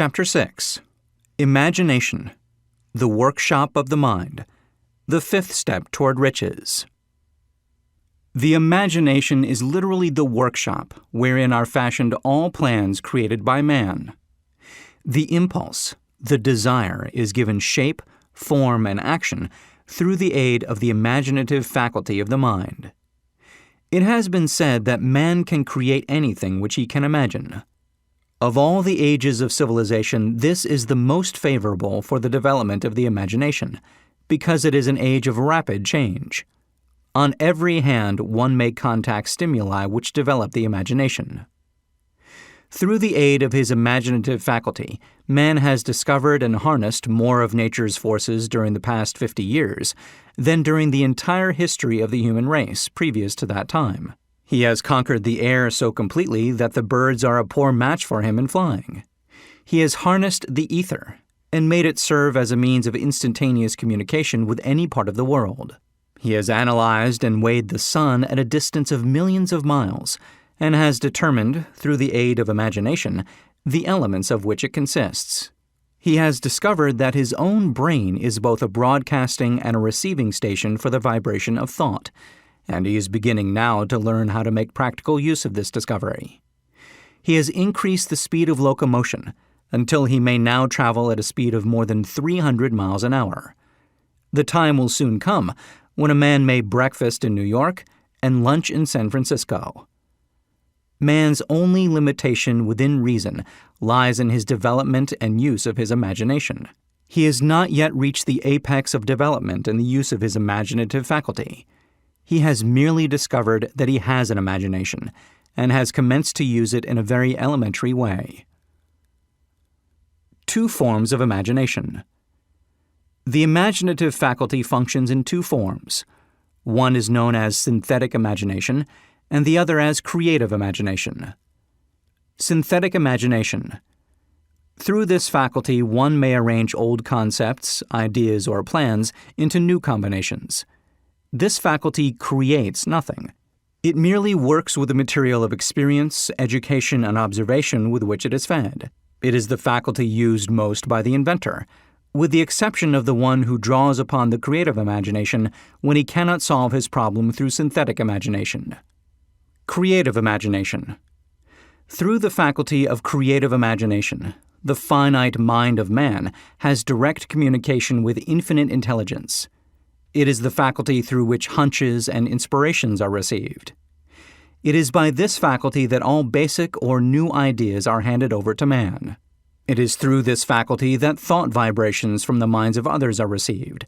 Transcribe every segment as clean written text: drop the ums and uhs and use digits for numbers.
Chapter 6. Imagination, the Workshop of the Mind, the Fifth Step Toward Riches. The imagination is literally the workshop wherein are fashioned all plans created by man. The impulse, the desire, is given shape, form, and action through the aid of the imaginative faculty of the mind. It has been said that man can create anything which he can imagine. Of all the ages of civilization, this is the most favorable for the development of the imagination, because it is an age of rapid change. On every hand, one may contact stimuli which develop the imagination. Through the aid of his imaginative faculty, man has discovered and harnessed more of nature's forces during the past 50 years than during the entire history of the human race previous to that time. He has conquered the air so completely that the birds are a poor match for him in flying. He has harnessed the ether and made it serve as a means of instantaneous communication with any part of the world. He has analyzed and weighed the sun at a distance of millions of miles, and has determined, through the aid of imagination, the elements of which it consists. He has discovered that his own brain is both a broadcasting and a receiving station for the vibration of thought, and he is beginning now to learn how to make practical use of this discovery. He has increased the speed of locomotion until he may now travel at a speed of more than 300 miles an hour. The time will soon come when a man may breakfast in New York and lunch in San Francisco. Man's only limitation within reason lies in his development and use of his imagination. He has not yet reached the apex of development in the use of his imaginative faculty. He has merely discovered that he has an imagination, and has commenced to use it in a very elementary way. Two forms of imagination. The imaginative faculty functions in two forms. One is known as synthetic imagination, and the other as creative imagination. Synthetic imagination. Through this faculty, one may arrange old concepts, ideas, or plans into new combinations. This faculty creates nothing. It merely works with the material of experience, education, and observation with which it is fed. It is the faculty used most by the inventor, with the exception of the one who draws upon the creative imagination when he cannot solve his problem through synthetic imagination. Creative imagination. Through the faculty of creative imagination, the finite mind of man has direct communication with infinite intelligence. It is the faculty through which hunches and inspirations are received. It is by this faculty that all basic or new ideas are handed over to man. It is through this faculty that thought vibrations from the minds of others are received.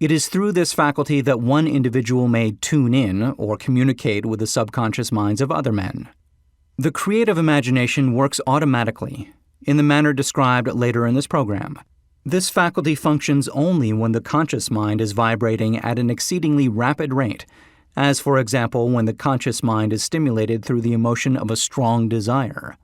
It is through this faculty that one individual may tune in or communicate with the subconscious minds of other men. The creative imagination works automatically, in the manner described later in this program. This faculty functions only when the conscious mind is vibrating at an exceedingly rapid rate, as for example when the conscious mind is stimulated through the emotion of a strong desire.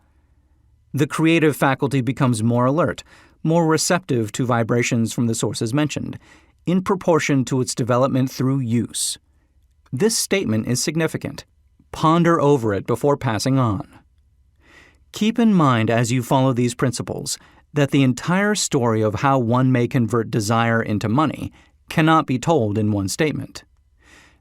The creative faculty becomes more alert, more receptive to vibrations from the sources mentioned, in proportion to its development through use. This statement is significant. Ponder over it before passing on. Keep in mind as you follow these principles that the entire story of how one may convert desire into money cannot be told in one statement.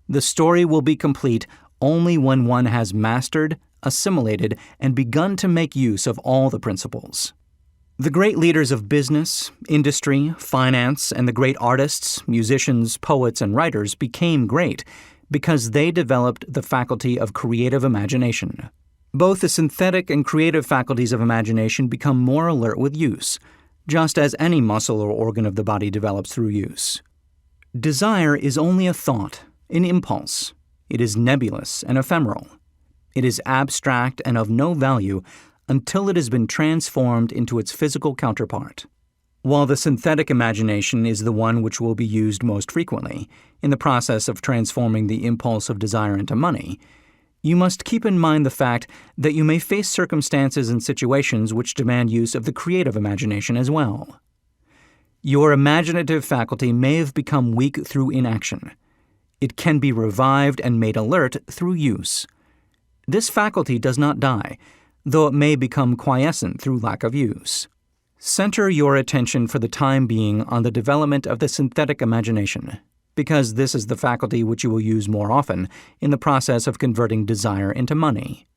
The story will be complete only when one has mastered, assimilated, and begun to make use of all the principles. The great leaders of business, industry, finance, and the great artists, musicians, poets, and writers became great because they developed the faculty of creative imagination. Both the synthetic and creative faculties of imagination become more alert with use, just as any muscle or organ of the body develops through use. Desire is only a thought, an impulse. It is nebulous and ephemeral. It is abstract and of no value until it has been transformed into its physical counterpart. While the synthetic imagination is the one which will be used most frequently in the process of transforming the impulse of desire into money, you must keep in mind the fact that you may face circumstances and situations which demand use of the creative imagination as well. Your imaginative faculty may have become weak through inaction. It can be revived and made alert through use. This faculty does not die, though it may become quiescent through lack of use. Center your attention for the time being on the development of the synthetic imagination, because this is the faculty which you will use more often in the process of converting desire into money.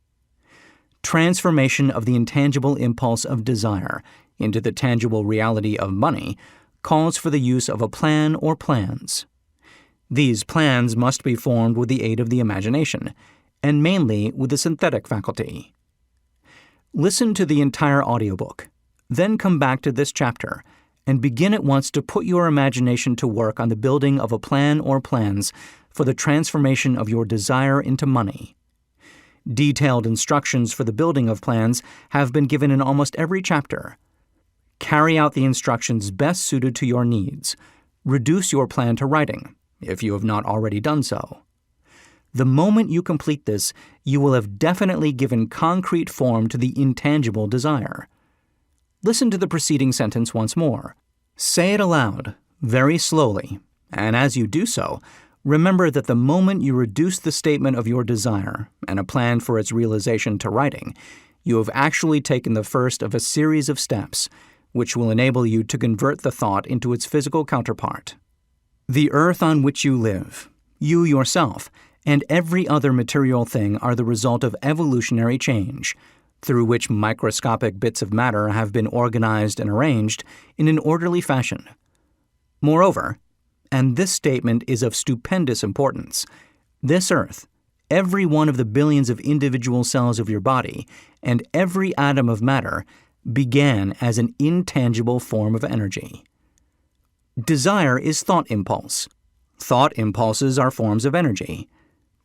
Transformation of the intangible impulse of desire into the tangible reality of money calls for the use of a plan or plans. These plans must be formed with the aid of the imagination, and mainly with the synthetic faculty. Listen to the entire audiobook, then come back to this chapter, and begin at once to put your imagination to work on the building of a plan or plans for the transformation of your desire into money. Detailed instructions for the building of plans have been given in almost every chapter. Carry out the instructions best suited to your needs. Reduce your plan to writing, if you have not already done so. The moment you complete this, you will have definitely given concrete form to the intangible desire. Listen to the preceding sentence once more. Say it aloud, very slowly, and as you do so, remember that the moment you reduce the statement of your desire and a plan for its realization to writing, you have actually taken the first of a series of steps which will enable you to convert the thought into its physical counterpart. The earth on which you live, you yourself, and every other material thing are the result of evolutionary change, through which microscopic bits of matter have been organized and arranged in an orderly fashion. Moreover, and this statement is of stupendous importance, this earth, every one of the billions of individual cells of your body, and every atom of matter began as an intangible form of energy. Desire is thought impulse. Thought impulses are forms of energy.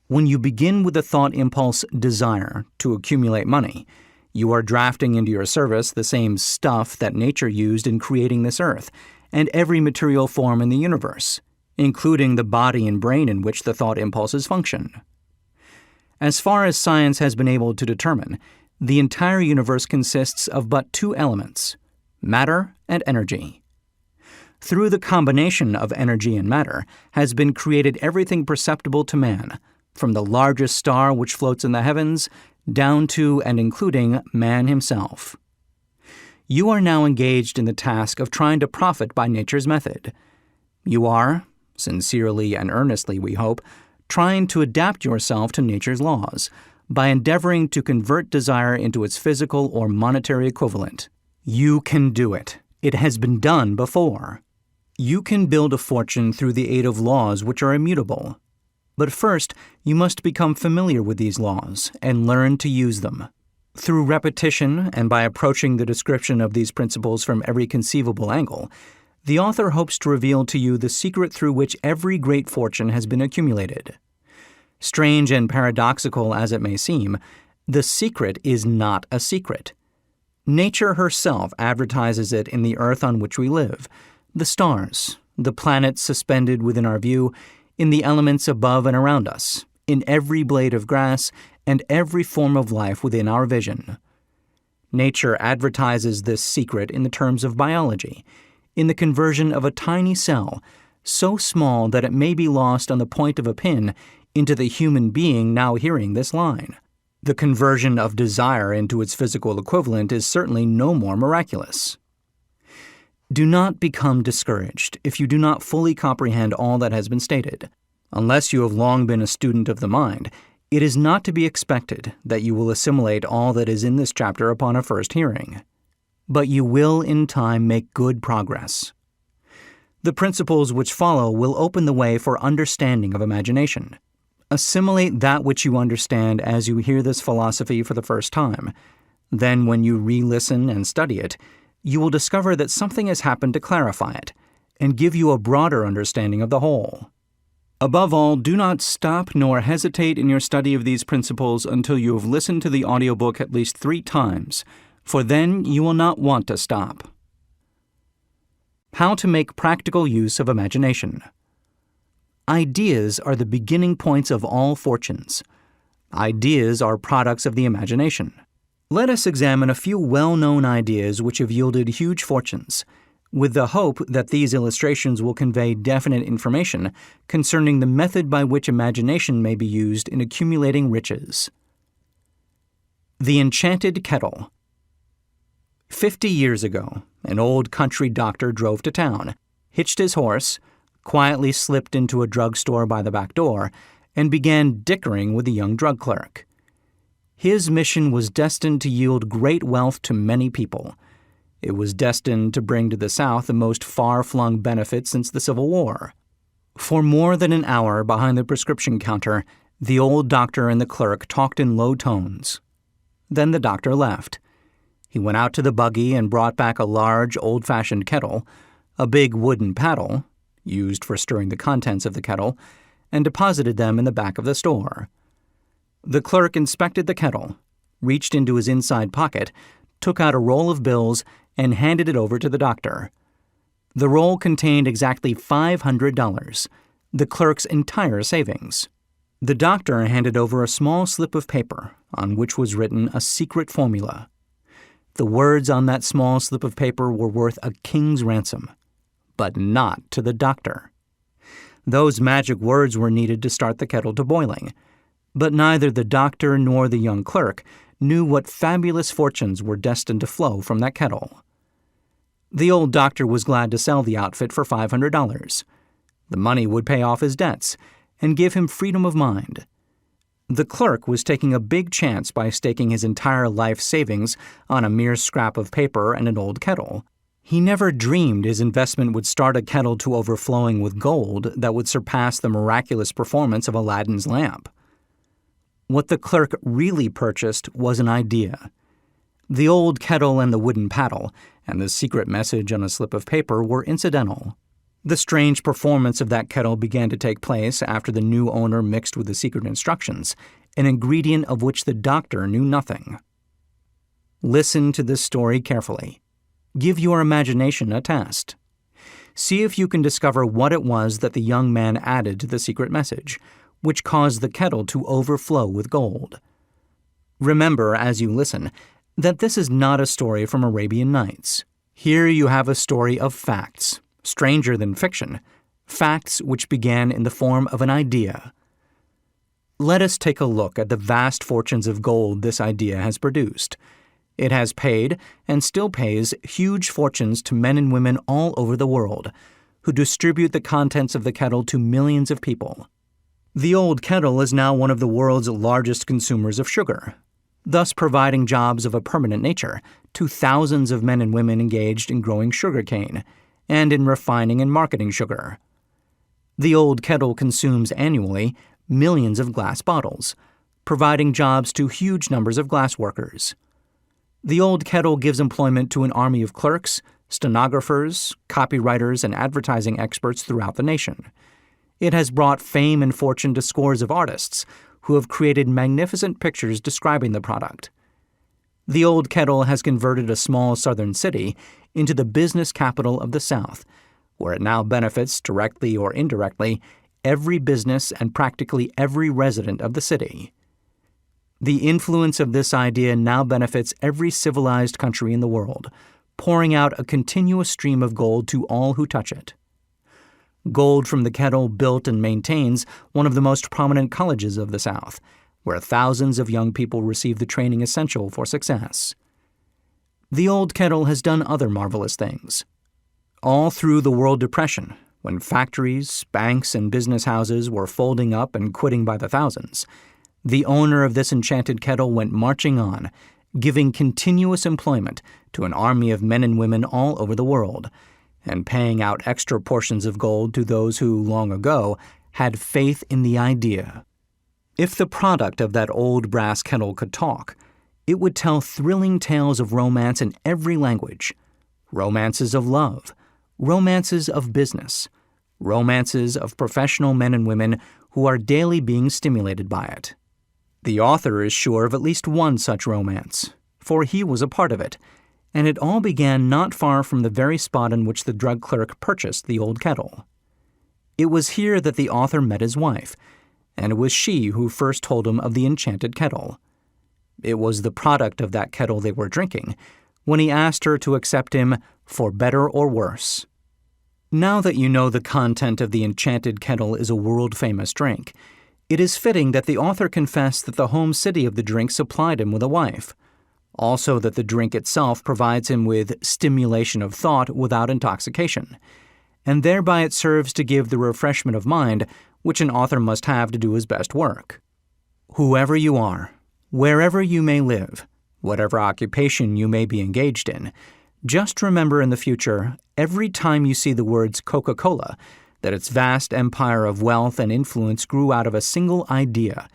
When you begin with the thought impulse desire to accumulate money, you are drafting into your service the same stuff that nature used in creating this earth and every material form in the universe, including the body and brain in which the thought impulses function. As far as science has been able to determine, the entire universe consists of but two elements, matter and energy. Through the combination of energy and matter has been created everything perceptible to man, from the largest star which floats in the heavens, down to and including man himself. You are now engaged in the task of trying to profit by nature's method. You are, sincerely and earnestly we hope, trying to adapt yourself to nature's laws, by endeavoring to convert desire into its physical or monetary equivalent. You can do it. It has been done before. You can build a fortune through the aid of laws which are immutable. But first, you must become familiar with these laws and learn to use them. Through repetition and by approaching the description of these principles from every conceivable angle, the author hopes to reveal to you the secret through which every great fortune has been accumulated. Strange and paradoxical as it may seem, the secret is not a secret. Nature herself advertises it in the earth on which we live, the stars, the planets suspended within our view, in the elements above and around us, in every blade of grass, and every form of life within our vision. Nature advertises this secret in the terms of biology, in the conversion of a tiny cell, so small that it may be lost on the point of a pin, into the human being now hearing this line. The conversion of desire into its physical equivalent is certainly no more miraculous. Do not become discouraged if you do not fully comprehend all that has been stated. Unless you have long been a student of the mind, it is not to be expected that you will assimilate all that is in this chapter upon a first hearing. But you will in time make good progress. The principles which follow will open the way for understanding of imagination. Assimilate that which you understand as you hear this philosophy for the first time. Then when you re-listen and study it, you will discover that something has happened to clarify it and give you a broader understanding of the whole. Above all, do not stop nor hesitate in your study of these principles until you have listened to the audiobook at least 3 times, for then you will not want to stop. How to make practical use of imagination. Ideas are the beginning points of all fortunes. Ideas are products of the imagination. Let us examine a few well-known ideas which have yielded huge fortunes, with the hope that these illustrations will convey definite information concerning the method by which imagination may be used in accumulating riches. The Enchanted Kettle. 50 years ago, an old country doctor drove to town, hitched his horse, quietly slipped into a drugstore by the back door, and began dickering with the young drug clerk. His mission was destined to yield great wealth to many people. It was destined to bring to the South the most far-flung benefits since the Civil War. For more than an hour behind the prescription counter, the old doctor and the clerk talked in low tones. Then the doctor left. He went out to the buggy and brought back a large, old-fashioned kettle, a big wooden paddle, used for stirring the contents of the kettle, and deposited them in the back of the store. The clerk inspected the kettle, reached into his inside pocket, took out a roll of bills, and handed it over to the doctor. The roll contained exactly $500, the clerk's entire savings. The doctor handed over a small slip of paper on which was written a secret formula. The words on that small slip of paper were worth a king's ransom, but not to the doctor. Those magic words were needed to start the kettle to boiling, but neither the doctor nor the young clerk knew what fabulous fortunes were destined to flow from that kettle. The old doctor was glad to sell the outfit for $500. The money would pay off his debts and give him freedom of mind. The clerk was taking a big chance by staking his entire life savings on a mere scrap of paper and an old kettle. He never dreamed his investment would start a kettle to overflowing with gold that would surpass the miraculous performance of Aladdin's lamp. What the clerk really purchased was an idea. The old kettle and the wooden paddle and the secret message on a slip of paper were incidental. The strange performance of that kettle began to take place after the new owner mixed with the secret instructions, an ingredient of which the doctor knew nothing. Listen to this story carefully. Give your imagination a test. See if you can discover what it was that the young man added to the secret message, which caused the kettle to overflow with gold. Remember, as you listen, that this is not a story from Arabian Nights. Here you have a story of facts, stranger than fiction, facts which began in the form of an idea. Let us take a look at the vast fortunes of gold this idea has produced. It has paid, and still pays, huge fortunes to men and women all over the world, who distribute the contents of the kettle to millions of people. The old kettle is now one of the world's largest consumers of sugar, thus providing jobs of a permanent nature to thousands of men and women engaged in growing sugarcane and in refining and marketing sugar. The old kettle consumes annually millions of glass bottles, providing jobs to huge numbers of glass workers. The old kettle gives employment to an army of clerks, stenographers, copywriters, and advertising experts throughout the nation. It has brought fame and fortune to scores of artists who have created magnificent pictures describing the product. The old kettle has converted a small southern city into the business capital of the South, where it now benefits, directly or indirectly, every business and practically every resident of the city. The influence of this idea now benefits every civilized country in the world, pouring out a continuous stream of gold to all who touch it. Gold from the kettle built and maintains one of the most prominent colleges of the South, where thousands of young people receive the training essential for success. The old kettle has done other marvelous things. All through the World Depression, when factories, banks, and business houses were folding up and quitting by the thousands, the owner of this enchanted kettle went marching on, giving continuous employment to an army of men and women all over the world, and paying out extra portions of gold to those who, long ago, had faith in the idea. If the product of that old brass kettle could talk, it would tell thrilling tales of romance in every language, romances of love, romances of business, romances of professional men and women who are daily being stimulated by it. The author is sure of at least one such romance, for he was a part of it, and it all began not far from the very spot in which the drug clerk purchased the old kettle. It was here that the author met his wife, and it was she who first told him of the enchanted kettle. It was the product of that kettle they were drinking, when he asked her to accept him for better or worse. Now that you know the content of the enchanted kettle is a world-famous drink, it is fitting that the author confess that the home city of the drink supplied him with a wife. Also that the drink itself provides him with stimulation of thought without intoxication, and thereby it serves to give the refreshment of mind which an author must have to do his best work. Whoever you are, wherever you may live, whatever occupation you may be engaged in, just remember in the future, every time you see the words Coca-Cola, that its vast empire of wealth and influence grew out of a single idea,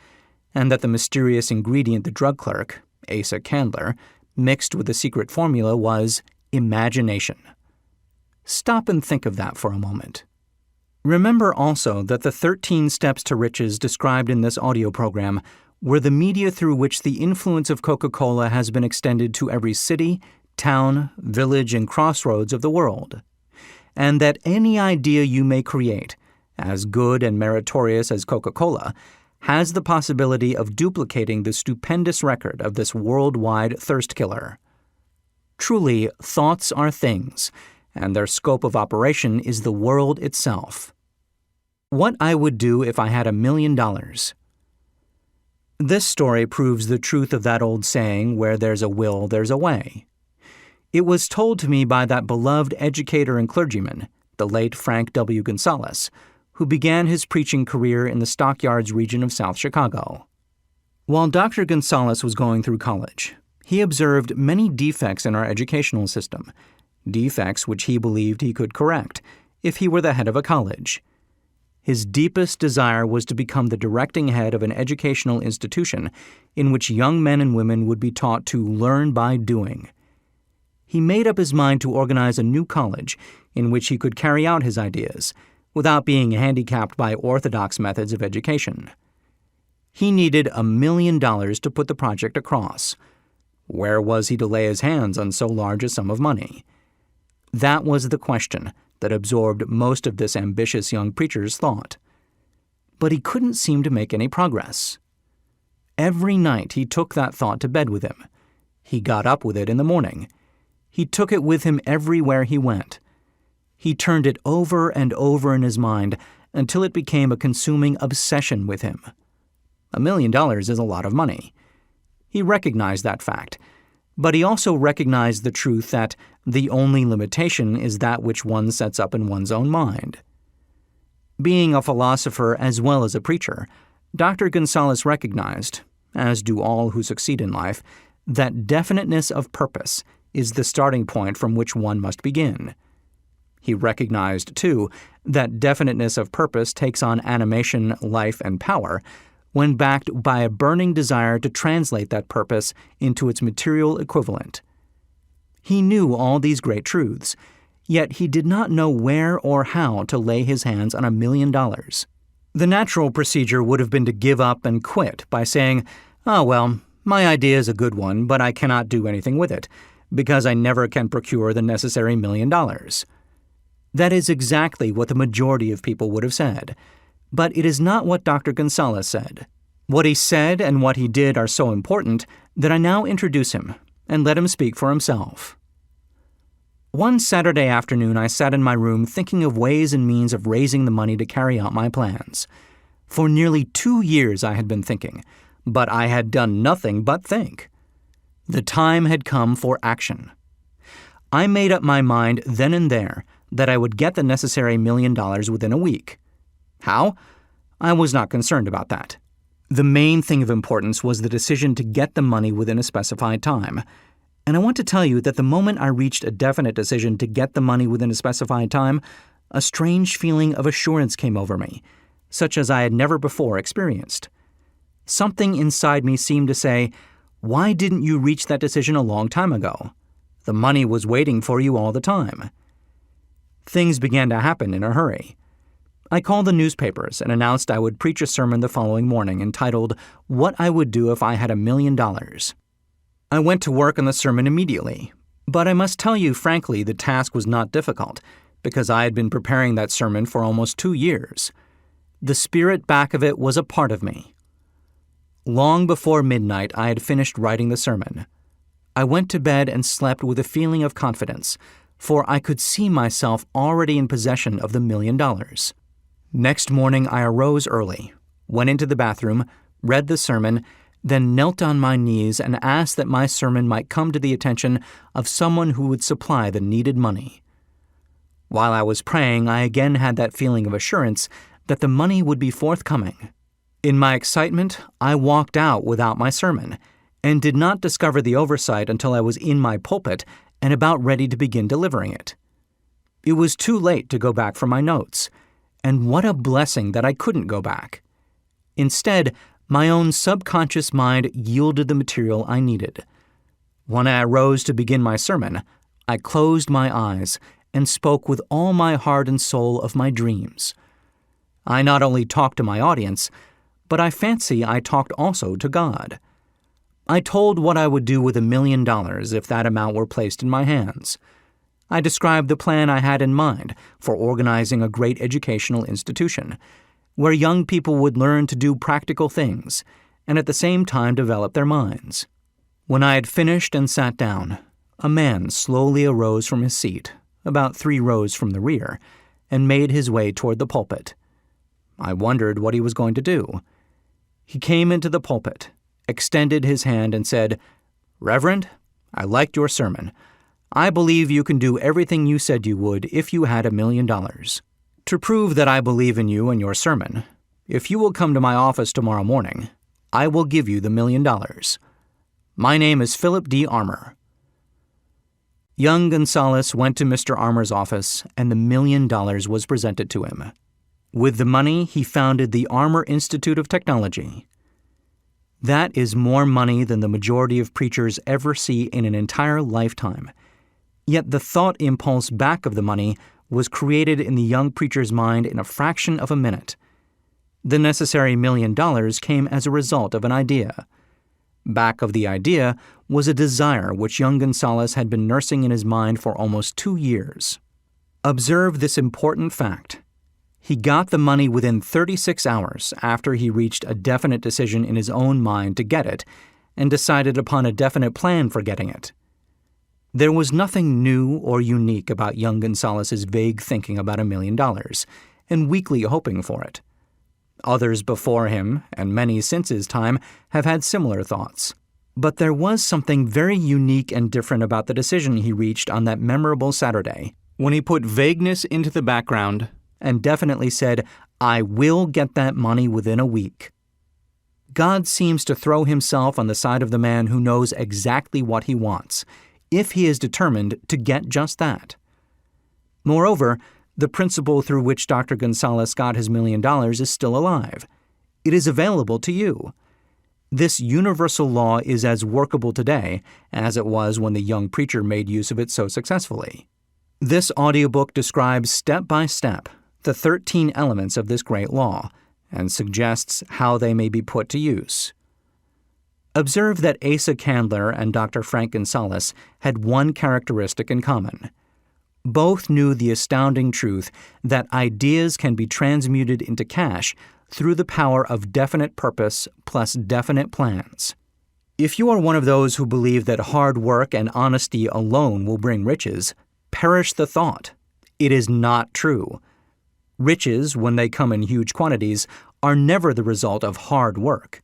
and that the mysterious ingredient the drug clerk, Asa Candler, mixed with the secret formula was imagination. Stop and think of that for a moment. Remember also that the 13 steps to riches described in this audio program were the media through which the influence of Coca-Cola has been extended to every city, town, village, and crossroads of the world, and that any idea you may create, as good and meritorious as Coca-Cola, has the possibility of duplicating the stupendous record of this worldwide thirst killer. Truly, thoughts are things, and their scope of operation is the world itself. What I would do if I had $1 million. This story proves the truth of that old saying, where there's a will, there's a way. It was told to me by that beloved educator and clergyman, the late Frank W. Gonzalez, who began his preaching career in the Stockyards region of South Chicago. While Dr. Gonzalez was going through college, he observed many defects in our educational system, defects which he believed he could correct if he were the head of a college. His deepest desire was to become the directing head of an educational institution in which young men and women would be taught to learn by doing. He made up his mind to organize a new college in which he could carry out his ideas without being handicapped by orthodox methods of education. He needed $1 million to put the project across. Where was he to lay his hands on so large a sum of money? That was the question that absorbed most of this ambitious young preacher's thought. But he couldn't seem to make any progress. Every night he took that thought to bed with him. He got up with it in the morning. He took it with him everywhere he went. He turned it over and over in his mind until it became a consuming obsession with him. $1 million is a lot of money. He recognized that fact, but he also recognized the truth that the only limitation is that which one sets up in one's own mind. Being a philosopher as well as a preacher, Dr. Gonzalez recognized, as do all who succeed in life, that definiteness of purpose is the starting point from which one must begin. He recognized, too, that definiteness of purpose takes on animation, life, and power when backed by a burning desire to translate that purpose into its material equivalent. He knew all these great truths, yet he did not know where or how to lay his hands on $1 million. The natural procedure would have been to give up and quit by saying, "Oh, well, my idea is a good one, but I cannot do anything with it, because I never can procure the necessary $1 million. That is exactly what the majority of people would have said. But it is not what Dr. Gonzalez said. What he said and what he did are so important that I now introduce him and let him speak for himself. One Saturday afternoon, I sat in my room thinking of ways and means of raising the money to carry out my plans. For nearly 2 years I had been thinking, but I had done nothing but think. The time had come for action. I made up my mind then and there that I would get the necessary $1 million within a week. How? I was not concerned about that. The main thing of importance was the decision to get the money within a specified time. And I want to tell you that the moment I reached a definite decision to get the money within a specified time, a strange feeling of assurance came over me, such as I had never before experienced. Something inside me seemed to say, "Why didn't you reach that decision a long time ago? The money was waiting for you all the time." Things began to happen in a hurry. I called the newspapers and announced I would preach a sermon the following morning entitled, "What I Would Do If I Had $1 Million." I went to work on the sermon immediately, but I must tell you frankly the task was not difficult, because I had been preparing that sermon for almost 2 years. The spirit back of it was a part of me. Long before midnight, I had finished writing the sermon. I went to bed and slept with a feeling of confidence, for I could see myself already in possession of the $1 million. Next morning, I arose early, went into the bathroom, read the sermon, then knelt on my knees and asked that my sermon might come to the attention of someone who would supply the needed money. While I was praying, I again had that feeling of assurance that the money would be forthcoming. In my excitement, I walked out without my sermon, and did not discover the oversight until I was in my pulpit and about ready to begin delivering it. It was too late to go back for my notes, and what a blessing that I couldn't go back. Instead, my own subconscious mind yielded the material I needed. When I arose to begin my sermon, I closed my eyes and spoke with all my heart and soul of my dreams. I not only talked to my audience, but I fancy I talked also to God. I told what I would do with $1 million if that amount were placed in my hands. I described the plan I had in mind for organizing a great educational institution, where young people would learn to do practical things and at the same time develop their minds. When I had finished and sat down, a man slowly arose from his seat, about 3 rows from the rear, and made his way toward the pulpit. I wondered what he was going to do. He came into the pulpit, extended his hand, and said, "Reverend, I liked your sermon. I believe you can do everything you said you would if you had $1 million. To prove that I believe in you and your sermon, if you will come to my office tomorrow morning, I will give you the $1 million. My name is Philip D. Armour." Young Gonzalez went to Mr. Armour's office, and the $1 million was presented to him. With the money, he founded the Armour Institute of Technology. That is more money than the majority of preachers ever see in an entire lifetime. Yet the thought impulse back of the money was created in the young preacher's mind in a fraction of a minute. The necessary $1 million came as a result of an idea. Back of the idea was a desire which young Gonzalez had been nursing in his mind for almost 2 years. Observe this important fact. He got the money within 36 hours after he reached a definite decision in his own mind to get it and decided upon a definite plan for getting it. There was nothing new or unique about young Gonzalez's vague thinking about $1 million and weakly hoping for it. Others before him, and many since his time, have had similar thoughts. But there was something very unique and different about the decision he reached on that memorable Saturday, when he put vagueness into the background and definitely said, "I will get that money within a week." God seems to throw himself on the side of the man who knows exactly what he wants, if he is determined to get just that. Moreover, the principle through which Dr. Gonzalez got his $1 million is still alive. It is available to you. This universal law is as workable today as it was when the young preacher made use of it so successfully. This audiobook describes step by step the 13 elements of this great law and suggests how they may be put to use. Observe that Asa Candler and Dr. Frank Gonzalez had one characteristic in common. Both knew the astounding truth that ideas can be transmuted into cash through the power of definite purpose plus definite plans. If you are one of those who believe that hard work and honesty alone will bring riches, perish the thought. It is not true. Riches, when they come in huge quantities, are never the result of hard work.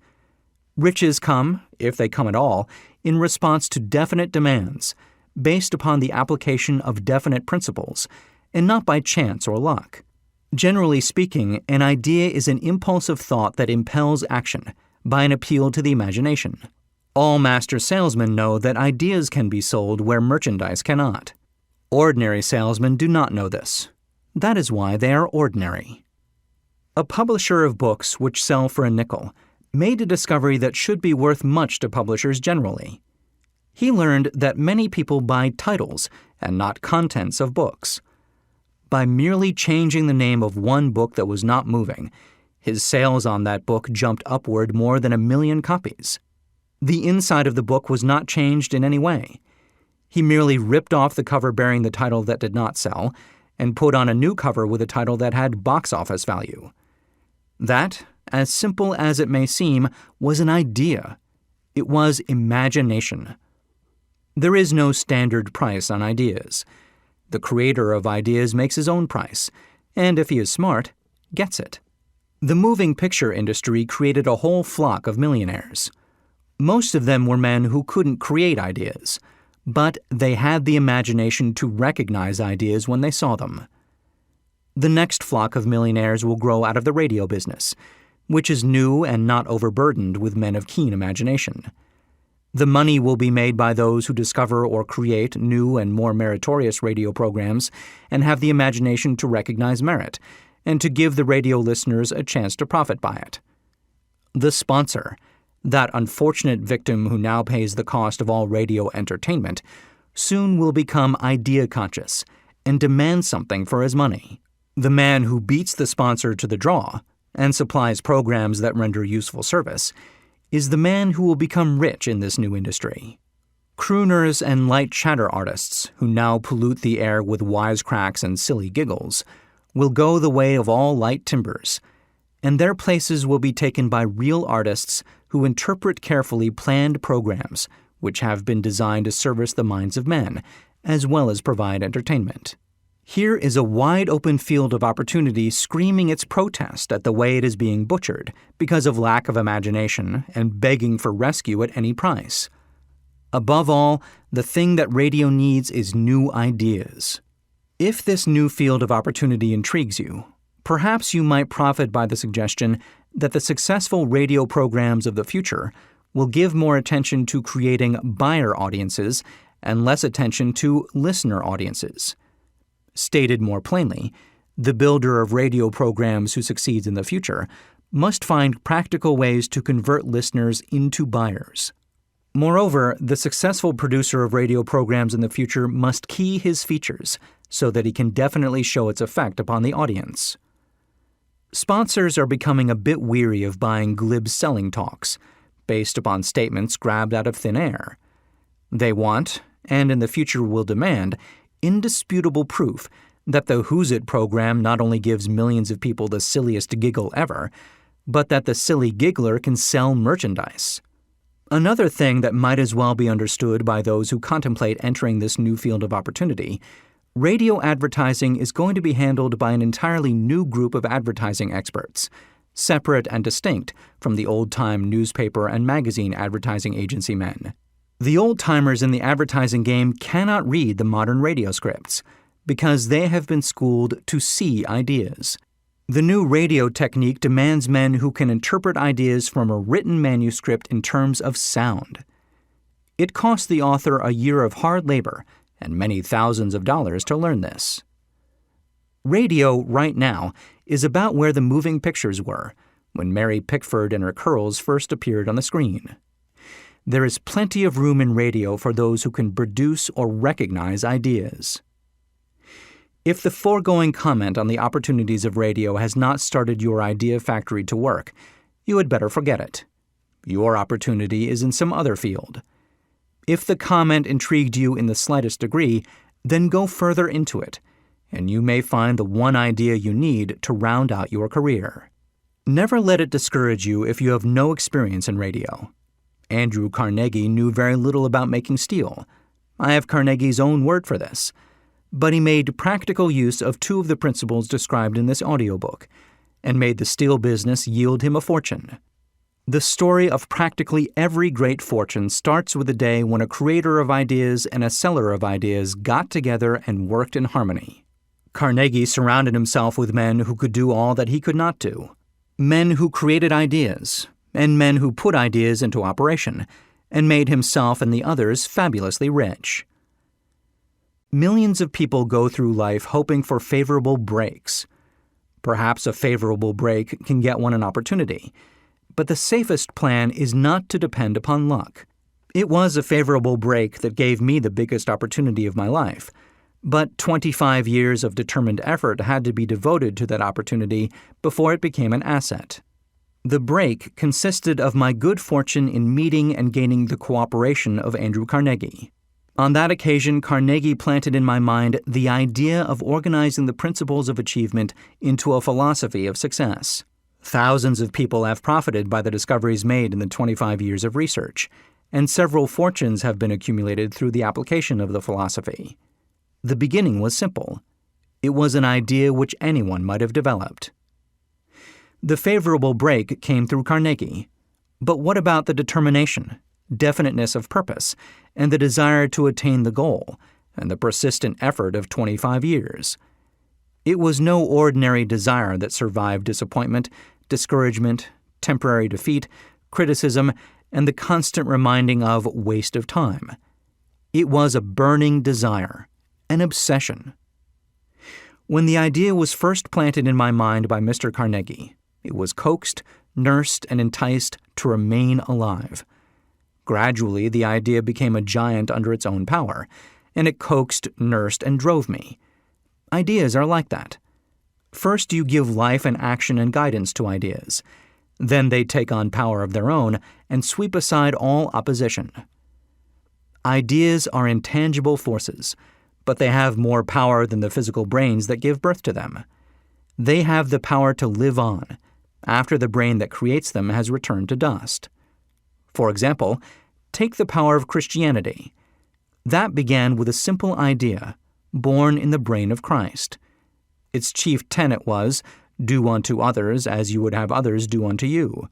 Riches come, if they come at all, in response to definite demands, based upon the application of definite principles, and not by chance or luck. Generally speaking, an idea is an impulse of thought that impels action by an appeal to the imagination. All master salesmen know that ideas can be sold where merchandise cannot. Ordinary salesmen do not know this. That is why they are ordinary. A publisher of books which sell for a nickel made a discovery that should be worth much to publishers generally. He learned that many people buy titles and not contents of books. By merely changing the name of one book that was not moving, his sales on that book jumped upward more than 1 million copies. The inside of the book was not changed in any way. He merely ripped off the cover bearing the title that did not sell and put on a new cover with a title that had box office value. That, as simple as it may seem, was an idea. It was imagination. There is no standard price on ideas. The creator of ideas makes his own price, and if he is smart, gets it. The moving picture industry created a whole flock of millionaires. Most of them were men who couldn't create ideas, but they had the imagination to recognize ideas when they saw them. The next flock of millionaires will grow out of the radio business, which is new and not overburdened with men of keen imagination. The money will be made by those who discover or create new and more meritorious radio programs and have the imagination to recognize merit and to give the radio listeners a chance to profit by it. The sponsor, that unfortunate victim who now pays the cost of all radio entertainment, soon will become idea-conscious and demand something for his money. The man who beats the sponsor to the draw and supplies programs that render useful service is the man who will become rich in this new industry. Crooners and light chatter artists, who now pollute the air with wisecracks and silly giggles, will go the way of all light timbers, and their places will be taken by real artists who interpret carefully planned programs which have been designed to service the minds of men, as well as provide entertainment. Here is a wide-open field of opportunity screaming its protest at the way it is being butchered because of lack of imagination and begging for rescue at any price. Above all, the thing that radio needs is new ideas. If this new field of opportunity intrigues you, perhaps you might profit by the suggestion that the successful radio programs of the future will give more attention to creating buyer audiences and less attention to listener audiences. Stated more plainly, the builder of radio programs who succeeds in the future must find practical ways to convert listeners into buyers. Moreover, the successful producer of radio programs in the future must key his features so that he can definitely show its effect upon the audience. Sponsors are becoming a bit weary of buying glib selling talks based upon statements grabbed out of thin air. They want, and in the future will demand, indisputable proof that the Who's It program not only gives millions of people the silliest giggle ever, but that the silly giggler can sell merchandise. Another thing that might as well be understood by those who contemplate entering this new field of opportunity: radio advertising is going to be handled by an entirely new group of advertising experts, separate and distinct from the old-time newspaper and magazine advertising agency men. The old-timers in the advertising game cannot read the modern radio scripts because they have been schooled to see ideas. The new radio technique demands men who can interpret ideas from a written manuscript in terms of sound. It costs the author a year of hard labor and many thousands of dollars to learn this. Radio, right now, is about where the moving pictures were when Mary Pickford and her curls first appeared on the screen. There is plenty of room in radio for those who can produce or recognize ideas. If the foregoing comment on the opportunities of radio has not started your idea factory to work, you had better forget it. Your opportunity is in some other field. If the comment intrigued you in the slightest degree, then go further into it, and you may find the one idea you need to round out your career. Never let it discourage you if you have no experience in radio. Andrew Carnegie knew very little about making steel. I have Carnegie's own word for this. But he made practical use of two of the principles described in this audiobook, and made the steel business yield him a fortune. The story of practically every great fortune starts with a day when a creator of ideas and a seller of ideas got together and worked in harmony. Carnegie surrounded himself with men who could do all that he could not do. Men who created ideas, and men who put ideas into operation, and made himself and the others fabulously rich. Millions of people go through life hoping for favorable breaks. Perhaps a favorable break can get one an opportunity, but the safest plan is not to depend upon luck. It was a favorable break that gave me the biggest opportunity of my life, but 25 years of determined effort had to be devoted to that opportunity before it became an asset. The break consisted of my good fortune in meeting and gaining the cooperation of Andrew Carnegie. On that occasion, Carnegie planted in my mind the idea of organizing the principles of achievement into a philosophy of success. Thousands of people have profited by the discoveries made in the 25 years of research, and several fortunes have been accumulated through the application of the philosophy. The beginning was simple. It was an idea which anyone might have developed. The favorable break came through Carnegie. But what about the determination definiteness of purpose, and the desire to attain the goal, and the persistent effort of 25 years. It was no ordinary desire that survived disappointment, discouragement, temporary defeat, criticism, and the constant reminding of waste of time. It was a burning desire, an obsession. When the idea was first planted in my mind by Mr. Carnegie, it was coaxed, nursed, and enticed to remain alive. Gradually, the idea became a giant under its own power, and it coaxed, nursed, and drove me. Ideas are like that. First, you give life and action and guidance to ideas. Then they take on power of their own and sweep aside all opposition. Ideas are intangible forces, but they have more power than the physical brains that give birth to them. They have the power to live on, after the brain that creates them has returned to dust. For example, take the power of Christianity. That began with a simple idea, born in the brain of Christ. Its chief tenet was, "Do unto others as you would have others do unto you."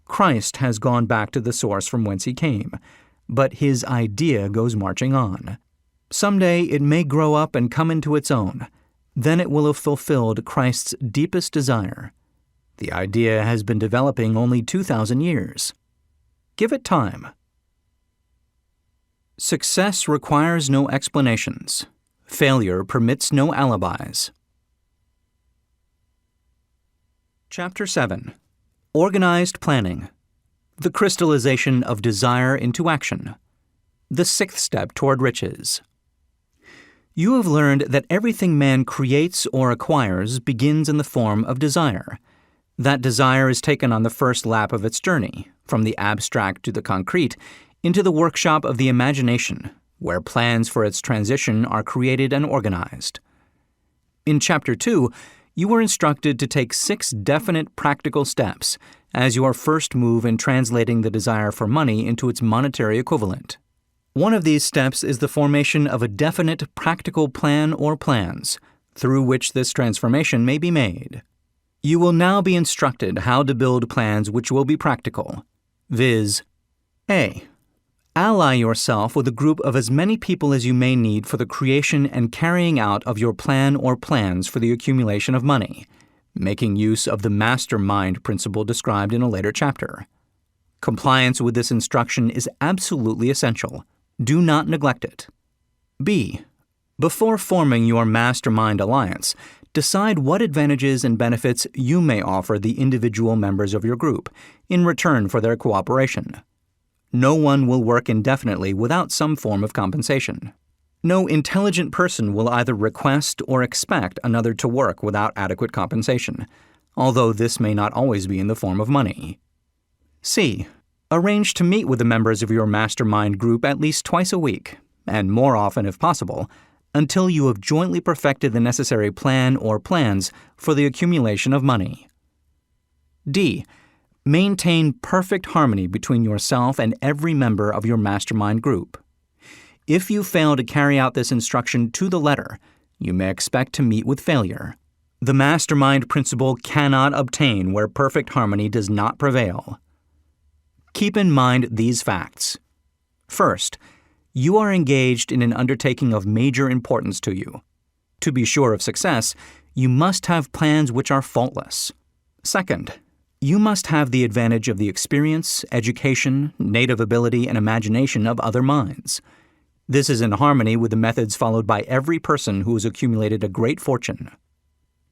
Christ has gone back to the source from whence he came, but his idea goes marching on. Someday it may grow up and come into its own. Then it will have fulfilled Christ's deepest desire. The idea has been developing only 2,000 years. Give it time. Success requires no explanations. Failure permits no alibis. Chapter 7. Organized Planning. The crystallization of desire into action. The sixth step toward riches. You have learned that everything man creates or acquires begins in the form of desire. That desire is taken on the first lap of its journey, from the abstract to the concrete, into the workshop of the imagination, where plans for its transition are created and organized. In Chapter 2, you were instructed to take 6 definite practical steps as your first move in translating the desire for money into its monetary equivalent. One of these steps is the formation of a definite practical plan or plans, through which this transformation may be made. You will now be instructed how to build plans which will be practical, viz. A. Ally yourself with a group of as many people as you may need for the creation and carrying out of your plan or plans for the accumulation of money, making use of the mastermind principle described in a later chapter. Compliance with this instruction is absolutely essential. Do not neglect it. B. Before forming your mastermind alliance, decide what advantages and benefits you may offer the individual members of your group in return for their cooperation. No one will work indefinitely without some form of compensation. No intelligent person will either request or expect another to work without adequate compensation, although this may not always be in the form of money. C. Arrange to meet with the members of your mastermind group at least twice a week, and more often if possible, until you have jointly perfected the necessary plan or plans for the accumulation of money. D. Maintain perfect harmony between yourself and every member of your mastermind group. If you fail to carry out this instruction to the letter, you may expect to meet with failure. The mastermind principle cannot obtain where perfect harmony does not prevail. Keep in mind these facts. First, you are engaged in an undertaking of major importance to you. To be sure of success, you must have plans which are faultless. Second, you must have the advantage of the experience, education, native ability, and imagination of other minds. This is in harmony with the methods followed by every person who has accumulated a great fortune.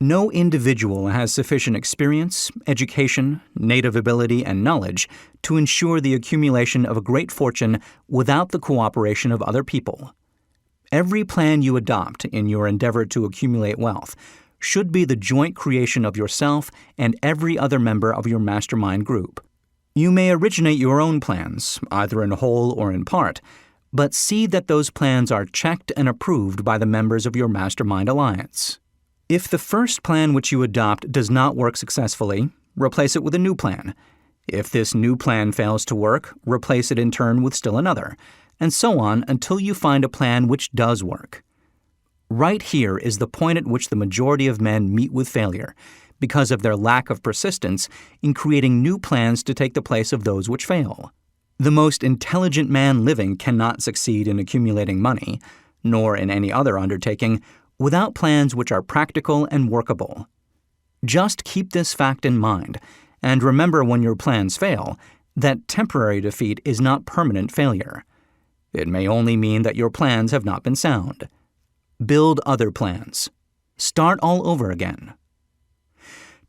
No individual has sufficient experience, education, native ability, and knowledge to ensure the accumulation of a great fortune without the cooperation of other people. Every plan you adopt in your endeavor to accumulate wealth should be the joint creation of yourself and every other member of your mastermind group. You may originate your own plans, either in whole or in part, but see that those plans are checked and approved by the members of your mastermind alliance. If the first plan which you adopt does not work successfully, replace it with a new plan. If this new plan fails to work, replace it in turn with still another, and so on until you find a plan which does work. Right here is the point at which the majority of men meet with failure, because of their lack of persistence in creating new plans to take the place of those which fail. The most intelligent man living cannot succeed in accumulating money, nor in any other undertaking, without plans which are practical and workable. Just keep this fact in mind, and remember when your plans fail, that temporary defeat is not permanent failure. It may only mean that your plans have not been sound. Build other plans. Start all over again.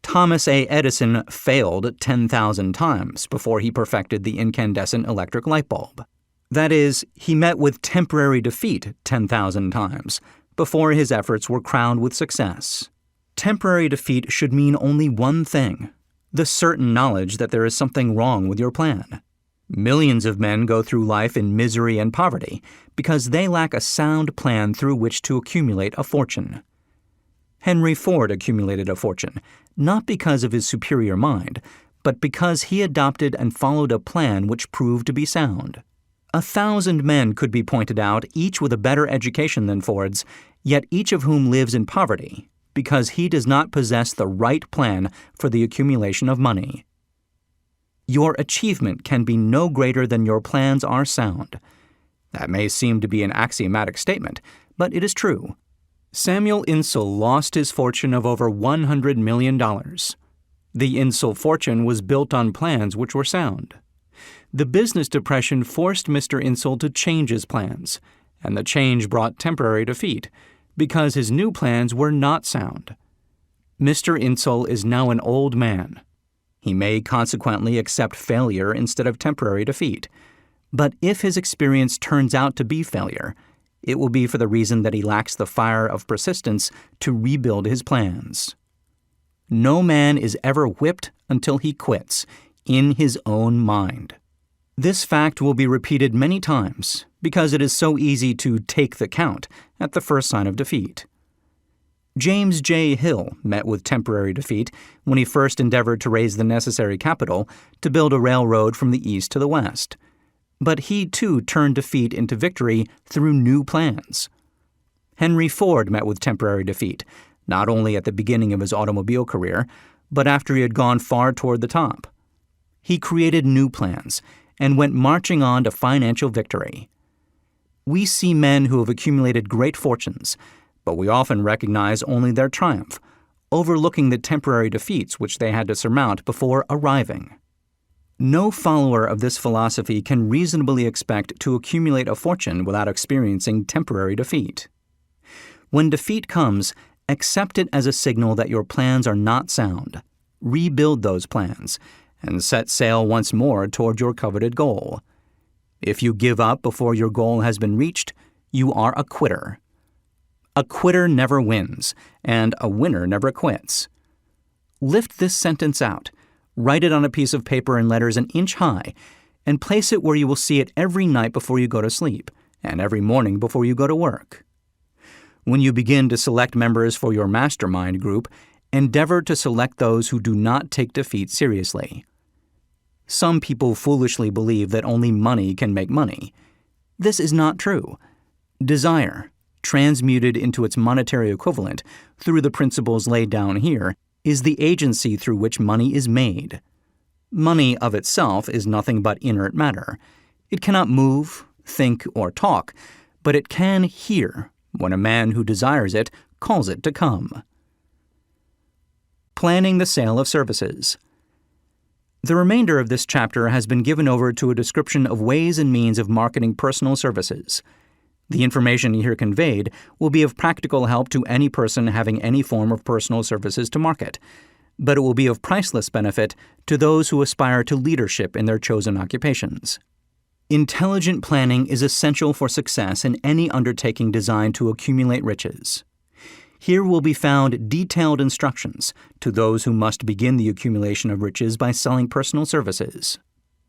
Thomas A. Edison failed 10,000 times before he perfected the incandescent electric light bulb. That is, he met with temporary defeat 10,000 times before his efforts were crowned with success. Temporary defeat should mean only one thing: the certain knowledge that there is something wrong with your plan. Millions of men go through life in misery and poverty because they lack a sound plan through which to accumulate a fortune. Henry Ford accumulated a fortune, not because of his superior mind, but because he adopted and followed a plan which proved to be sound. 1,000 men could be pointed out, each with a better education than Ford's, yet each of whom lives in poverty, because he does not possess the right plan for the accumulation of money. Your achievement can be no greater than your plans are sound. That may seem to be an axiomatic statement, but it is true. Samuel Insull lost his fortune of over $100 million. The Insull fortune was built on plans which were sound. The business depression forced Mr. Insull to change his plans, and the change brought temporary defeat, because his new plans were not sound. Mr. Insull is now an old man. He may consequently accept failure instead of temporary defeat. But if his experience turns out to be failure, it will be for the reason that he lacks the fire of persistence to rebuild his plans. No man is ever whipped until he quits, in his own mind. This fact will be repeated many times because it is so easy to take the count at the first sign of defeat. James J. Hill met with temporary defeat when he first endeavored to raise the necessary capital to build a railroad from the east to the west. But he too turned defeat into victory through new plans. Henry Ford met with temporary defeat, not only at the beginning of his automobile career, but after he had gone far toward the top. He created new plans and went marching on to financial victory. We see men who have accumulated great fortunes, but we often recognize only their triumph, overlooking the temporary defeats which they had to surmount before arriving. No follower of this philosophy can reasonably expect to accumulate a fortune without experiencing temporary defeat. When defeat comes, accept it as a signal that your plans are not sound. Rebuild those plans, and set sail once more toward your coveted goal. If you give up before your goal has been reached, you are a quitter. A quitter never wins, and a winner never quits. Lift this sentence out. Write it on a piece of paper in letters an inch high, and place it where you will see it every night before you go to sleep, and every morning before you go to work. When you begin to select members for your mastermind group, endeavor to select those who do not take defeat seriously. Some people foolishly believe that only money can make money. This is not true. Desire, transmuted into its monetary equivalent through the principles laid down here, is the agency through which money is made. Money of itself is nothing but inert matter. It cannot move, think, or talk, but it can hear when a man who desires it calls it to come. Planning the sale of services. The remainder of this chapter has been given over to a description of ways and means of marketing personal services. The information here conveyed will be of practical help to any person having any form of personal services to market, but it will be of priceless benefit to those who aspire to leadership in their chosen occupations. Intelligent planning is essential for success in any undertaking designed to accumulate riches. Here will be found detailed instructions to those who must begin the accumulation of riches by selling personal services.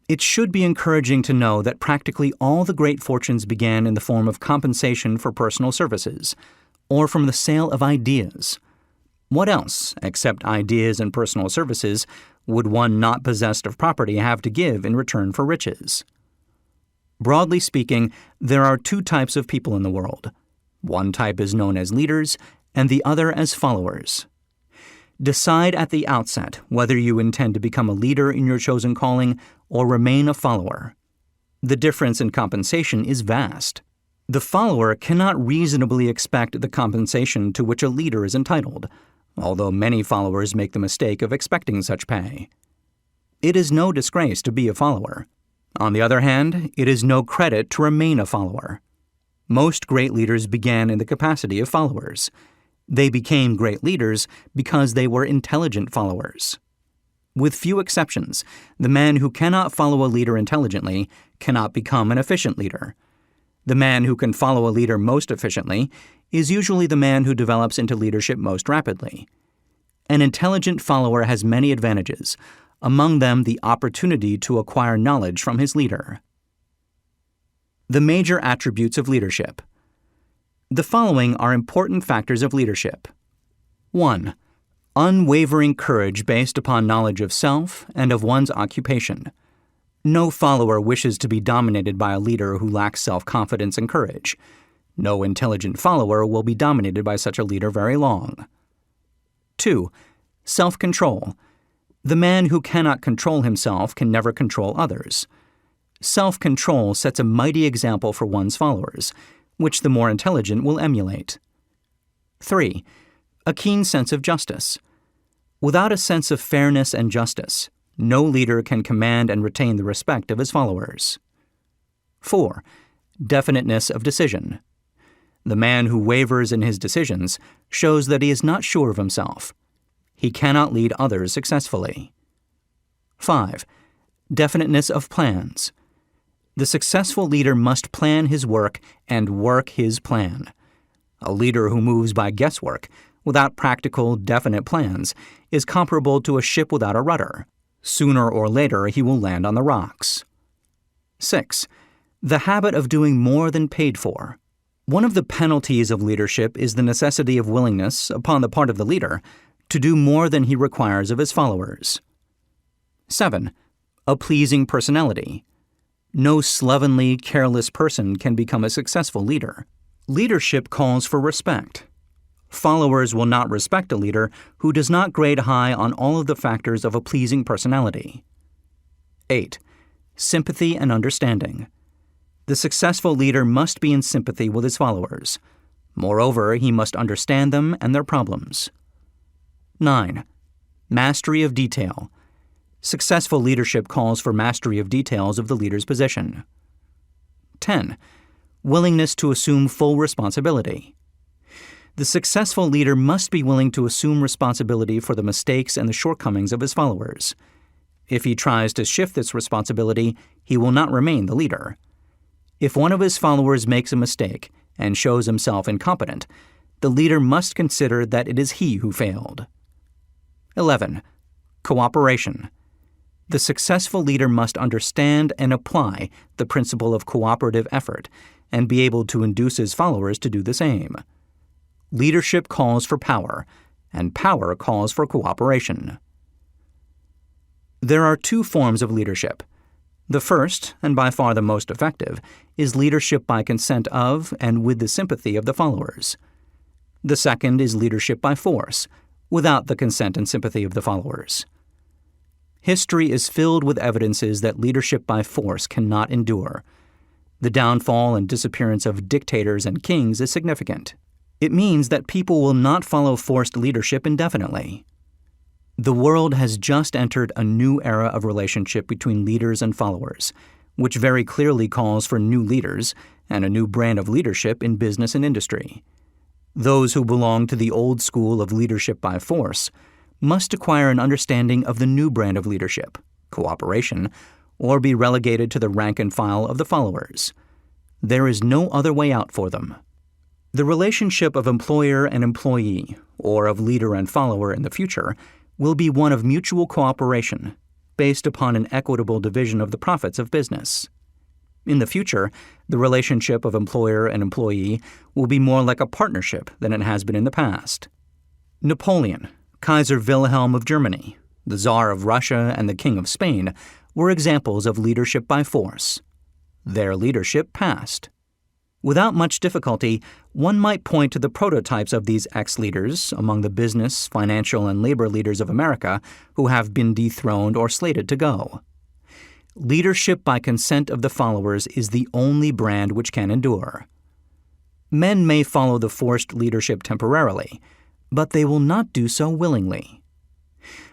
It should be encouraging to know that practically all the great fortunes began in the form of compensation for personal services, or from the sale of ideas. What else, except ideas and personal services, would one not possessed of property have to give in return for riches? Broadly speaking, there are two types of people in the world. One type is known as leaders, and the other as followers. Decide at the outset whether you intend to become a leader in your chosen calling or remain a follower. The difference in compensation is vast. The follower cannot reasonably expect the compensation to which a leader is entitled, although many followers make the mistake of expecting such pay. It is no disgrace to be a follower. On the other hand, it is no credit to remain a follower. Most great leaders began in the capacity of followers. They became great leaders because they were intelligent followers. With few exceptions, the man who cannot follow a leader intelligently cannot become an efficient leader. The man who can follow a leader most efficiently is usually the man who develops into leadership most rapidly. An intelligent follower has many advantages, among them the opportunity to acquire knowledge from his leader. The major attributes of leadership. The following are important factors of leadership. 1. Unwavering courage based upon knowledge of self and of one's occupation. No follower wishes to be dominated by a leader who lacks self-confidence and courage. No intelligent follower will be dominated by such a leader very long. 2. Self-control. The man who cannot control himself can never control others. Self-control sets a mighty example for one's followers, which the more intelligent will emulate. 3. A keen sense of justice. Without a sense of fairness and justice, no leader can command and retain the respect of his followers. 4. Definiteness of decision. The man who wavers in his decisions shows that he is not sure of himself. He cannot lead others successfully. 5. Definiteness of plans. The successful leader must plan his work and work his plan. A leader who moves by guesswork, without practical, definite plans, is comparable to a ship without a rudder. Sooner or later he will land on the rocks. 6. The habit of doing more than paid for. One of the penalties of leadership is the necessity of willingness, upon the part of the leader, to do more than he requires of his followers. 7. A pleasing personality. No slovenly, careless person can become a successful leader. Leadership calls for respect. Followers will not respect a leader who does not grade high on all of the factors of a pleasing personality. 8. Sympathy and understanding. The successful leader must be in sympathy with his followers. Moreover, he must understand them and their problems. 9. Mastery of detail. Successful leadership calls for mastery of details of the leader's position. 10. Willingness to assume full responsibility. The successful leader must be willing to assume responsibility for the mistakes and the shortcomings of his followers. If he tries to shift this responsibility, he will not remain the leader. If one of his followers makes a mistake and shows himself incompetent, the leader must consider that it is he who failed. 11. Cooperation. The successful leader must understand and apply the principle of cooperative effort and be able to induce his followers to do the same. Leadership calls for power, and power calls for cooperation. There are two forms of leadership. The first, and by far the most effective, is leadership by consent of and with the sympathy of the followers. The second is leadership by force, without the consent and sympathy of the followers. History is filled with evidences that leadership by force cannot endure. The downfall and disappearance of dictators and kings is significant. It means that people will not follow forced leadership indefinitely. The world has just entered a new era of relationship between leaders and followers, which very clearly calls for new leaders and a new brand of leadership in business and industry. Those who belong to the old school of leadership by force must acquire an understanding of the new brand of leadership, cooperation, or be relegated to the rank and file of the followers. There is no other way out for them. The relationship of employer and employee, or of leader and follower in the future, will be one of mutual cooperation, based upon an equitable division of the profits of business. In the future, the relationship of employer and employee will be more like a partnership than it has been in the past. Napoleon, Kaiser Wilhelm of Germany, the Tsar of Russia, and the King of Spain were examples of leadership by force. Their leadership passed. Without much difficulty, one might point to the prototypes of these ex-leaders among the business, financial, and labor leaders of America who have been dethroned or slated to go. Leadership by consent of the followers is the only brand which can endure. Men may follow the forced leadership temporarily, but they will not do so willingly.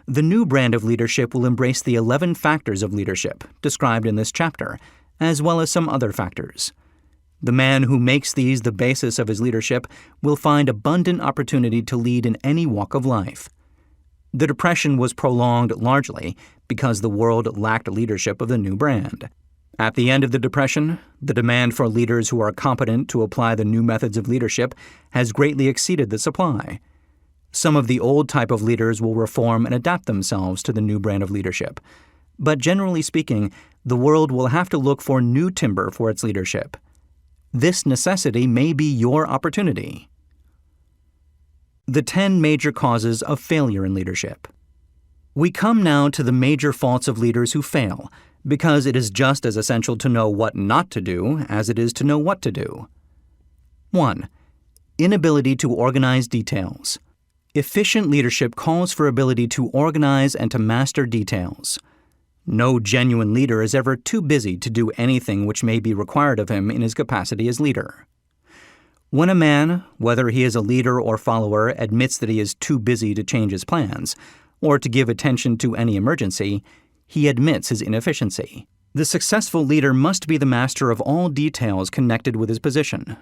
The new brand of leadership will embrace the 11 factors of leadership described in this chapter, as well as some other factors. The man who makes these the basis of his leadership will find abundant opportunity to lead in any walk of life. The Depression was prolonged largely because the world lacked leadership of the new brand. At the end of the Depression, the demand for leaders who are competent to apply the new methods of leadership has greatly exceeded the supply. Some of the old type of leaders will reform and adapt themselves to the new brand of leadership. But generally speaking, the world will have to look for new timber for its leadership. This necessity may be your opportunity. The 10 major causes of failure in leadership. We come now to the major faults of leaders who fail, because it is just as essential to know what not to do as it is to know what to do. 1. Inability to organize details. Efficient leadership calls for ability to organize and to master details. No genuine leader is ever too busy to do anything which may be required of him in his capacity as leader. When a man, whether he is a leader or follower, admits that he is too busy to change his plans, or to give attention to any emergency, he admits his inefficiency. The successful leader must be the master of all details connected with his position.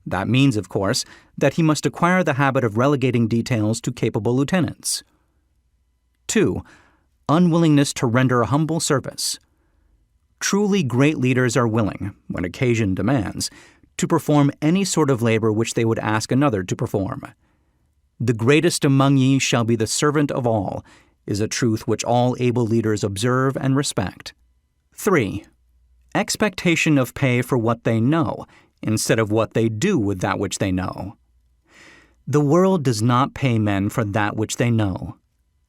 That means, of course, that he must acquire the habit of relegating details to capable lieutenants. 2. Unwillingness to render humble service. Truly great leaders are willing, when occasion demands, to perform any sort of labor which they would ask another to perform. The greatest among ye shall be the servant of all, is a truth which all able leaders observe and respect. 3. Expectation of pay for what they know, instead of what they do with that which they know. The world does not pay men for that which they know.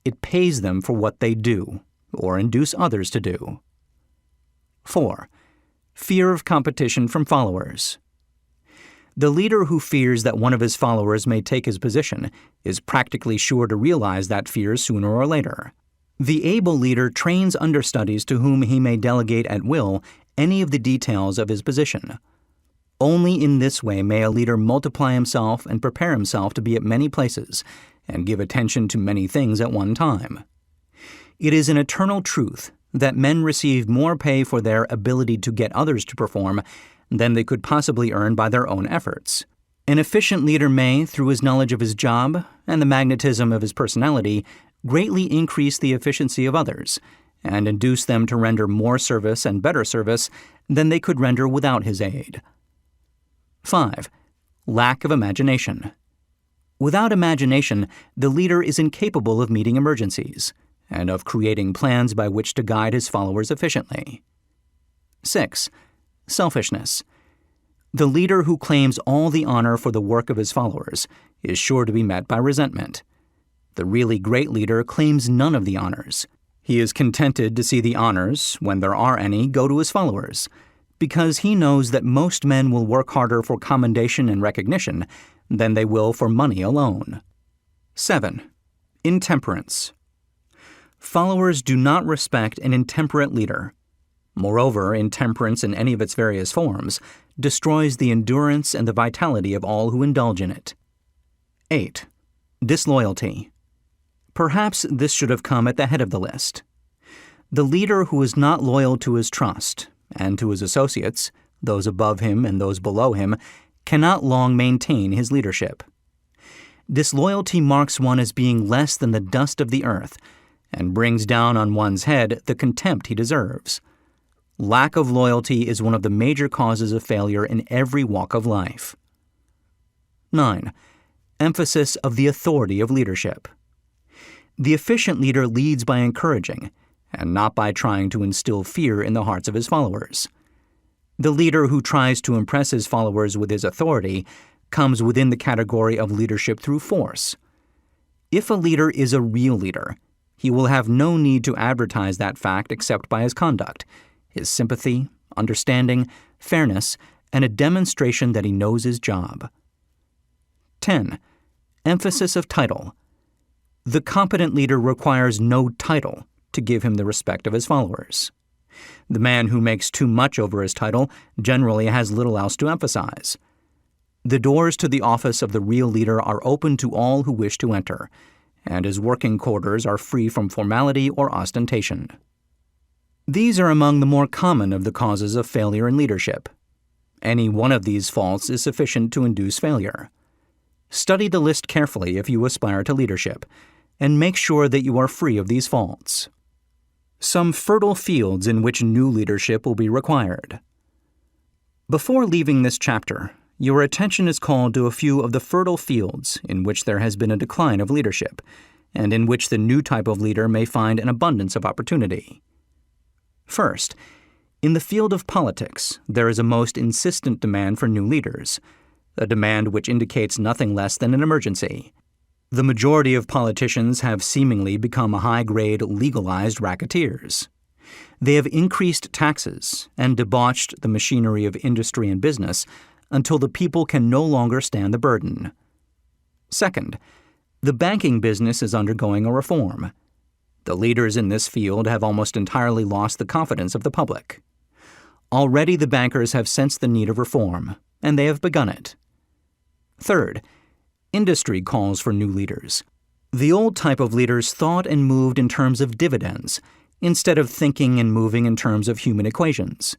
It pays them for what they do, or induce others to do. 4. Fear of competition from followers. The leader who fears that one of his followers may take his position is practically sure to realize that fear sooner or later. The able leader trains understudies to whom he may delegate at will any of the details of his position. Only in this way may a leader multiply himself and prepare himself to be at many places and give attention to many things at one time. It is an eternal truth that men receive more pay for their ability to get others to perform than they could possibly earn by their own efforts. An efficient leader may, through his knowledge of his job and the magnetism of his personality, greatly increase the efficiency of others and induce them to render more service and better service than they could render without his aid. 5. Lack of imagination. Without imagination, the leader is incapable of meeting emergencies and of creating plans by which to guide his followers efficiently. 6. Selfishness. The leader who claims all the honor for the work of his followers is sure to be met by resentment. The really great leader claims none of the honors. He is contented to see the honors, when there are any, go to his followers, because he knows that most men will work harder for commendation and recognition than they will for money alone. 7. Intemperance. Followers do not respect an intemperate leader. Moreover, intemperance in any of its various forms destroys the endurance and the vitality of all who indulge in it. 8. Disloyalty. Perhaps this should have come at the head of the list. The leader who is not loyal to his trust and to his associates, those above him and those below him, cannot long maintain his leadership. Disloyalty marks one as being less than the dust of the earth and brings down on one's head the contempt he deserves. Lack of loyalty is one of the major causes of failure in every walk of life. 9. Emphasis of the authority of leadership. The efficient leader leads by encouraging, and not by trying to instill fear in the hearts of his followers. The leader who tries to impress his followers with his authority comes within the category of leadership through force. If a leader is a real leader, he will have no need to advertise that fact except by his conduct, his sympathy, understanding, fairness, and a demonstration that he knows his job. 10. Emphasis of title. The competent leader requires no title to give him the respect of his followers. The man who makes too much over his title generally has little else to emphasize. The doors to the office of the real leader are open to all who wish to enter, and his working quarters are free from formality or ostentation. These are among the more common of the causes of failure in leadership. Any one of these faults is sufficient to induce failure. Study the list carefully if you aspire to leadership, and make sure that you are free of these faults. Some fertile fields in which new leadership will be required. Before leaving this chapter, your attention is called to a few of the fertile fields in which there has been a decline of leadership, and in which the new type of leader may find an abundance of opportunity. First, in the field of politics, there is a most insistent demand for new leaders, a demand which indicates nothing less than an emergency. The majority of politicians have seemingly become high-grade, legalized racketeers. They have increased taxes and debauched the machinery of industry and business until the people can no longer stand the burden. Second, the banking business is undergoing a reform. The leaders in this field have almost entirely lost the confidence of the public. Already the bankers have sensed the need of reform, and they have begun it. Third, industry calls for new leaders. The old type of leaders thought and moved in terms of dividends, instead of thinking and moving in terms of human equations.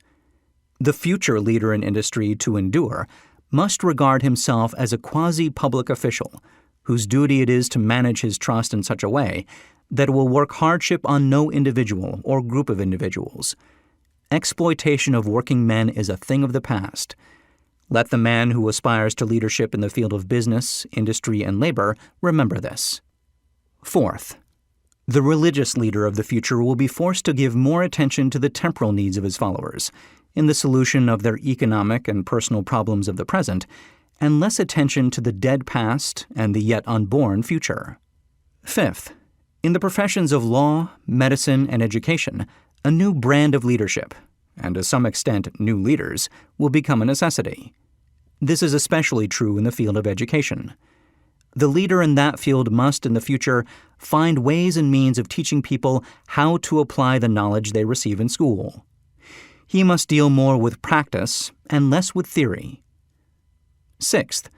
The future leader in industry, to endure, must regard himself as a quasi-public official, whose duty it is to manage his trust in such a way that it will work hardship on no individual or group of individuals. Exploitation of working men is a thing of the past. Let the man who aspires to leadership in the field of business, industry, and labor remember this. Fourth, the religious leader of the future will be forced to give more attention to the temporal needs of his followers in the solution of their economic and personal problems of the present, and less attention to the dead past and the yet unborn future. Fifth, in the professions of law, medicine, and education, a new brand of leadership, and to some extent new leaders, will become a necessity. This is especially true in the field of education. The leader in that field must, in the future, find ways and means of teaching people how to apply the knowledge they receive in school. He must deal more with practice and less with theory. Sixth,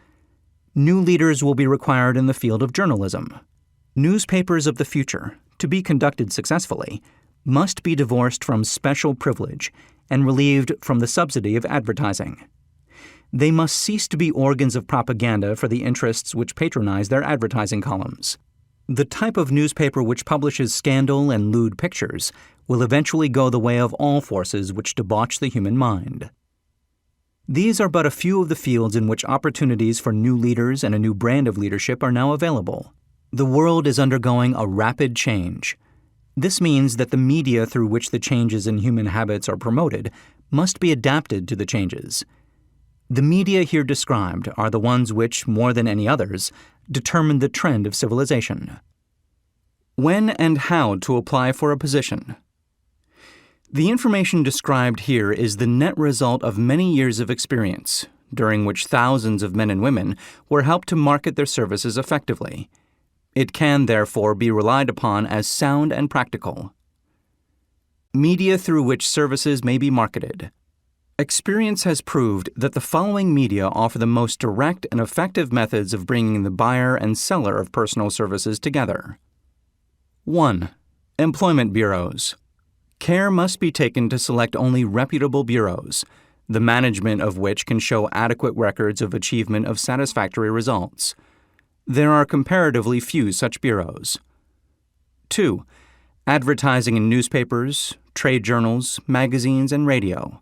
new leaders will be required in the field of journalism. Newspapers of the future, to be conducted successfully, must be divorced from special privilege and relieved from the subsidy of advertising. They must cease to be organs of propaganda for the interests which patronize their advertising columns. The type of newspaper which publishes scandal and lewd pictures will eventually go the way of all forces which debauch the human mind. These are but a few of the fields in which opportunities for new leaders and a new brand of leadership are now available. The world is undergoing a rapid change. This means that the media through which the changes in human habits are promoted must be adapted to the changes. The media here described are the ones which, more than any others, determine the trend of civilization. When and how to apply for a position. The information described here is the net result of many years of experience, during which thousands of men and women were helped to market their services effectively. It can, therefore, be relied upon as sound and practical. Media through which services may be marketed. Experience has proved that the following media offer the most direct and effective methods of bringing the buyer and seller of personal services together. 1. Employment bureaus. Care must be taken to select only reputable bureaus, the management of which can show adequate records of achievement of satisfactory results. There are comparatively few such bureaus. 2. Advertising in newspapers, trade journals, magazines, and radio.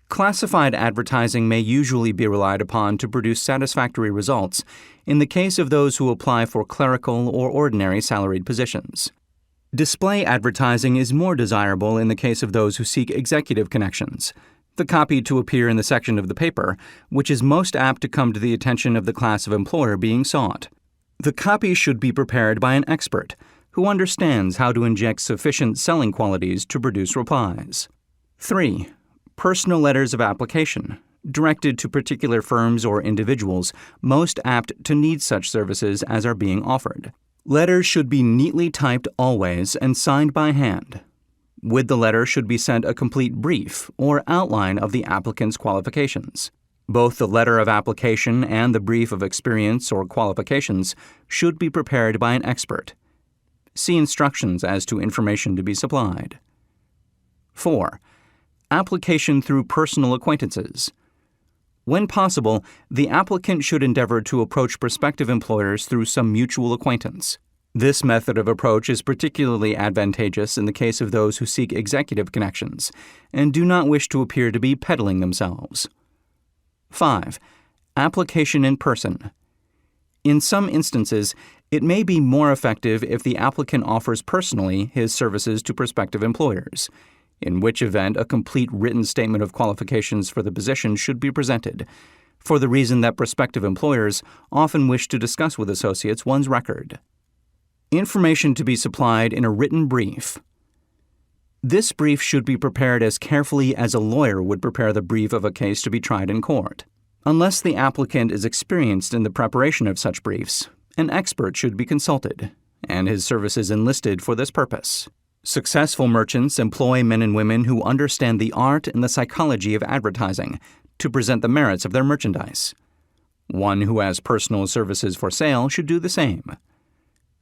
Classified advertising may usually be relied upon to produce satisfactory results in the case of those who apply for clerical or ordinary salaried positions. Display advertising is more desirable in the case of those who seek executive connections, the copy to appear in the section of the paper which is most apt to come to the attention of the class of employer being sought. The copy should be prepared by an expert who understands how to inject sufficient selling qualities to produce replies. 3. Personal letters of application, directed to particular firms or individuals most apt to need such services as are being offered. Letters should be neatly typed always and signed by hand. With the letter should be sent a complete brief or outline of the applicant's qualifications. Both the letter of application and the brief of experience or qualifications should be prepared by an expert. See instructions as to information to be supplied. 4. Application through personal acquaintances. When possible, the applicant should endeavor to approach prospective employers through some mutual acquaintance. This method of approach is particularly advantageous in the case of those who seek executive connections and do not wish to appear to be peddling themselves. 5. Application in person. In some instances, it may be more effective if the applicant offers personally his services to prospective employers, in which event a complete written statement of qualifications for the position should be presented, for the reason that prospective employers often wish to discuss with associates one's record. Information to be supplied in a written brief. This brief should be prepared as carefully as a lawyer would prepare the brief of a case to be tried in court. Unless the applicant is experienced in the preparation of such briefs, an expert should be consulted, and his services enlisted for this purpose. Successful merchants employ men and women who understand the art and the psychology of advertising to present the merits of their merchandise. One who has personal services for sale should do the same.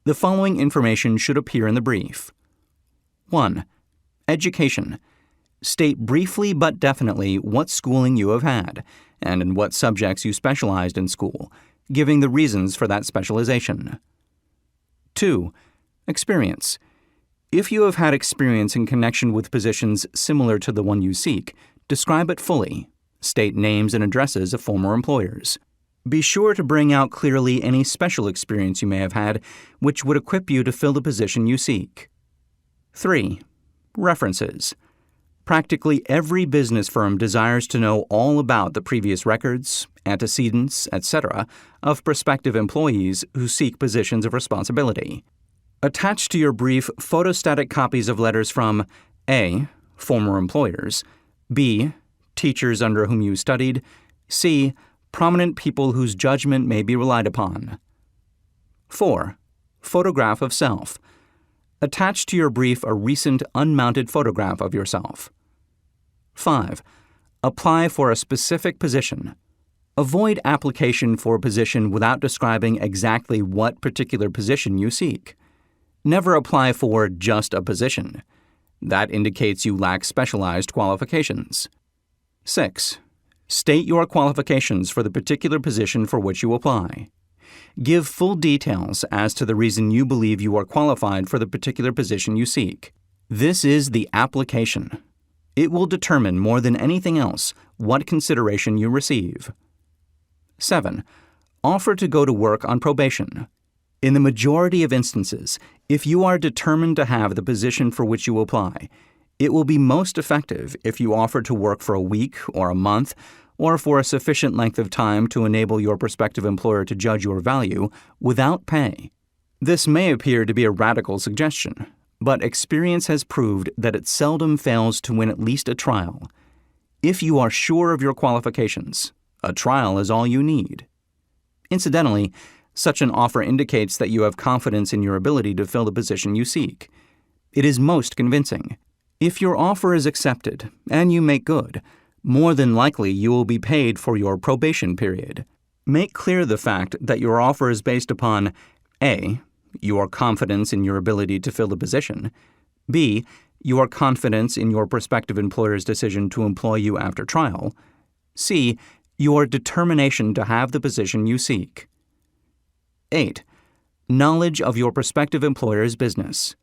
The following information should appear in the brief. 1. Education. State briefly but definitely what schooling you have had, and in what subjects you specialized in school, giving the reasons for that specialization. 2. Experience. If you have had experience in connection with positions similar to the one you seek, describe it fully. State names and addresses of former employers. Be sure to bring out clearly any special experience you may have had which would equip you to fill the position you seek. 3. References. Practically every business firm desires to know all about the previous records, antecedents, etc. of prospective employees who seek positions of responsibility. Attach to your brief photostatic copies of letters from A. Former employers, B. Teachers under whom you studied, C. Prominent people whose judgment may be relied upon. 4. Photograph of self. Attach to your brief a recent unmounted photograph of yourself. 5. Apply for a specific position. Avoid application for a position without describing exactly what particular position you seek. Never apply for just a position. That indicates you lack specialized qualifications. 6. State your qualifications for the particular position for which you apply. Give full details as to the reason you believe you are qualified for the particular position you seek. This is the application. It will determine more than anything else what consideration you receive. 7. Offer to go to work on probation. In the majority of instances, if you are determined to have the position for which you apply, it will be most effective if you offer to work for a week or a month or for a sufficient length of time to enable your prospective employer to judge your value without pay. This may appear to be a radical suggestion, but experience has proved that it seldom fails to win at least a trial. If you are sure of your qualifications, a trial is all you need. Incidentally, such an offer indicates that you have confidence in your ability to fill the position you seek. It is most convincing. If your offer is accepted and you make good, more than likely you will be paid for your probation period. Make clear the fact that your offer is based upon A. Your confidence in your ability to fill the position, B. Your confidence in your prospective employer's decision to employ you after trial, C. Your determination to have the position you seek. 8. Knowledge of your prospective employer's business.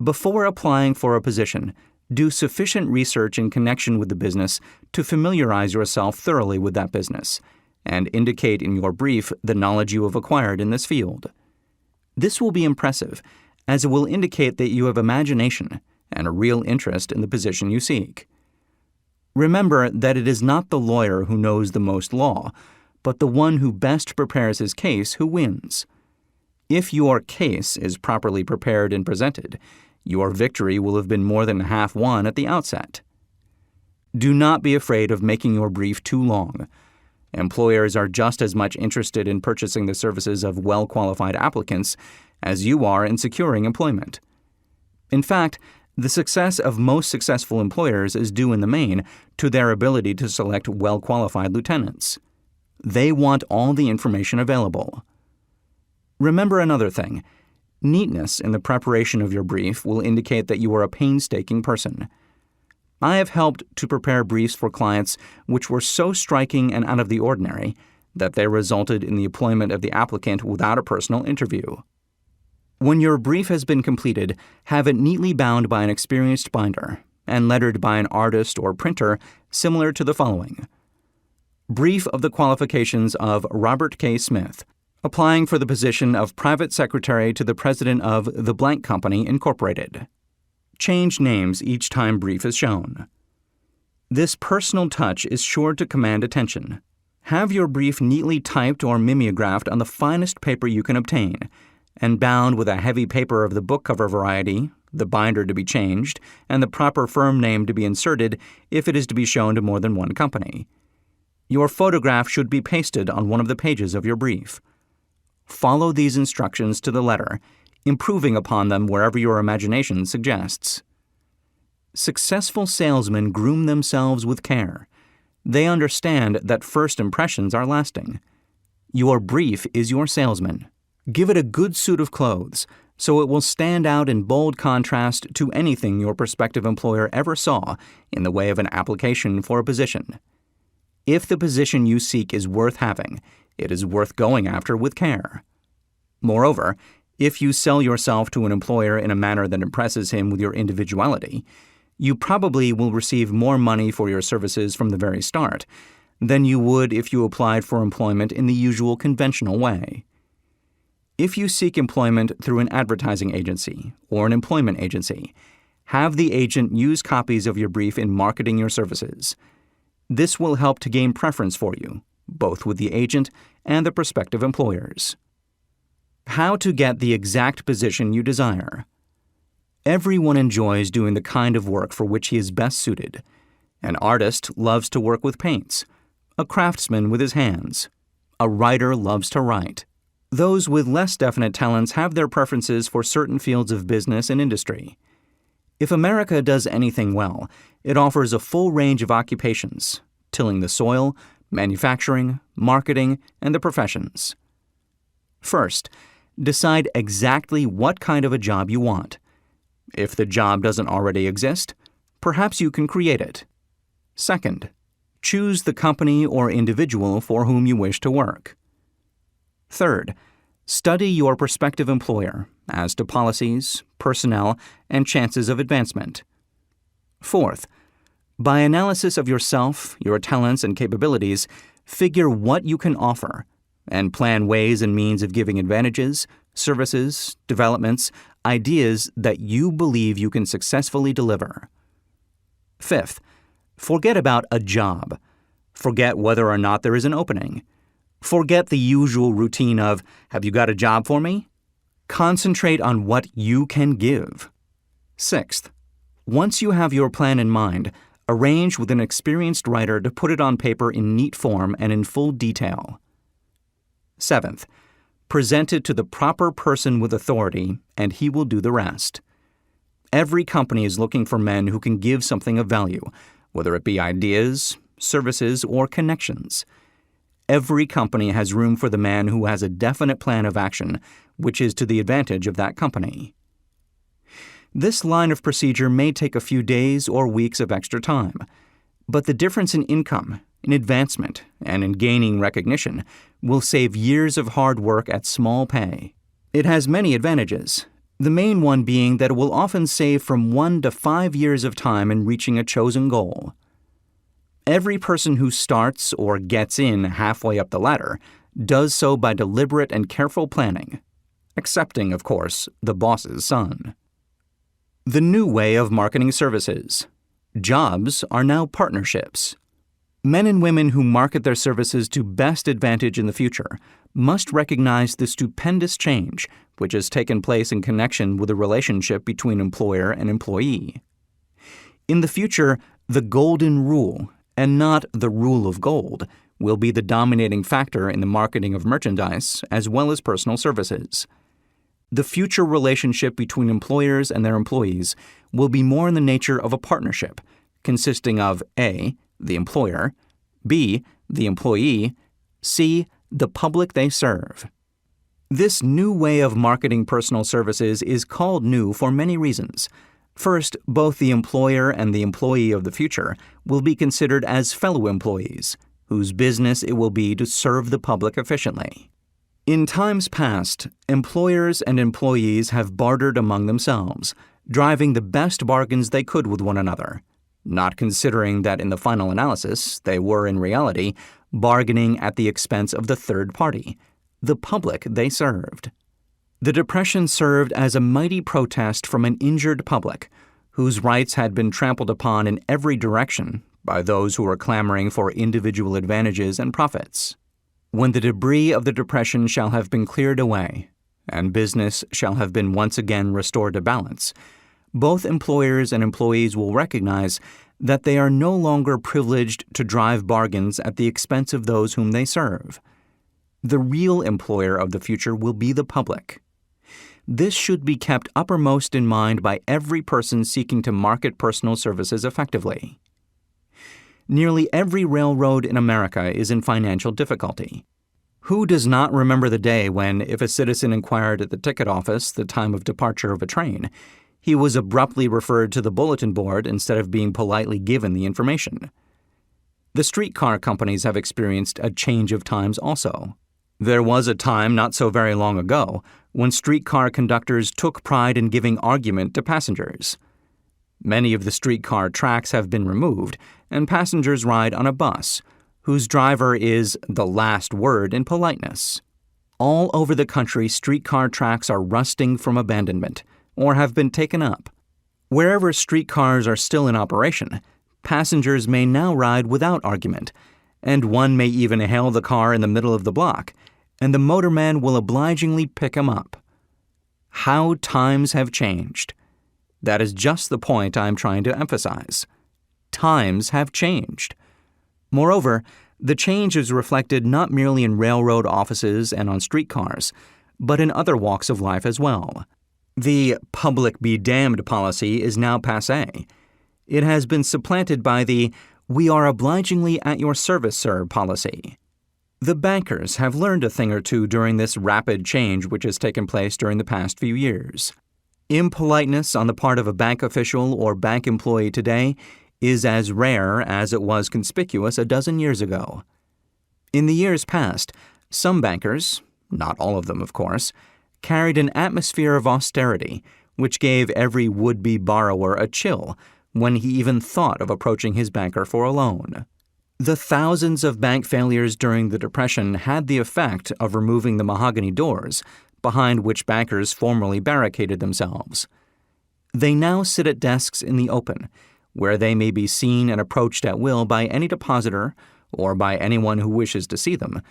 Before applying for a position, do sufficient research in connection with the business to familiarize yourself thoroughly with that business, and indicate in your brief the knowledge you have acquired in this field. This will be impressive, as it will indicate that you have imagination and a real interest in the position you seek. Remember that it is not the lawyer who knows the most law, but the one who best prepares his case who wins. If your case is properly prepared and presented, your victory will have been more than half won at the outset. Do not be afraid of making your brief too long. Employers are just as much interested in purchasing the services of well-qualified applicants as you are in securing employment. In fact, The success of most successful employers is due in the main to their ability to select well-qualified lieutenants. They want all the information available. Remember another thing. Neatness in the preparation of your brief will indicate that you are a painstaking person. I have helped to prepare briefs for clients which were so striking and out of the ordinary that they resulted in the appointment of the applicant without a personal interview. When your brief has been completed, have it neatly bound by an experienced binder and lettered by an artist or printer similar to the following. Brief of the qualifications of Robert K. Smith, applying for the position of Private Secretary to the President of the Blank Company, Incorporated. Change names each time brief is shown. This personal touch is sure to command attention. Have your brief neatly typed or mimeographed on the finest paper you can obtain, and bound with a heavy paper of the book cover variety, the binder to be changed, and the proper firm name to be inserted if it is to be shown to more than one company. Your photograph should be pasted on one of the pages of your brief. Follow these instructions to the letter, improving upon them wherever your imagination suggests. Successful salesmen groom themselves with care. They understand that first impressions are lasting. Your brief is your salesman. Give it a good suit of clothes, so it will stand out in bold contrast to anything your prospective employer ever saw in the way of an application for a position. If the position you seek is worth having, it is worth going after with care. Moreover, if you sell yourself to an employer in a manner that impresses him with your individuality, you probably will receive more money for your services from the very start than you would if you applied for employment in the usual conventional way. If you seek employment through an advertising agency or an employment agency, have the agent use copies of your brief in marketing your services. This will help to gain preference for you, both with the agent and the prospective employers. How to get the exact position you desire. Everyone enjoys doing the kind of work for which he is best suited. An artist loves to work with paints, a craftsman with his hands, a writer loves to write. Those with less definite talents have their preferences for certain fields of business and industry. If America does anything well, it offers a full range of occupations, tilling the soil, manufacturing, marketing, and the professions. First, decide exactly what kind of a job you want. If the job doesn't already exist, perhaps you can create it. Second, choose the company or individual for whom you wish to work. Third, study your prospective employer as to policies, personnel, and chances of advancement. Fourth, by analysis of yourself, your talents, and capabilities, figure what you can offer and plan ways and means of giving advantages, services, developments, ideas that you believe you can successfully deliver. Fifth, forget about a job. Forget whether or not there is an opening. Forget the usual routine of, "Have you got a job for me?" Concentrate on what you can give. Sixth, once you have your plan in mind, arrange with an experienced writer to put it on paper in neat form and in full detail. Seventh, present it to the proper person with authority, and he will do the rest. Every company is looking for men who can give something of value, whether it be ideas, services, or connections. Every company has room for the man who has a definite plan of action, which is to the advantage of that company. This line of procedure may take a few days or weeks of extra time, but the difference in income, in advancement, and in gaining recognition will save years of hard work at small pay. It has many advantages, the main one being that it will often save from 1 to 5 years of time in reaching a chosen goal. Every person who starts or gets in halfway up the ladder does so by deliberate and careful planning, excepting, of course, the boss's son. The new way of marketing services. Jobs are now partnerships. Men and women who market their services to best advantage in the future must recognize the stupendous change which has taken place in connection with the relationship between employer and employee. In the future, the golden rule, and not the rule of gold, will be the dominating factor in the marketing of merchandise as well as personal services. The future relationship between employers and their employees will be more in the nature of a partnership, consisting of A, the employer, B, the employee, C, the public they serve. This new way of marketing personal services is called new for many reasons. First, both the employer and the employee of the future will be considered as fellow employees, whose business it will be to serve the public efficiently. In times past, employers and employees have bartered among themselves, driving the best bargains they could with one another, not considering that in the final analysis they were in reality bargaining at the expense of the third party, the public they served. The Depression served as a mighty protest from an injured public, whose rights had been trampled upon in every direction by those who were clamoring for individual advantages and profits. When the debris of the Depression shall have been cleared away, and business shall have been once again restored to balance, both employers and employees will recognize that they are no longer privileged to drive bargains at the expense of those whom they serve. The real employer of the future will be the public. This should be kept uppermost in mind by every person seeking to market personal services effectively. Nearly every railroad in America is in financial difficulty. Who does not remember the day when, if a citizen inquired at the ticket office the time of departure of a train, he was abruptly referred to the bulletin board instead of being politely given the information? The streetcar companies have experienced a change of times also. There was a time not so very long ago when streetcar conductors took pride in giving argument to passengers. Many of the streetcar tracks have been removed, and passengers ride on a bus, whose driver is the last word in politeness. All over the country, streetcar tracks are rusting from abandonment, or have been taken up. Wherever streetcars are still in operation, passengers may now ride without argument, and one may even hail the car in the middle of the block, and the motorman will obligingly pick him up. How times have changed. That is just the point I am trying to emphasize. Times have changed. Moreover, the change is reflected not merely in railroad offices and on streetcars, but in other walks of life as well. The public be damned policy is now passé. It has been supplanted by the "we are obligingly at your service, sir" policy. The bankers have learned a thing or two during this rapid change which has taken place during the past few years. Impoliteness on the part of a bank official or bank employee today is as rare as it was conspicuous a dozen years ago. In the years past, some bankers, not all of them of course, carried an atmosphere of austerity which gave every would-be borrower a chill when he even thought of approaching his banker for a loan. The thousands of bank failures during the Depression had the effect of removing the mahogany doors behind which bankers formerly barricaded themselves. They now sit at desks in the open, where they may be seen and approached at will by any depositor or by anyone who wishes to see them,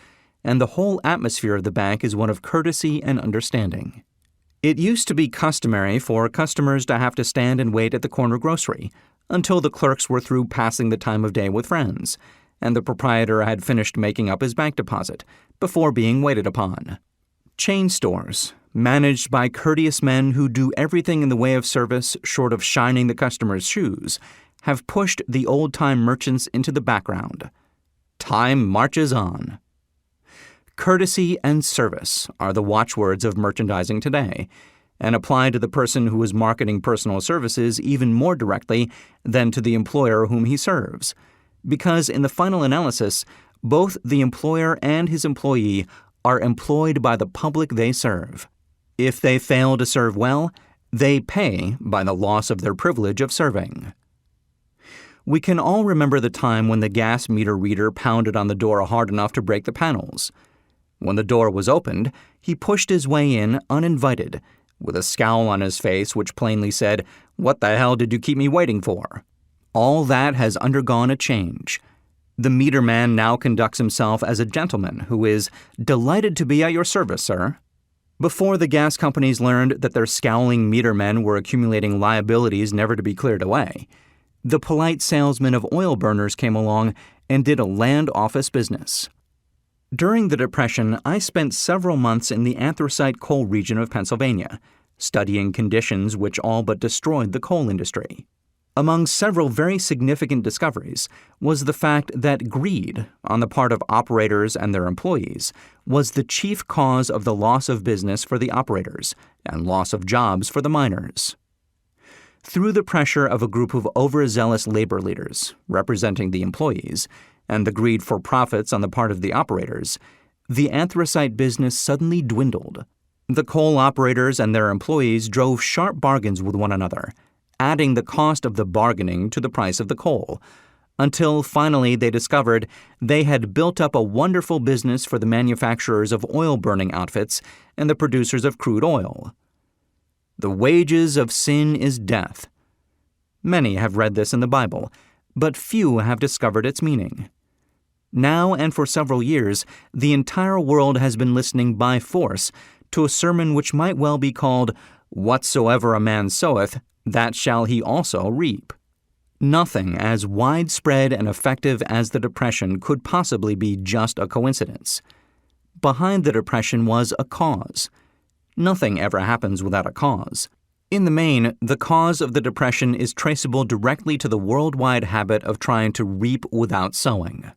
and the whole atmosphere of the bank is one of courtesy and understanding. It used to be customary for customers to have to stand and wait at the corner grocery until the clerks were through passing the time of day with friends, and the proprietor had finished making up his bank deposit before being waited upon. Chain stores, managed by courteous men who do everything in the way of service short of shining the customer's shoes, have pushed the old-time merchants into the background. Time marches on. Courtesy and service are the watchwords of merchandising today, and apply to the person who is marketing personal services even more directly than to the employer whom he serves, because in the final analysis, both the employer and his employee are employed by the public they serve. If they fail to serve well, they pay by the loss of their privilege of serving. We can all remember the time when the gas meter reader pounded on the door hard enough to break the panels. When the door was opened, he pushed his way in uninvited, with a scowl on his face which plainly said, "What the hell did you keep me waiting for?" All that has undergone a change. The meter man now conducts himself as a gentleman who is delighted to be at your service, sir. Before the gas companies learned that their scowling meter men were accumulating liabilities never to be cleared away, the polite salesman of oil burners came along and did a land office business. During the Depression, I spent several months in the anthracite coal region of Pennsylvania, studying conditions which all but destroyed the coal industry. Among several very significant discoveries was the fact that greed on the part of operators and their employees was the chief cause of the loss of business for the operators and loss of jobs for the miners. Through the pressure of a group of overzealous labor leaders representing the employees and the greed for profits on the part of the operators, the anthracite business suddenly dwindled. The coal operators and their employees drove sharp bargains with one another, adding the cost of the bargaining to the price of the coal, until finally they discovered they had built up a wonderful business for the manufacturers of oil-burning outfits and the producers of crude oil. The wages of sin is death. Many have read this in the Bible, but few have discovered its meaning. Now and for several years, the entire world has been listening by force to a sermon which might well be called, "Whatsoever a man soweth, that shall he also reap." Nothing as widespread and effective as the Depression could possibly be just a coincidence. Behind the Depression was a cause. Nothing ever happens without a cause. In the main, the cause of the Depression is traceable directly to the worldwide habit of trying to reap without sowing.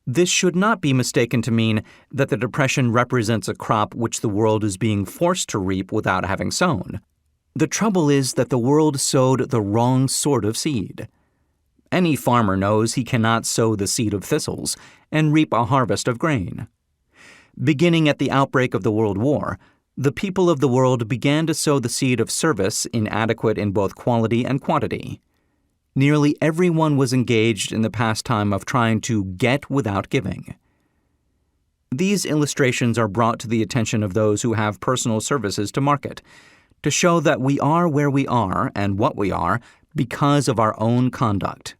This should not be mistaken to mean that the Depression represents a crop which the world is being forced to reap without having sown. The trouble is that the world sowed the wrong sort of seed. Any farmer knows he cannot sow the seed of thistles and reap a harvest of grain. Beginning at the outbreak of the World War, the people of the world began to sow the seed of service inadequate in both quality and quantity. Nearly everyone was engaged in the pastime of trying to get without giving. These illustrations are brought to the attention of those who have personal services to market, to show that we are where we are and what we are because of our own conduct.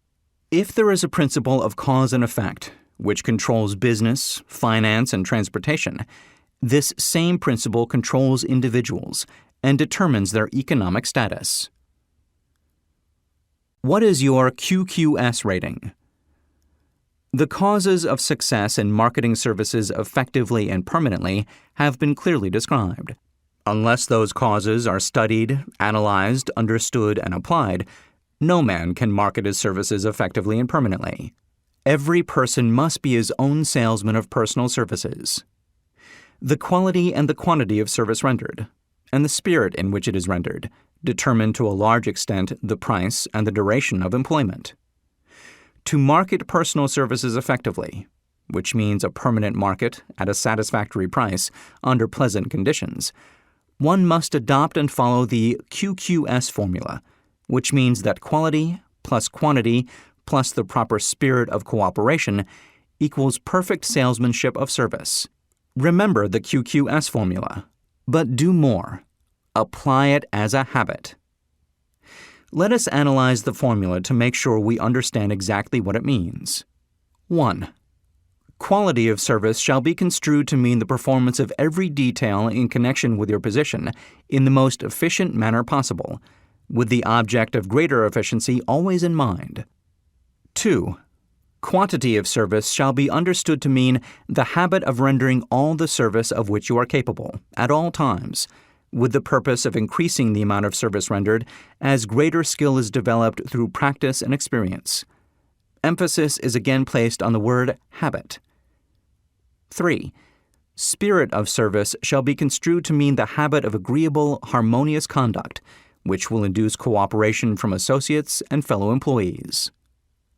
If there is a principle of cause and effect, which controls business, finance, and transportation, this same principle controls individuals and determines their economic status. What is your QQS rating? The causes of success in marketing services effectively and permanently have been clearly described. Unless those causes are studied, analyzed, understood, and applied, no man can market his services effectively and permanently. Every person must be his own salesman of personal services. The quality and the quantity of service rendered, and the spirit in which it is rendered, determine to a large extent the price and the duration of employment. To market personal services effectively, which means a permanent market at a satisfactory price under pleasant conditions, one must adopt and follow the QQS formula, which means that quality plus quantity plus the proper spirit of cooperation equals perfect salesmanship of service. Remember the QQS formula, but do more. Apply it as a habit. Let us analyze the formula to make sure we understand exactly what it means. 1. Quality of service shall be construed to mean the performance of every detail in connection with your position in the most efficient manner possible, with the object of greater efficiency always in mind. 2. Quantity of service shall be understood to mean the habit of rendering all the service of which you are capable, at all times, with the purpose of increasing the amount of service rendered as greater skill is developed through practice and experience. Emphasis is again placed on the word habit. 3. Spirit of service shall be construed to mean the habit of agreeable, harmonious conduct, which will induce cooperation from associates and fellow employees.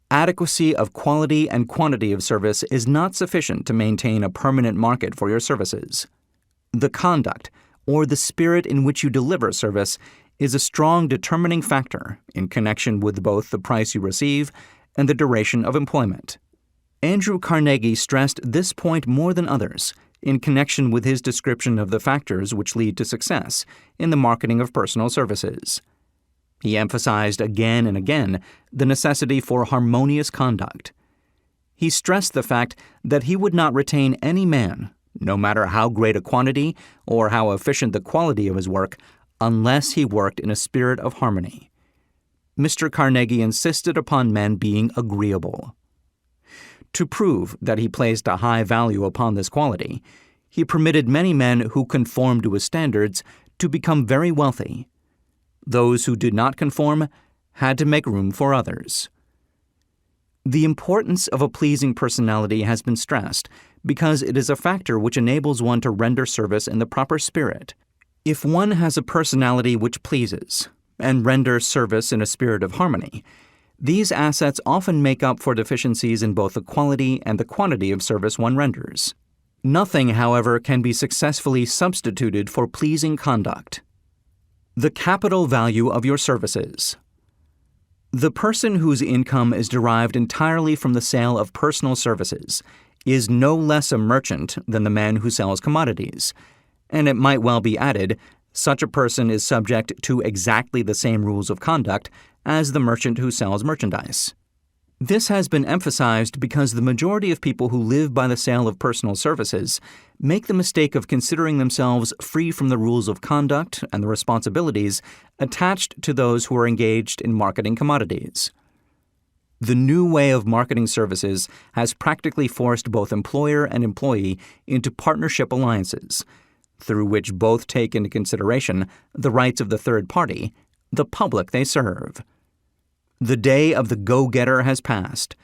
Adequacy of quality and quantity of service is not sufficient to maintain a permanent market for your services. The conduct, or the spirit in which you deliver service, is a strong determining factor in connection with both the price you receive and the duration of employment. Andrew Carnegie stressed this point more than others in connection with his description of the factors which lead to success in the marketing of personal services. He emphasized again and again the necessity for harmonious conduct. He stressed the fact that he would not retain any man, no matter how great a quantity or how efficient the quality of his work, unless he worked in a spirit of harmony. Mr. Carnegie insisted upon men being agreeable. To prove that he placed a high value upon this quality, he permitted many men who conformed to his standards to become very wealthy. Those who did not conform had to make room for others. The importance of a pleasing personality has been stressed because it is a factor which enables one to render service in the proper spirit. If one has a personality which pleases and renders service in a spirit of harmony, these assets often make up for deficiencies in both the quality and the quantity of service one renders. Nothing, however, can be successfully substituted for pleasing conduct. The capital value of your services. The person whose income is derived entirely from the sale of personal services is no less a merchant than the man who sells commodities, and it might well be added, such a person is subject to exactly the same rules of conduct as the merchant who sells merchandise. This has been emphasized because the majority of people who live by the sale of personal services make the mistake of considering themselves free from the rules of conduct and the responsibilities attached to those who are engaged in marketing commodities. The new way of marketing services has practically forced both employer and employee into partnership alliances, through which both take into consideration the rights of the third party, the public they serve. The day of the go-getter has passed.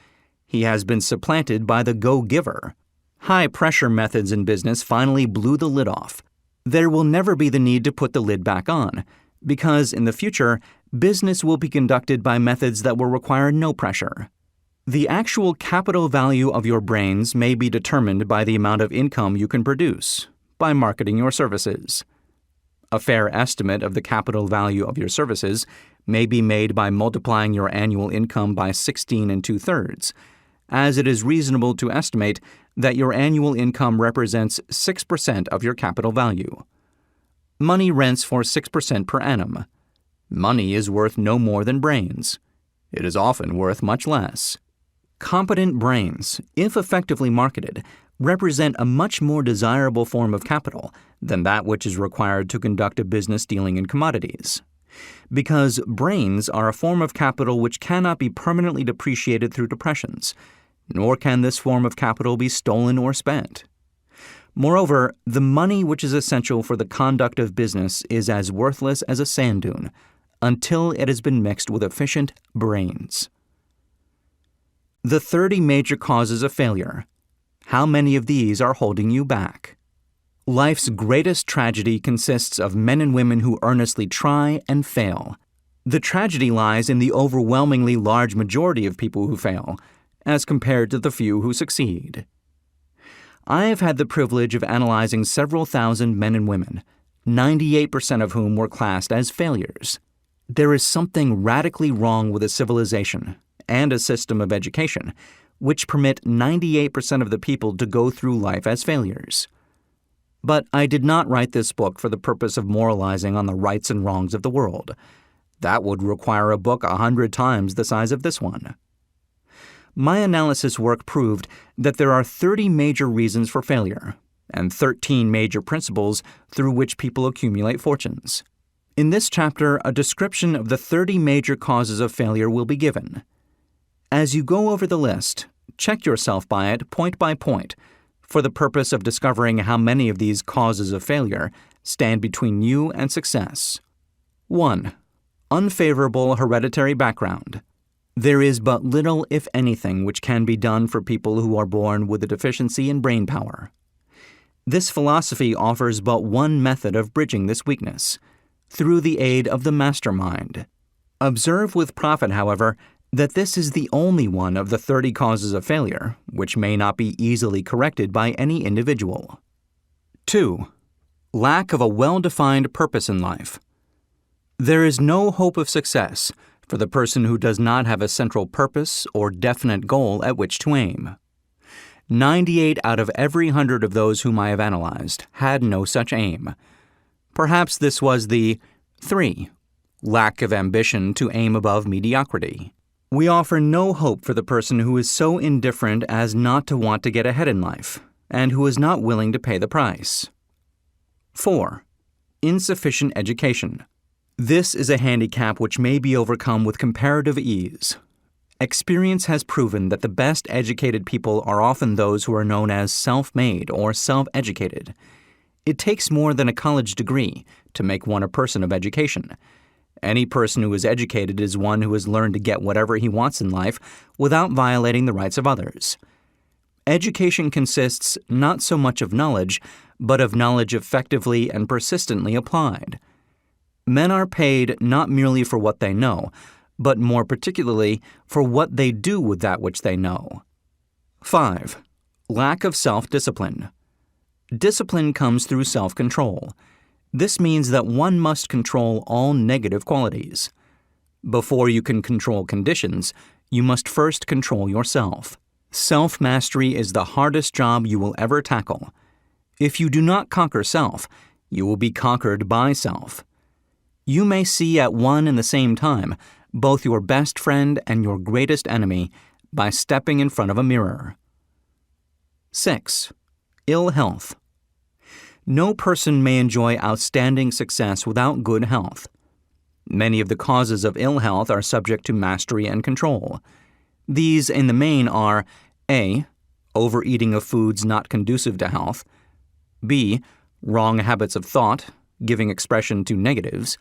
He has been supplanted by the go-giver. High-pressure methods in business finally blew the lid off. There will never be the need to put the lid back on, because in the future, business will be conducted by methods that will require no pressure. The actual capital value of your brains may be determined by the amount of income you can produce, by marketing your services. A fair estimate of the capital value of your services may be made by multiplying your annual income by 16 2/3, as it is reasonable to estimate that your annual income represents 6% of your capital value. Money rents for 6% per annum. Money is worth no more than brains. It is often worth much less. Competent brains, if effectively marketed, represent a much more desirable form of capital than that which is required to conduct a business dealing in commodities. Because brains are a form of capital which cannot be permanently depreciated through depressions, nor can this form of capital be stolen or spent. Moreover, the money which is essential for the conduct of business is as worthless as a sand dune until it has been mixed with efficient brains. The 30 major causes of failure. How many of these are holding you back? Life's greatest tragedy consists of men and women who earnestly try and fail. The tragedy lies in the overwhelmingly large majority of people who fail, as compared to the few who succeed. I have had the privilege of analyzing several thousand men and women, 98% of whom were classed as failures. There is something radically wrong with a civilization and a system of education which permit 98% of the people to go through life as failures. But I did not write this book for the purpose of moralizing on the rights and wrongs of the world. That would require a book 100 times the size of this one. My analysis work proved that there are 30 major reasons for failure and 13 major principles through which people accumulate fortunes. In this chapter, a description of the 30 major causes of failure will be given. As you go over the list, check yourself by it point by point for the purpose of discovering how many of these causes of failure stand between you and success. 1. Unfavorable hereditary background. There is but little, if anything, which can be done for people who are born with a deficiency in brain power. This philosophy offers but one method of bridging this weakness, through the aid of the mastermind. Observe with profit, however, that this is the only one of the 30 causes of failure which may not be easily corrected by any individual. 2. Lack of a well-defined purpose in life. There is no hope of success for the person who does not have a central purpose or definite goal at which to aim. 98 out of every 100 of those whom I have analyzed had no such aim. Perhaps this was the 3. Lack of ambition to aim above mediocrity. We offer no hope for the person who is so indifferent as not to want to get ahead in life, and who is not willing to pay the price. 4. Insufficient education. This is a handicap which may be overcome with comparative ease. Experience has proven that the best educated people are often those who are known as self-made or self-educated. It takes more than a college degree to make one a person of education. Any person who is educated is one who has learned to get whatever he wants in life without violating the rights of others. Education consists not so much of knowledge, but of knowledge effectively and persistently applied. Men are paid not merely for what they know, but more particularly for what they do with that which they know. 5. Lack of self-discipline. Discipline comes through self-control. This means that one must control all negative qualities. Before you can control conditions, you must first control yourself. Self-mastery is the hardest job you will ever tackle. If you do not conquer self, you will be conquered by self. You may see at one and the same time both your best friend and your greatest enemy by stepping in front of a mirror. 6. Ill health. No person may enjoy outstanding success without good health. Many of the causes of ill health are subject to mastery and control. These, in the main, are A. Overeating of foods not conducive to health, B. Wrong habits of thought, giving expression to negatives,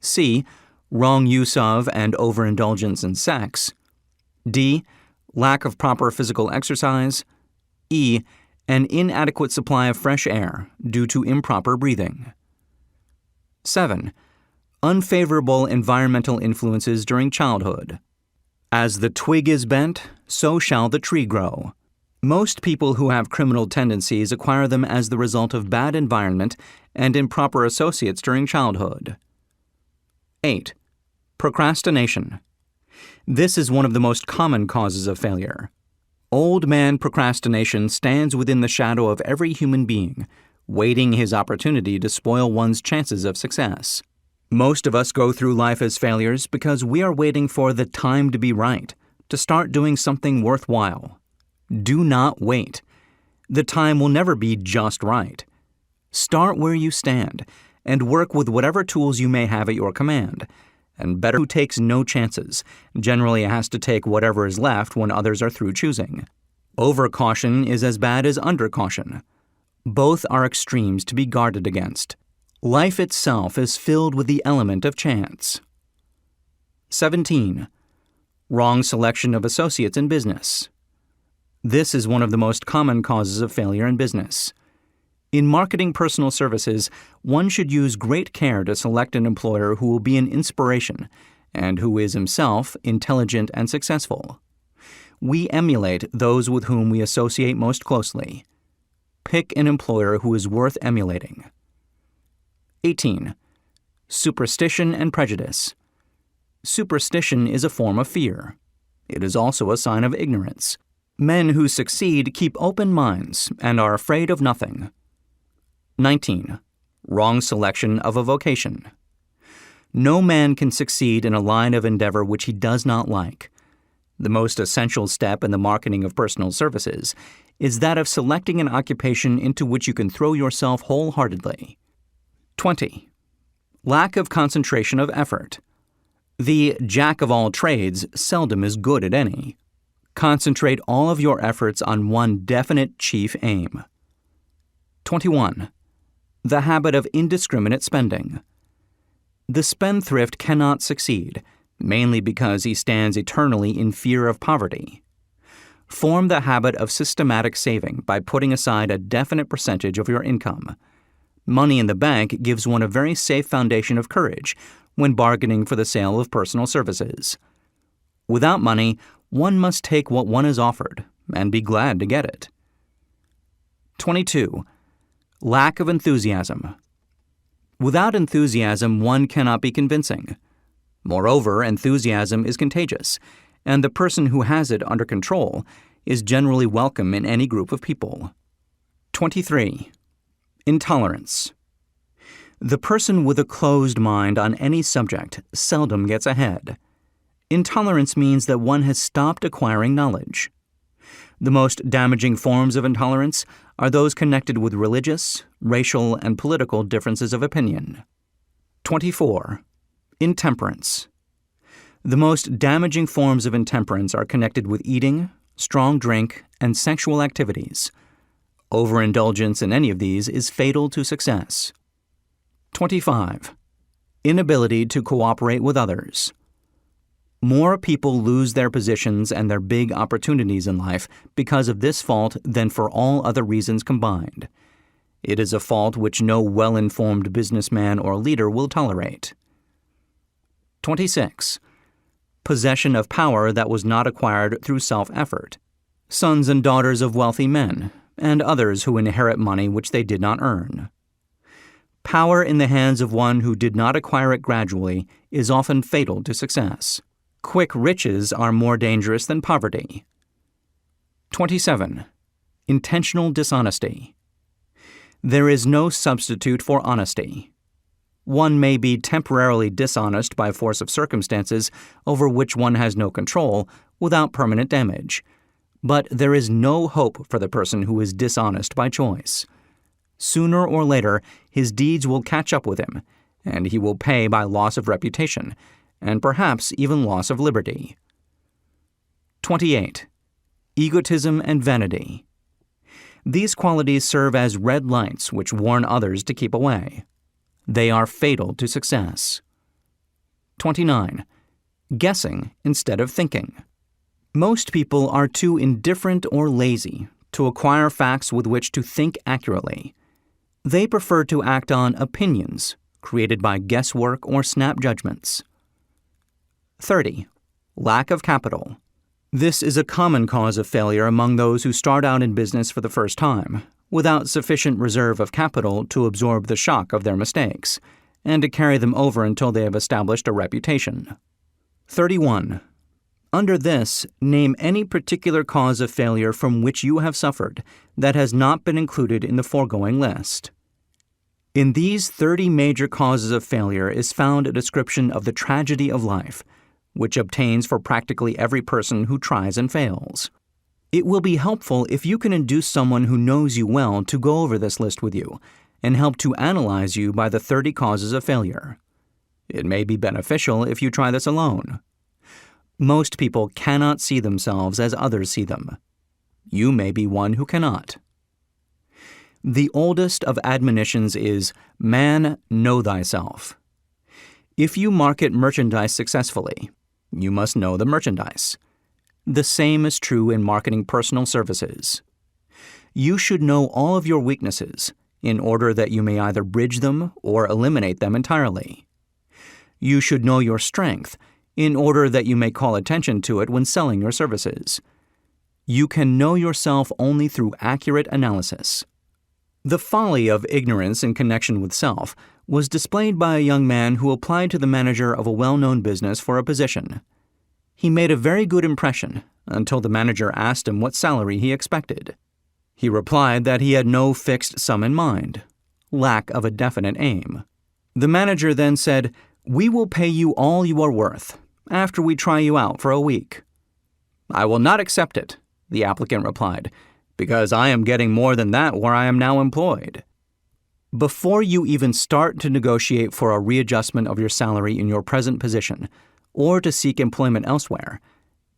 C. Wrong use of and overindulgence in sex, D. Lack of proper physical exercise, E. An inadequate supply of fresh air due to improper breathing. 7. Unfavorable environmental influences during childhood. As the twig is bent, so shall the tree grow. Most people who have criminal tendencies acquire them as the result of bad environment and improper associates during childhood. 8. Procrastination. This is one of the most common causes of failure. Old man procrastination stands within the shadow of every human being, waiting his opportunity to spoil one's chances of success. Most of us go through life as failures because we are waiting for the time to be right, to start doing something worthwhile. Do not wait. The time will never be just right. Start where you stand and work with whatever tools you may have at your command. And better who takes no chances, generally has to take whatever is left when others are through choosing. Overcaution is as bad as undercaution. Both are extremes to be guarded against. Life itself is filled with the element of chance. 17. Wrong selection of associates in business. This is one of the most common causes of failure in business. In marketing personal services, one should use great care to select an employer who will be an inspiration and who is himself intelligent and successful. We emulate those with whom we associate most closely. Pick an employer who is worth emulating. 18. Superstition and prejudice. Superstition is a form of fear. It is also a sign of ignorance. Men who succeed keep open minds and are afraid of nothing. 19. Wrong selection of a vocation. No man can succeed in a line of endeavor which he does not like. The most essential step in the marketing of personal services is that of selecting an occupation into which you can throw yourself wholeheartedly. 20. Lack of concentration of effort. The jack of all trades seldom is good at any. Concentrate all of your efforts on one definite chief aim. 21. The habit of indiscriminate spending. The spendthrift cannot succeed, mainly because he stands eternally in fear of poverty. Form the habit of systematic saving by putting aside a definite percentage of your income. Money in the bank gives one a very safe foundation of courage when bargaining for the sale of personal services. Without money, one must take what one is offered and be glad to get it. 22. Lack of enthusiasm. Without enthusiasm, one cannot be convincing. Moreover, enthusiasm is contagious, and the person who has it under control is generally welcome in any group of people. 23. Intolerance. The person with a closed mind on any subject seldom gets ahead. Intolerance means that one has stopped acquiring knowledge. The most damaging forms of intolerance are those connected with religious, racial, and political differences of opinion. 24. Intemperance. The most damaging forms of intemperance are connected with eating, strong drink, and sexual activities. Overindulgence in any of these is fatal to success. 25. Inability to cooperate with others. More people lose their positions and their big opportunities in life because of this fault than for all other reasons combined. It is a fault which no well-informed businessman or leader will tolerate. 26. Possession of power that was not acquired through self-effort. Sons and daughters of wealthy men, and others who inherit money which they did not earn. Power in the hands of one who did not acquire it gradually is often fatal to success. Quick riches are more dangerous than poverty. 27. Intentional dishonesty. There is no substitute for honesty. One may be temporarily dishonest by force of circumstances over which one has no control without permanent damage, but there is no hope for the person who is dishonest by choice. Sooner or later, his deeds will catch up with him, and he will pay by loss of reputation, and perhaps even loss of liberty. 28. Egotism and vanity. These qualities serve as red lights which warn others to keep away. They are fatal to success. 29. Guessing instead of thinking. Most people are too indifferent or lazy to acquire facts with which to think accurately. They prefer to act on opinions created by guesswork or snap judgments. 30. Lack of capital. This is a common cause of failure among those who start out in business for the first time, without sufficient reserve of capital to absorb the shock of their mistakes, and to carry them over until they have established a reputation. 31. Under this, name any particular cause of failure from which you have suffered that has not been included in the foregoing list. In these 30 major causes of failure is found a description of the tragedy of life, which obtains for practically every person who tries and fails. It will be helpful if you can induce someone who knows you well to go over this list with you and help to analyze you by the 30 causes of failure. It may be beneficial if you try this alone. Most people cannot see themselves as others see them. You may be one who cannot. The oldest of admonitions is, "Man, know thyself." If you market merchandise successfully, you must know the merchandise. The same is true in marketing personal services. You should know all of your weaknesses in order that you may either bridge them or eliminate them entirely. You should know your strength in order that you may call attention to it when selling your services. You can know yourself only through accurate analysis. The folly of ignorance in connection with self was displayed by a young man who applied to the manager of a well-known business for a position. He made a very good impression until the manager asked him what salary he expected. He replied that he had no fixed sum in mind, lack of a definite aim. The manager then said, "We will pay you all you are worth after we try you out for a week." "I will not accept it," the applicant replied, "because I am getting more than that where I am now employed." Before you even start to negotiate for a readjustment of your salary in your present position, or to seek employment elsewhere,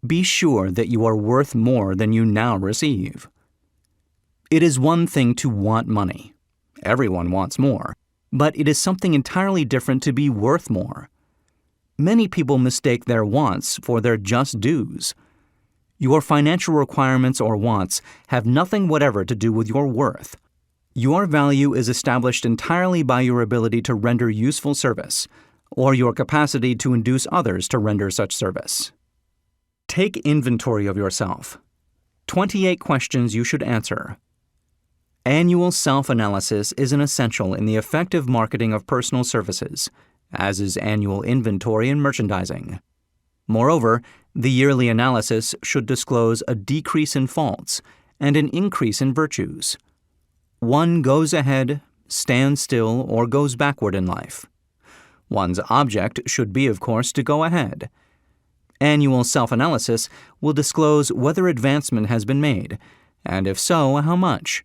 be sure that you are worth more than you now receive. It is one thing to want money. Everyone wants more. But it is something entirely different to be worth more. Many people mistake their wants for their just dues. Your financial requirements or wants have nothing whatever to do with your worth. Your value is established entirely by your ability to render useful service, or your capacity to induce others to render such service. Take inventory of yourself. 28 questions you should answer. Annual self-analysis is an essential in the effective marketing of personal services, as is annual inventory in merchandising. Moreover, the yearly analysis should disclose a decrease in faults and an increase in virtues. One goes ahead, stands still, or goes backward in life. One's object should be, of course, to go ahead. Annual self-analysis will disclose whether advancement has been made, and if so, how much.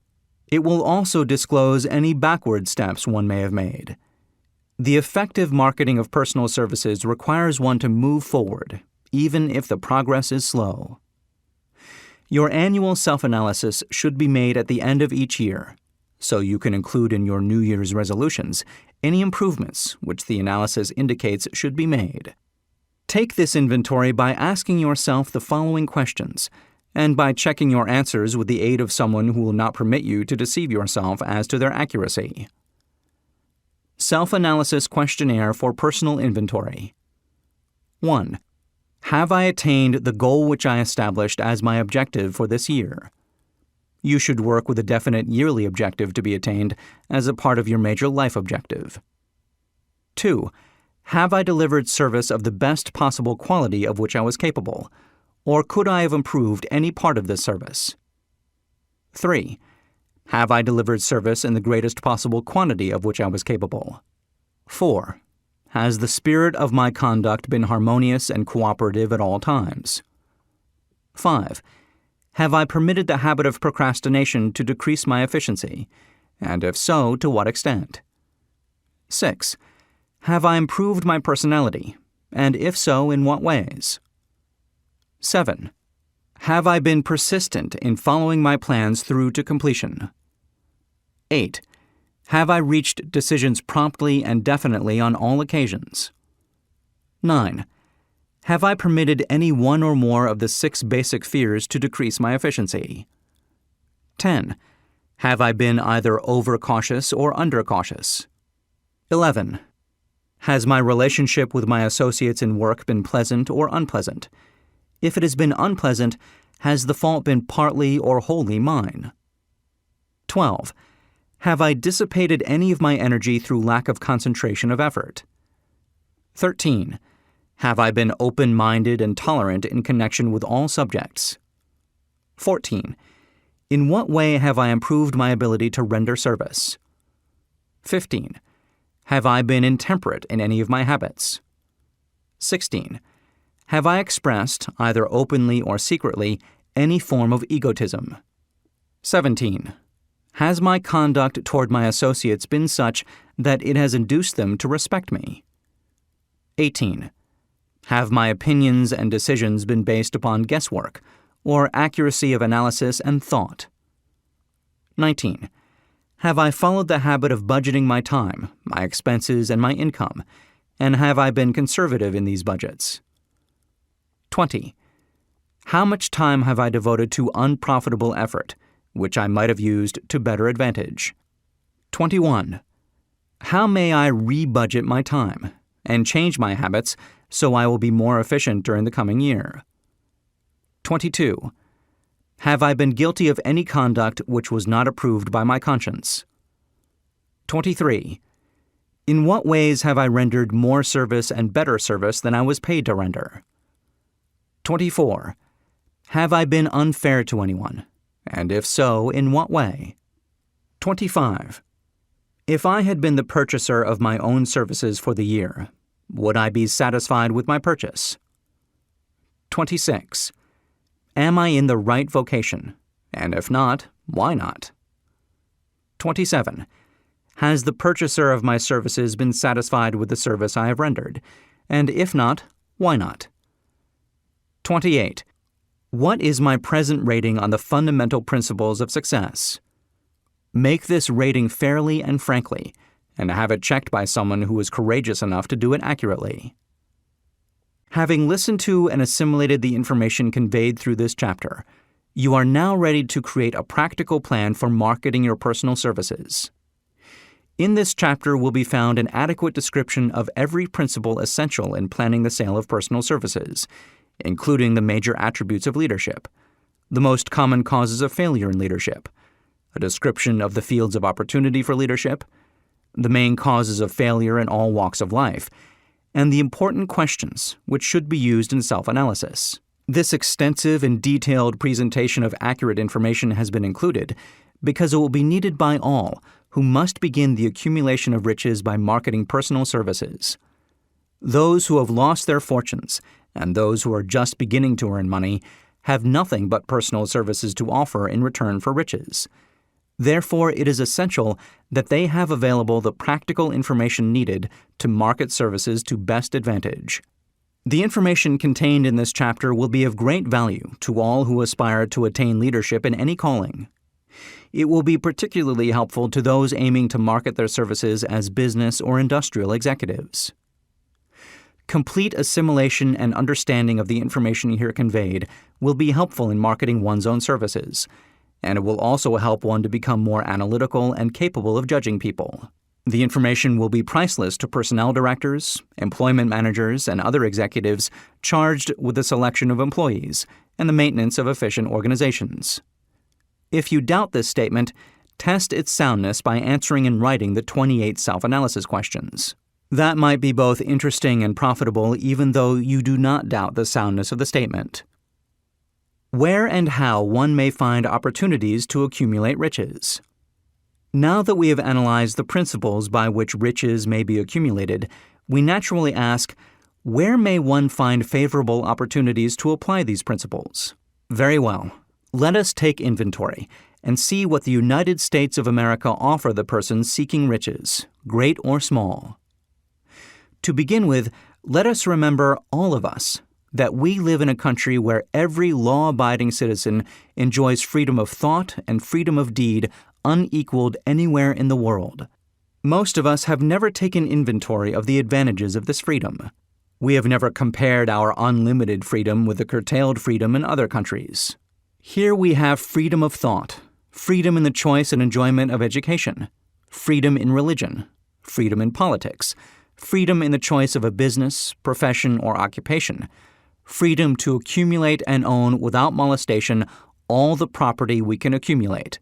It will also disclose any backward steps one may have made. The effective marketing of personal services requires one to move forward, even if the progress is slow. Your annual self-analysis should be made at the end of each year, so you can include in your New Year's resolutions any improvements which the analysis indicates should be made. Take this inventory by asking yourself the following questions, and by checking your answers with the aid of someone who will not permit you to deceive yourself as to their accuracy. Self-analysis questionnaire for personal inventory. 1. Have I attained the goal which I established as my objective for this year? You should work with a definite yearly objective to be attained as a part of your major life objective. 2. Have I delivered service of the best possible quality of which I was capable, or could I have improved any part of this service? 3. Have I delivered service in the greatest possible quantity of which I was capable? 4. Has the spirit of my conduct been harmonious and cooperative at all times? 5. Have I permitted the habit of procrastination to decrease my efficiency, and if so, to what extent? 6. Have I improved my personality, and if so, in what ways? 7. Have I been persistent in following my plans through to completion? 8. Have I reached decisions promptly and definitely on all occasions? 9. Have I permitted any one or more of the 6 basic fears to decrease my efficiency? 10. Have I been either overcautious or undercautious? 11. Has my relationship with my associates in work been pleasant or unpleasant? If it has been unpleasant, has the fault been partly or wholly mine? 12. Have I dissipated any of my energy through lack of concentration of effort? 13. Have I been open-minded and tolerant in connection with all subjects? 14. In what way have I improved my ability to render service? 15. Have I been intemperate in any of my habits? 16. Have I expressed, either openly or secretly, any form of egotism? 17. Has my conduct toward my associates been such that it has induced them to respect me? 18. Have my opinions and decisions been based upon guesswork, or accuracy of analysis and thought? 19. Have I followed the habit of budgeting my time, my expenses, and my income, and have I been conservative in these budgets? 20. How much time have I devoted to unprofitable effort, which I might have used to better advantage? 21. How may I re-budget my time and change my habits so I will be more efficient during the coming year? 22. Have I been guilty of any conduct which was not approved by my conscience? 23. In what ways have I rendered more service and better service than I was paid to render? 24. Have I been unfair to anyone? And if so, in what way? 25. If I had been the purchaser of my own services for the year, would I be satisfied with my purchase? 26. Am I in the right vocation? And if not, why not? 27. Has the purchaser of my services been satisfied with the service I have rendered? And if not, why not? 28. What is my present rating on the fundamental principles of success? Make this rating fairly and frankly, and have it checked by someone who is courageous enough to do it accurately. Having listened to and assimilated the information conveyed through this chapter, you are now ready to create a practical plan for marketing your personal services. In this chapter will be found an adequate description of every principle essential in planning the sale of personal services, including the major attributes of leadership, the most common causes of failure in leadership, a description of the fields of opportunity for leadership, the main causes of failure in all walks of life, and the important questions which should be used in self-analysis. This extensive and detailed presentation of accurate information has been included because it will be needed by all who must begin the accumulation of riches by marketing personal services. Those who have lost their fortunes and those who are just beginning to earn money have nothing but personal services to offer in return for riches. Therefore, it is essential that they have available the practical information needed to market services to best advantage. The information contained in this chapter will be of great value to all who aspire to attain leadership in any calling. It will be particularly helpful to those aiming to market their services as business or industrial executives. Complete assimilation and understanding of the information here conveyed will be helpful in marketing one's own services, and it will also help one to become more analytical and capable of judging people. The information will be priceless to personnel directors, employment managers, and other executives charged with the selection of employees and the maintenance of efficient organizations. If you doubt this statement, test its soundness by answering in writing the 28 self-analysis questions. That might be both interesting and profitable even though you do not doubt the soundness of the statement. Where and how one may find opportunities to accumulate riches. Now that we have analyzed the principles by which riches may be accumulated, we naturally ask, where may one find favorable opportunities to apply these principles? Very well. Let us take inventory and see what the United States of America offer the person seeking riches, great or small. To begin with, let us remember, all of us, that we live in a country where every law-abiding citizen enjoys freedom of thought and freedom of deed unequaled anywhere in the world. Most of us have never taken inventory of the advantages of this freedom. We have never compared our unlimited freedom with the curtailed freedom in other countries. Here we have freedom of thought, freedom in the choice and enjoyment of education, freedom in religion, freedom in politics, freedom in the choice of a business, profession, or occupation, freedom to accumulate and own without molestation all the property we can accumulate,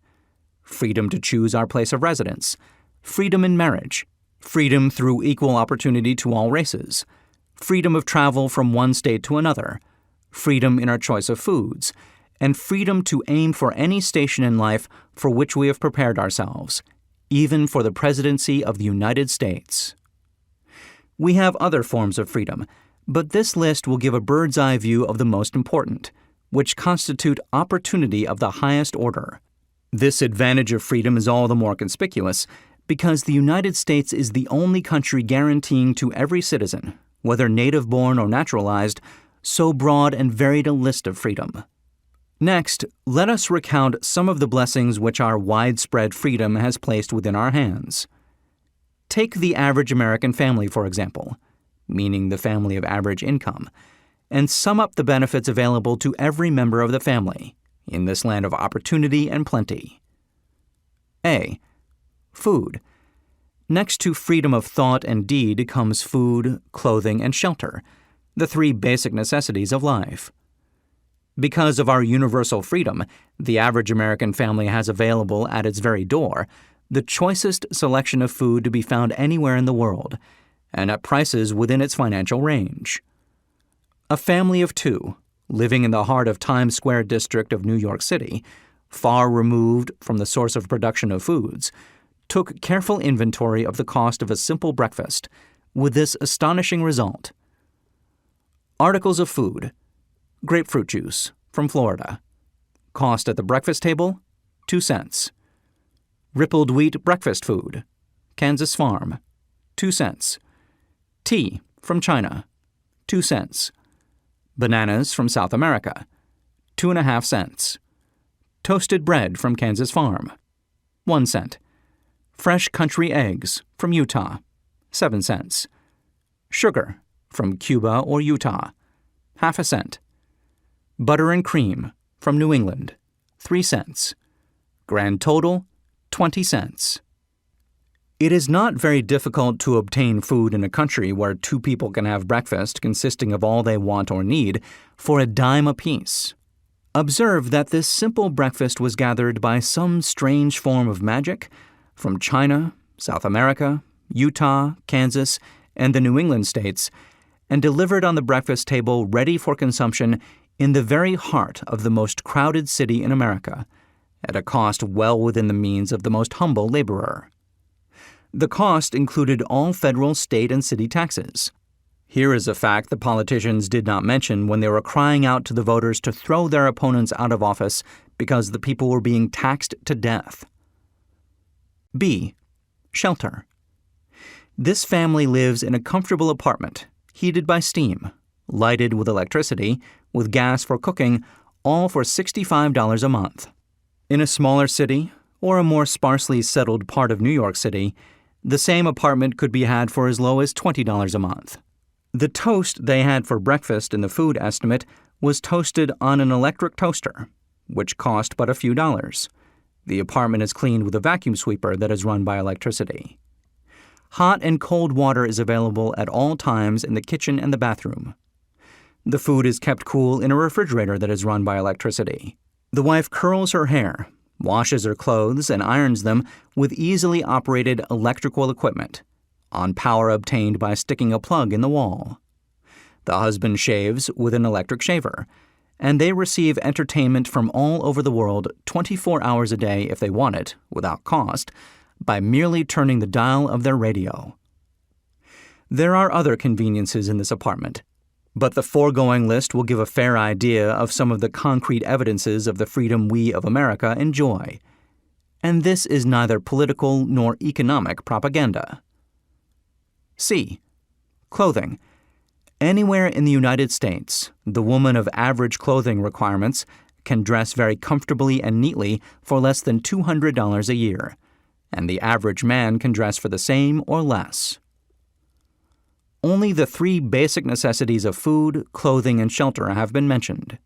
freedom to choose our place of residence, freedom in marriage, freedom through equal opportunity to all races, freedom of travel from one state to another, freedom in our choice of foods, and freedom to aim for any station in life for which we have prepared ourselves, even for the presidency of the United States. We have other forms of freedom, but this list will give a bird's-eye view of the most important, which constitute opportunity of the highest order. This advantage of freedom is all the more conspicuous because the United States is the only country guaranteeing to every citizen, whether native-born or naturalized, so broad and varied a list of freedom. Next, let us recount some of the blessings which our widespread freedom has placed within our hands. Take the average American family, for example, meaning the family of average income, and sum up the benefits available to every member of the family in this land of opportunity and plenty. A. Food. Next to freedom of thought and deed comes food, clothing, and shelter, the three basic necessities of life. Because of our universal freedom, the average American family has available at its very door the choicest selection of food to be found anywhere in the world, and at prices within its financial range. A family of two, living in the heart of Times Square district of New York City, far removed from the source of production of foods, took careful inventory of the cost of a simple breakfast, with this astonishing result. Articles of food. Grapefruit juice, from Florida. Cost at the breakfast table, 2 cents. Rippled wheat breakfast food, Kansas Farm, 2 cents. Tea, from China, 2 cents. Bananas from South America, 2.5 cents. Toasted bread from Kansas Farm, 1 cent. Fresh country eggs from Utah, 7 cents. Sugar from Cuba or Utah, ½ cent. Butter and cream from New England, 3 cents. Grand total, 20 cents. It is not very difficult to obtain food in a country where two people can have breakfast consisting of all they want or need for a dime apiece. Observe that this simple breakfast was gathered by some strange form of magic from China, South America, Utah, Kansas, and the New England states, and delivered on the breakfast table ready for consumption in the very heart of the most crowded city in America, at a cost well within the means of the most humble laborer. The cost included all federal, state, and city taxes. Here is a fact the politicians did not mention when they were crying out to the voters to throw their opponents out of office because the people were being taxed to death. B. Shelter. This family lives in a comfortable apartment, heated by steam, lighted with electricity, with gas for cooking, all for $65 a month. In a smaller city, or a more sparsely settled part of New York City, the same apartment could be had for as low as $20 a month. The toast they had for breakfast in the food estimate was toasted on an electric toaster, which cost but a few dollars. The apartment is cleaned with a vacuum sweeper that is run by electricity. Hot and cold water is available at all times in the kitchen and the bathroom. The food is kept cool in a refrigerator that is run by electricity. The wife curls her hair, washes her clothes, and irons them with easily operated electrical equipment, on power obtained by sticking a plug in the wall. The husband shaves with an electric shaver, and they receive entertainment from all over the world 24 hours a day if they want it, without cost, by merely turning the dial of their radio. There are other conveniences in this apartment, but the foregoing list will give a fair idea of some of the concrete evidences of the freedom we of America enjoy. And this is neither political nor economic propaganda. C. Clothing. Anywhere in the United States, the woman of average clothing requirements can dress very comfortably and neatly for less than $200 a year, and the average man can dress for the same or less. Only the three basic necessities of food, clothing, and shelter have been mentioned.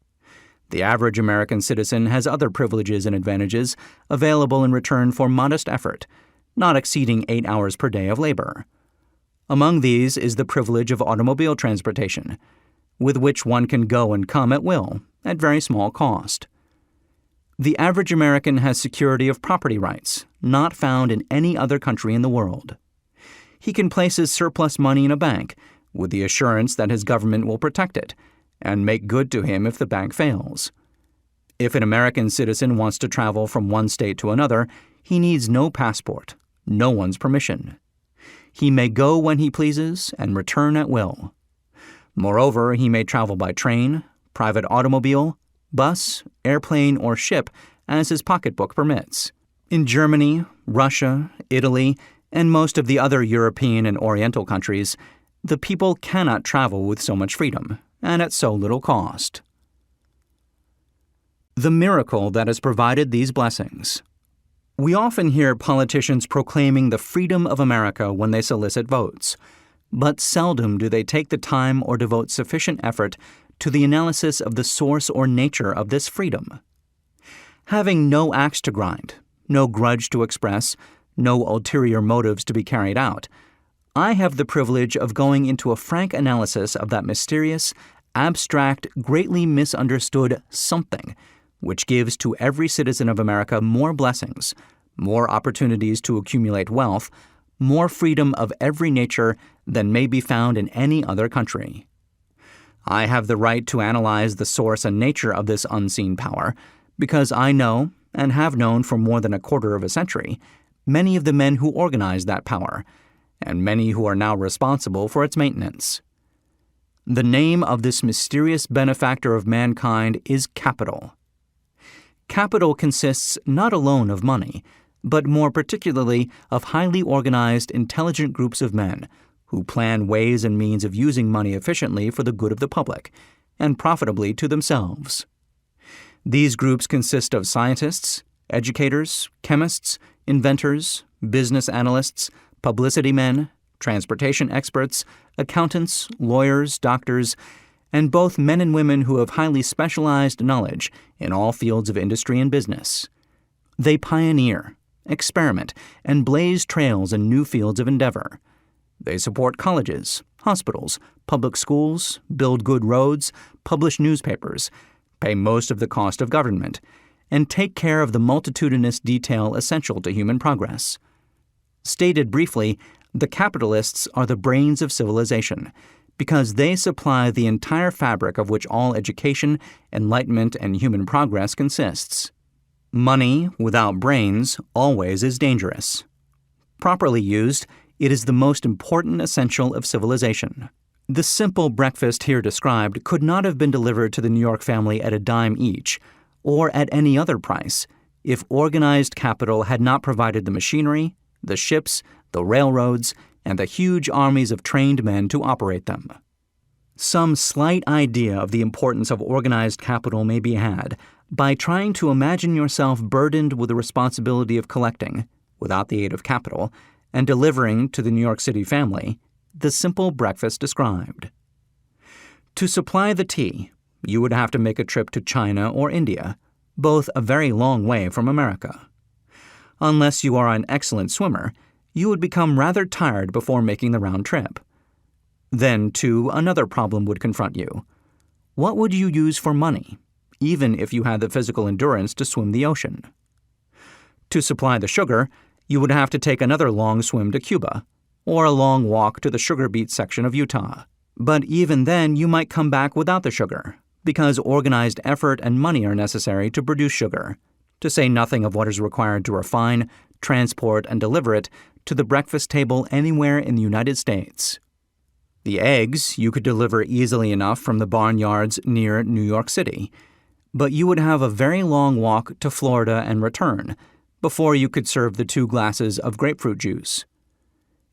The average American citizen has other privileges and advantages available in return for modest effort, not exceeding 8 hours per day of labor. Among these is the privilege of automobile transportation, with which one can go and come at will, at very small cost. The average American has security of property rights, not found in any other country in the world. He can place his surplus money in a bank, with the assurance that his government will protect it, and make good to him if the bank fails. If an American citizen wants to travel from one state to another, he needs no passport, no one's permission. He may go when he pleases and return at will. Moreover, he may travel by train, private automobile, bus, airplane, or ship as his pocketbook permits. In Germany, Russia, Italy, and most of the other European and Oriental countries, the people cannot travel with so much freedom and at so little cost. The miracle that has provided these blessings. We often hear politicians proclaiming the freedom of America when they solicit votes, but seldom do they take the time or devote sufficient effort to the analysis of the source or nature of this freedom. Having no axe to grind, no grudge to express, no ulterior motives to be carried out, I have the privilege of going into a frank analysis of that mysterious, abstract, greatly misunderstood something which gives to every citizen of America more blessings, more opportunities to accumulate wealth, more freedom of every nature than may be found in any other country. I have the right to analyze the source and nature of this unseen power because I know, and have known for more than a quarter of a century, many of the men who organized that power, and many who are now responsible for its maintenance. The name of this mysterious benefactor of mankind is capital. Capital consists not alone of money, but more particularly of highly organized, intelligent groups of men who plan ways and means of using money efficiently for the good of the public, and profitably to themselves. These groups consist of scientists, educators, chemists, inventors, business analysts, publicity men, transportation experts, accountants, lawyers, doctors, and both men and women who have highly specialized knowledge in all fields of industry and business. They pioneer, experiment, and blaze trails in new fields of endeavor. They support colleges, hospitals, public schools, build good roads, publish newspapers, pay most of the cost of government, and take care of the multitudinous detail essential to human progress. Stated briefly, the capitalists are the brains of civilization, because they supply the entire fabric of which all education, enlightenment, and human progress consists. Money without brains always is dangerous. Properly used, it is the most important essential of civilization. The simple breakfast here described could not have been delivered to the New York family at a dime each, or at any other price, if organized capital had not provided the machinery, the ships, the railroads, and the huge armies of trained men to operate them. Some slight idea of the importance of organized capital may be had by trying to imagine yourself burdened with the responsibility of collecting, without the aid of capital, and delivering to the New York City family the simple breakfast described. To supply the tea, you would have to make a trip to China or India, both a very long way from America. Unless you are an excellent swimmer, you would become rather tired before making the round trip. Then, too, another problem would confront you. What would you use for money, even if you had the physical endurance to swim the ocean? To supply the sugar, you would have to take another long swim to Cuba, or a long walk to the sugar beet section of Utah. But even then, you might come back without the sugar, because organized effort and money are necessary to produce sugar, to say nothing of what is required to refine, transport, and deliver it to the breakfast table anywhere in the United States. The eggs you could deliver easily enough from the barnyards near New York City, but you would have a very long walk to Florida and return before you could serve the 2 glasses of grapefruit juice.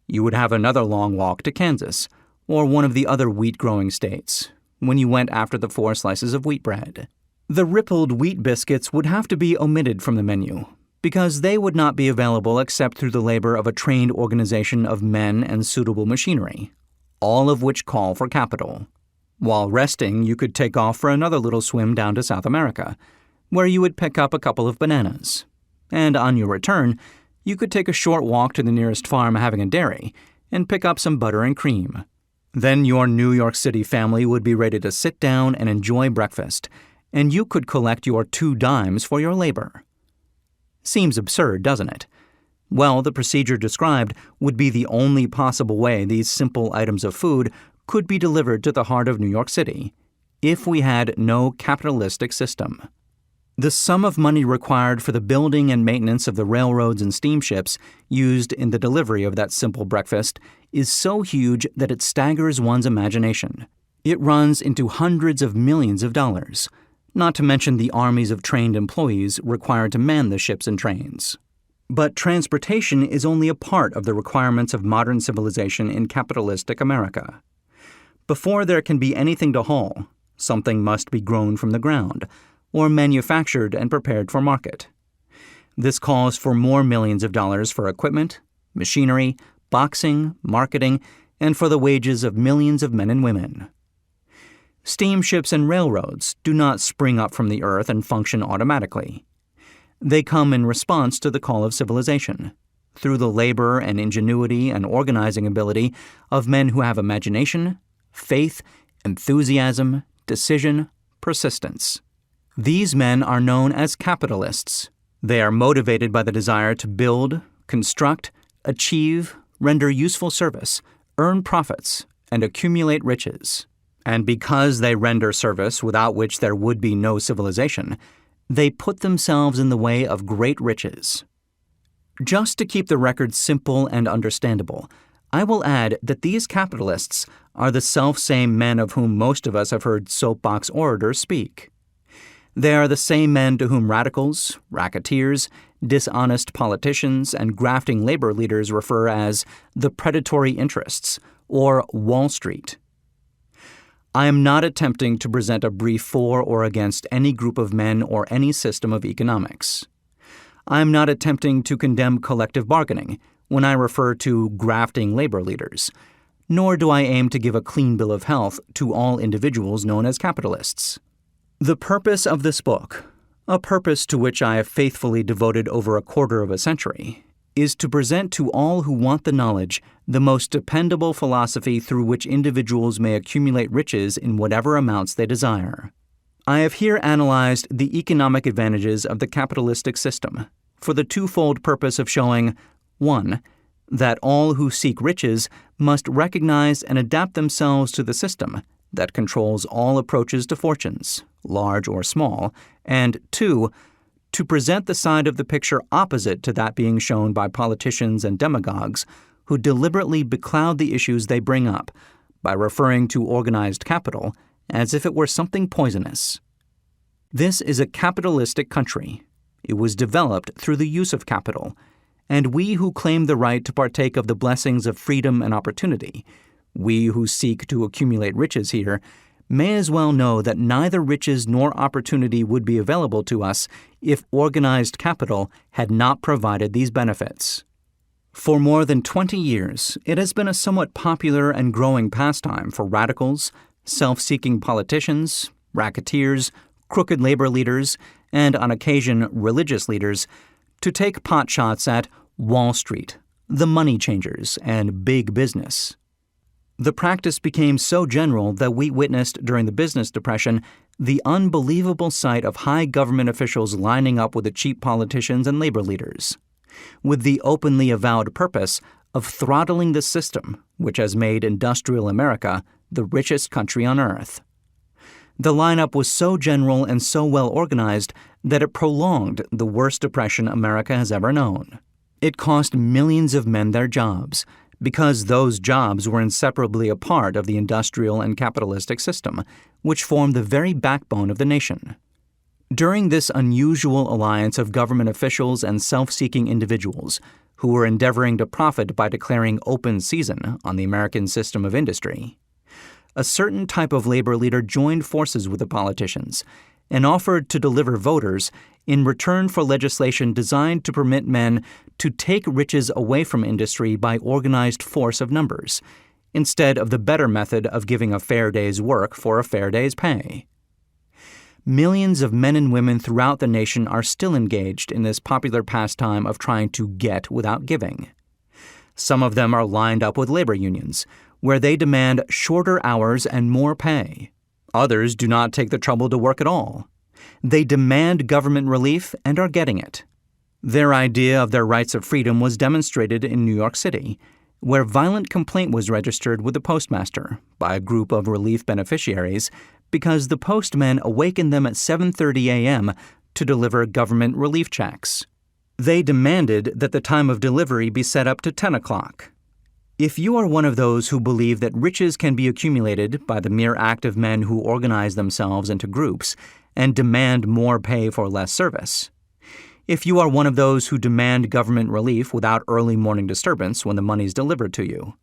You would have another long walk to Kansas, or one of the other wheat-growing states, when you went after the 4 slices of wheat bread. The rippled wheat biscuits would have to be omitted from the menu, because they would not be available except through the labor of a trained organization of men and suitable machinery, all of which call for capital. While resting, you could take off for another little swim down to South America, where you would pick up a couple of bananas. And on your return, you could take a short walk to the nearest farm having a dairy and pick up some butter and cream. Then your New York City family would be ready to sit down and enjoy breakfast, and you could collect your 2 dimes for your labor. Seems absurd, doesn't it? Well, the procedure described would be the only possible way these simple items of food could be delivered to the heart of New York City, if we had no capitalistic system. The sum of money required for the building and maintenance of the railroads and steamships used in the delivery of that simple breakfast is so huge that it staggers one's imagination. It runs into hundreds of millions of dollars, not to mention the armies of trained employees required to man the ships and trains. But transportation is only a part of the requirements of modern civilization in capitalistic America. Before there can be anything to haul, something must be grown from the ground, or manufactured and prepared for market. This calls for more millions of dollars for equipment, machinery, boxing, marketing, and for the wages of millions of men and women. Steamships and railroads do not spring up from the earth and function automatically. They come in response to the call of civilization, through the labor and ingenuity and organizing ability of men who have imagination, faith, enthusiasm, decision, persistence. These men are known as capitalists. They are motivated by the desire to build, construct, achieve, render useful service, earn profits, and accumulate riches. And because they render service without which there would be no civilization, they put themselves in the way of great riches. Just to keep the record simple and understandable, I will add that these capitalists are the self-same men of whom most of us have heard soapbox orators speak. They are the same men to whom radicals, racketeers, dishonest politicians, and grafting labor leaders refer as the predatory interests, or Wall Street. I am not attempting to present a brief for or against any group of men or any system of economics. I am not attempting to condemn collective bargaining when I refer to grafting labor leaders, nor do I aim to give a clean bill of health to all individuals known as capitalists. The purpose of this book, a purpose to which I have faithfully devoted over a quarter of a century, is to present to all who want the knowledge the most dependable philosophy through which individuals may accumulate riches in whatever amounts they desire. I have here analyzed the economic advantages of the capitalistic system for the twofold purpose of showing, 1, that all who seek riches must recognize and adapt themselves to the system that controls all approaches to fortunes, large or small, and 2, to present the side of the picture opposite to that being shown by politicians and demagogues who deliberately becloud the issues they bring up by referring to organized capital as if it were something poisonous. This is a capitalistic country. It was developed through the use of capital, and we who claim the right to partake of the blessings of freedom and opportunity, we who seek to accumulate riches here, may as well know that neither riches nor opportunity would be available to us if organized capital had not provided these benefits. For more than 20 years, it has been a somewhat popular and growing pastime for radicals, self-seeking politicians, racketeers, crooked labor leaders, and on occasion religious leaders to take potshots at Wall Street, the money changers, and big business. The practice became so general that we witnessed during the business depression the unbelievable sight of high government officials lining up with the cheap politicians and labor leaders, with the openly avowed purpose of throttling the system which has made industrial America the richest country on earth. The lineup was so general and so well organized that it prolonged the worst depression America has ever known. It cost millions of men their jobs, because those jobs were inseparably a part of the industrial and capitalistic system, which formed the very backbone of the nation. During this unusual alliance of government officials and self-seeking individuals who were endeavoring to profit by declaring open season on the American system of industry, a certain type of labor leader joined forces with the politicians and offered to deliver voters in return for legislation designed to permit men to take riches away from industry by organized force of numbers, instead of the better method of giving a fair day's work for a fair day's pay. Millions of men and women throughout the nation are still engaged in this popular pastime of trying to get without giving. Some of them are lined up with labor unions, where they demand shorter hours and more pay. Others do not take the trouble to work at all. They demand government relief and are getting it. Their idea of their rights of freedom was demonstrated in New York City, where violent complaint was registered with the postmaster by a group of relief beneficiaries because the postmen awakened them at 7:30 a.m. to deliver government relief checks. They demanded that the time of delivery be set up to 10 o'clock. If you are one of those who believe that riches can be accumulated by the mere act of men who organize themselves into groups and demand more pay for less service, if you are one of those who demand government relief without early morning disturbance when the money is delivered to you,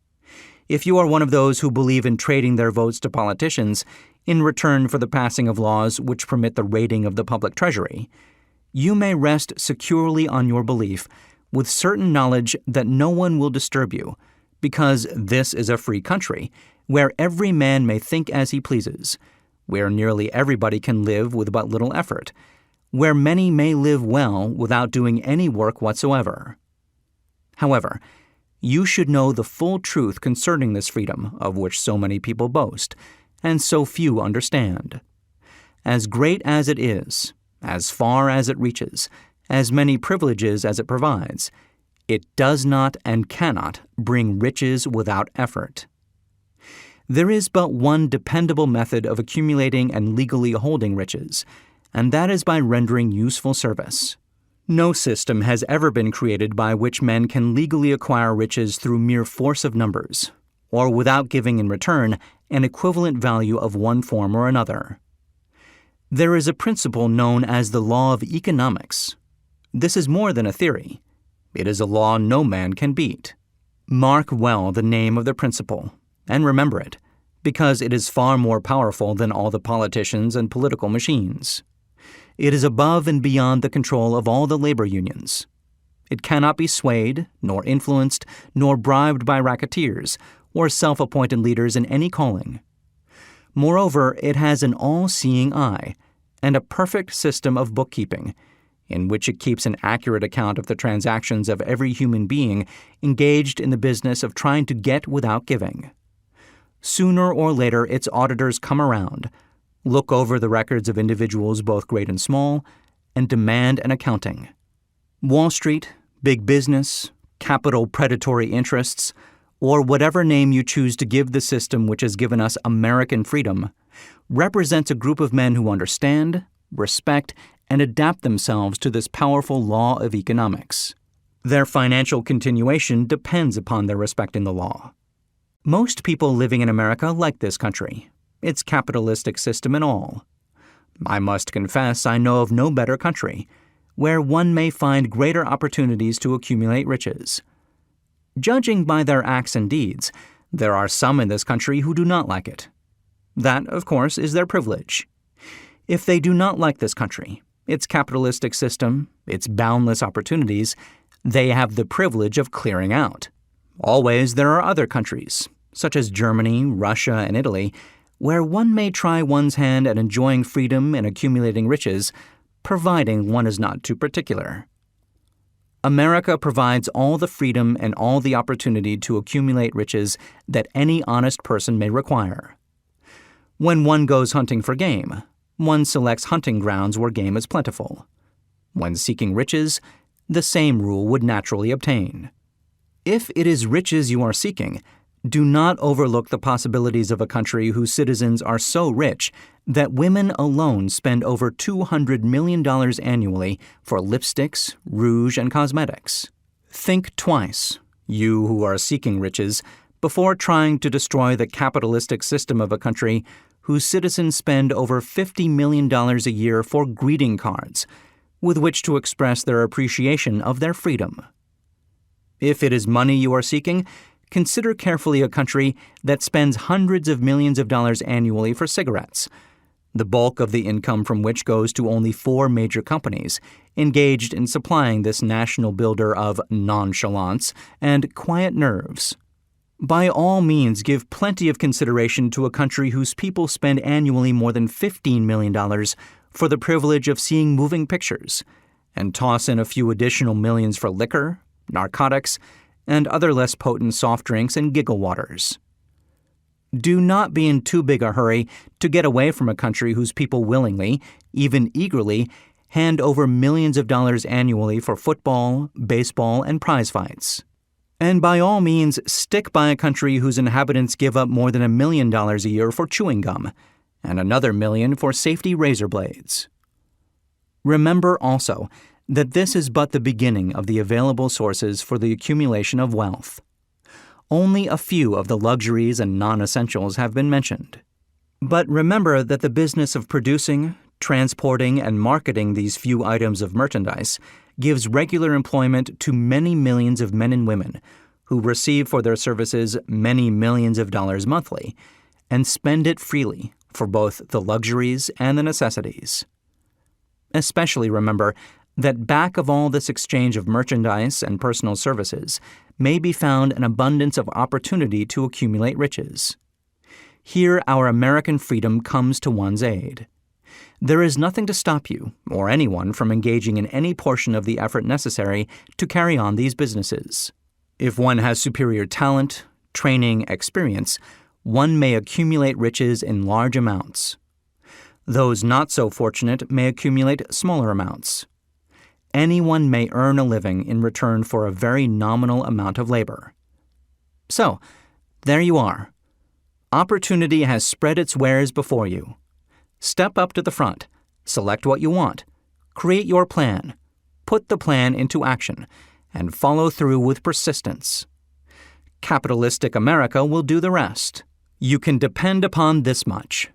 if you are one of those who believe in trading their votes to politicians in return for the passing of laws which permit the raiding of the public treasury, you may rest securely on your belief with certain knowledge that no one will disturb you, because this is a free country where every man may think as he pleases, where nearly everybody can live with but little effort, where many may live well without doing any work whatsoever. However, you should know the full truth concerning this freedom of which so many people boast, and so few understand. As great as it is, as far as it reaches, as many privileges as it provides, it does not and cannot bring riches without effort. There is but one dependable method of accumulating and legally holding riches, and that is by rendering useful service. No system has ever been created by which men can legally acquire riches through mere force of numbers, or without giving in return an equivalent value of one form or another. There is a principle known as the law of economics. This is more than a theory. It is a law no man can beat. Mark well the name of the principle, and remember it, because it is far more powerful than all the politicians and political machines. It is above and beyond the control of all the labor unions. It cannot be swayed, nor influenced, nor bribed by racketeers, or self-appointed leaders in any calling. Moreover, it has an all-seeing eye, and a perfect system of bookkeeping, in which it keeps an accurate account of the transactions of every human being engaged in the business of trying to get without giving. Sooner or later, its auditors come around, look over the records of individuals both great and small, and demand an accounting. Wall Street, big business, capital predatory interests, or whatever name you choose to give the system which has given us American freedom, represents a group of men who understand, respect, and adapt themselves to this powerful law of economics. Their financial continuation depends upon their respecting the law. Most people living in America like this country, its capitalistic system and all. I must confess I know of no better country, where one may find greater opportunities to accumulate riches. Judging by their acts and deeds, there are some in this country who do not like it. That, of course, is their privilege. If they do not like this country, its capitalistic system, its boundless opportunities, they have the privilege of clearing out. Always there are other countries, such as Germany, Russia, and Italy, where one may try one's hand at enjoying freedom and accumulating riches, providing one is not too particular. America provides all the freedom and all the opportunity to accumulate riches that any honest person may require. When one goes hunting for game, one selects hunting grounds where game is plentiful. When seeking riches, the same rule would naturally obtain. If it is riches you are seeking, do not overlook the possibilities of a country whose citizens are so rich that women alone spend over $200 million annually for lipsticks, rouge, and cosmetics. Think twice, you who are seeking riches, before trying to destroy the capitalistic system of a country whose citizens spend over $50 million a year for greeting cards, with which to express their appreciation of their freedom. If it is money you are seeking, consider carefully a country that spends hundreds of millions of dollars annually for cigarettes, the bulk of the income from which goes to only 4 major companies engaged in supplying this national builder of nonchalance and quiet nerves. By all means, give plenty of consideration to a country whose people spend annually more than $15 million for the privilege of seeing moving pictures, and toss in a few additional millions for liquor, narcotics, and other less potent soft drinks and giggle waters. Do not be in too big a hurry to get away from a country whose people willingly, even eagerly, hand over millions of dollars annually for football, baseball, and prize fights. And by all means, stick by a country whose inhabitants give up more than $1 million a year for chewing gum, and another $1 million for safety razor blades. Remember also that this is but the beginning of the available sources for the accumulation of wealth. Only a few of the luxuries and non-essentials have been mentioned. But remember that the business of producing, transporting, and marketing these few items of merchandise gives regular employment to many millions of men and women who receive for their services many millions of dollars monthly and spend it freely for both the luxuries and the necessities. Especially remember that back of all this exchange of merchandise and personal services may be found an abundance of opportunity to accumulate riches. Here our American freedom comes to one's aid. There is nothing to stop you, or anyone, from engaging in any portion of the effort necessary to carry on these businesses. If one has superior talent, training, experience, one may accumulate riches in large amounts. Those not so fortunate may accumulate smaller amounts. Anyone may earn a living in return for a very nominal amount of labor. So, there you are. Opportunity has spread its wares before you. Step up to the front, select what you want, create your plan, put the plan into action, and follow through with persistence. Capitalistic America will do the rest. You can depend upon this much.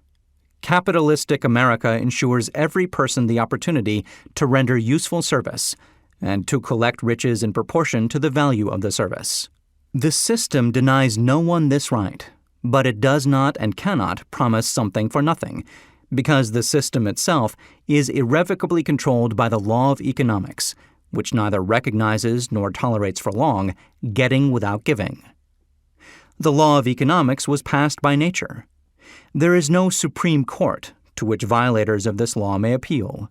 Capitalistic America ensures every person the opportunity to render useful service and to collect riches in proportion to the value of the service. The system denies no one this right, but it does not and cannot promise something for nothing, because the system itself is irrevocably controlled by the law of economics, which neither recognizes nor tolerates for long getting without giving. The law of economics was passed by nature. There is no Supreme Court to which violators of this law may appeal.